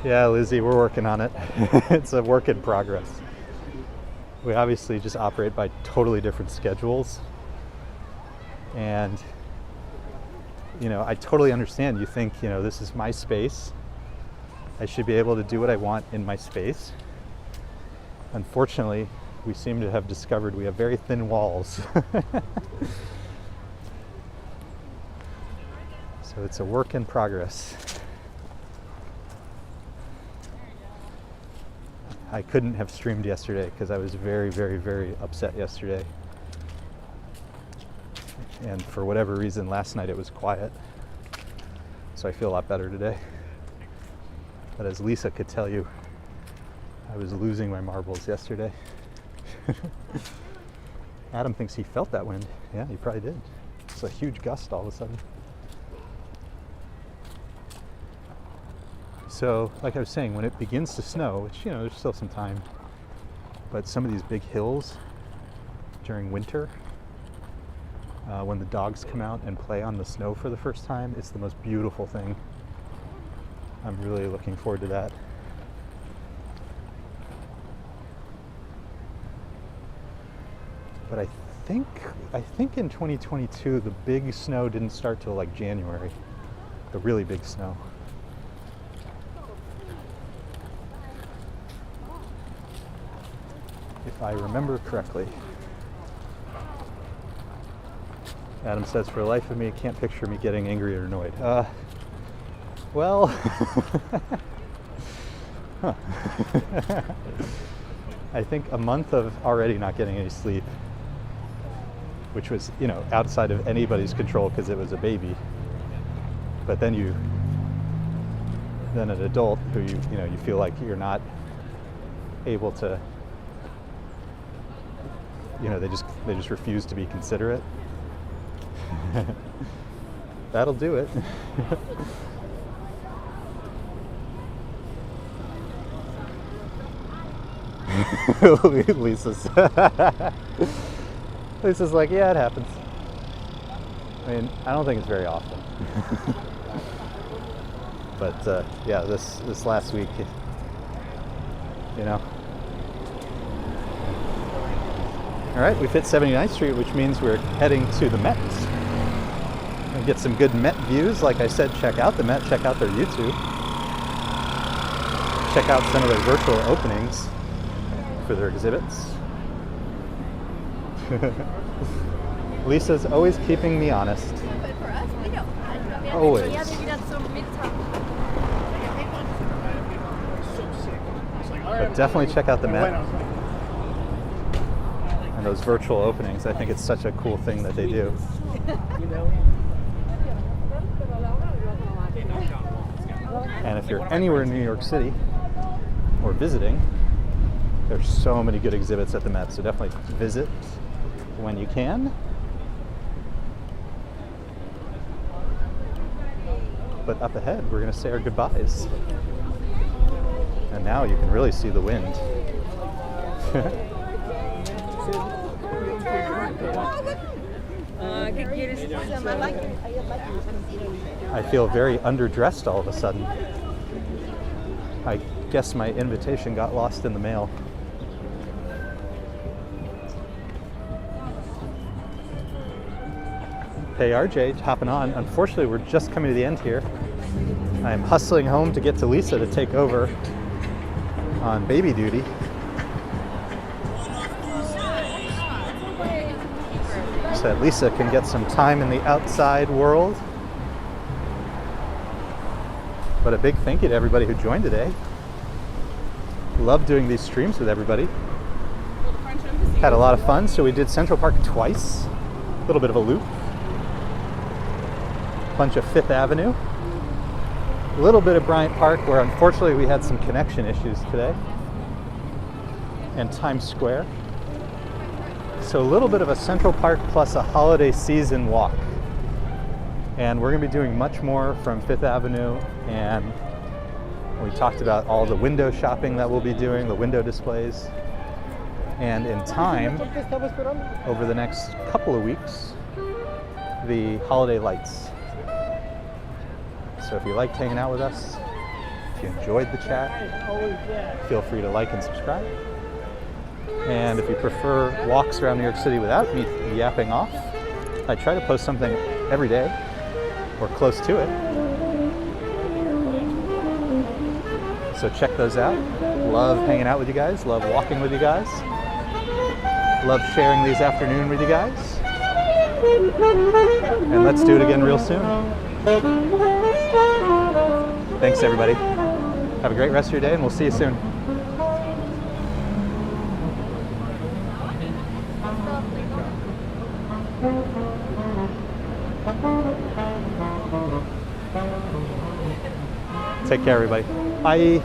Yeah, Lizzie, we're working on it. It's a work in progress. We obviously just operate by totally different schedules. And, I totally understand. You think, this is my space. I should be able to do what I want in my space. Unfortunately, we seem to have discovered we have very thin walls. So it's a work in progress. I couldn't have streamed yesterday because I was very, very, very upset yesterday. And for whatever reason, last night it was quiet. So I feel a lot better today. But as Lisa could tell you, I was losing my marbles yesterday. Adam thinks he felt that wind. Yeah, he probably did. It's a huge gust all of a sudden. So, like I was saying, when it begins to snow, which, there's still some time, but some of these big hills during winter, when the dogs come out and play on the snow for the first time, it's the most beautiful thing. I'm really looking forward to that. But I think in 2022 the big snow didn't start till like January, the really big snow. If I remember correctly. Adam says, for the life of me, I can't picture me getting angry or annoyed. Well, I think a month of already not getting any sleep, which was, outside of anybody's control because it was a baby. But then an adult who you feel like you're not able to, they just refuse to be considerate. That'll do it. Lisa's like, yeah, it happens. I mean, I don't think it's very often. But yeah, this last week, you know. All right, we've hit 79th Street, which means we're heading to the Met. And get some good Met views. Like I said, check out the Met, check out their YouTube. Check out some of their virtual openings for their exhibits. Lisa's always keeping me honest. But for us, we don't. Always. Yeah, maybe that's so midterm. But definitely check out the Met and those virtual openings. I think it's such a cool thing that they do. And if you're anywhere in New York City or visiting, there's so many good exhibits at the Met, so definitely visit when you can. But up ahead, we're going to say our goodbyes. And now you can really see the wind. I feel very underdressed all of a sudden. I guess my invitation got lost in the mail. Hey RJ, hopping on. Unfortunately, we're just coming to the end here. I'm hustling home to get to Lisa to take over on baby duty. So that Lisa can get some time in the outside world. But a big thank you to everybody who joined today. Love doing these streams with everybody. Had a lot of fun. So we did Central Park twice. A little bit of a loop. Bunch of Fifth Avenue. A little bit of Bryant Park, where unfortunately we had some connection issues today. And Times Square. So a little bit of a Central Park plus a holiday season walk. And we're going to be doing much more from Fifth Avenue, and we talked about all the window shopping that we'll be doing, the window displays. And in time, over the next couple of weeks, the holiday lights. So if you liked hanging out with us, if you enjoyed the chat, feel free to like and subscribe. And if you prefer walks around New York City without me yapping off, I try to post something every day or close to it. So check those out. Love hanging out with you guys, love walking with you guys, love sharing these afternoon with you guys. And let's do it again real soon. Thanks everybody. Have a great rest of your day and we'll see you soon. Take care everybody. Bye.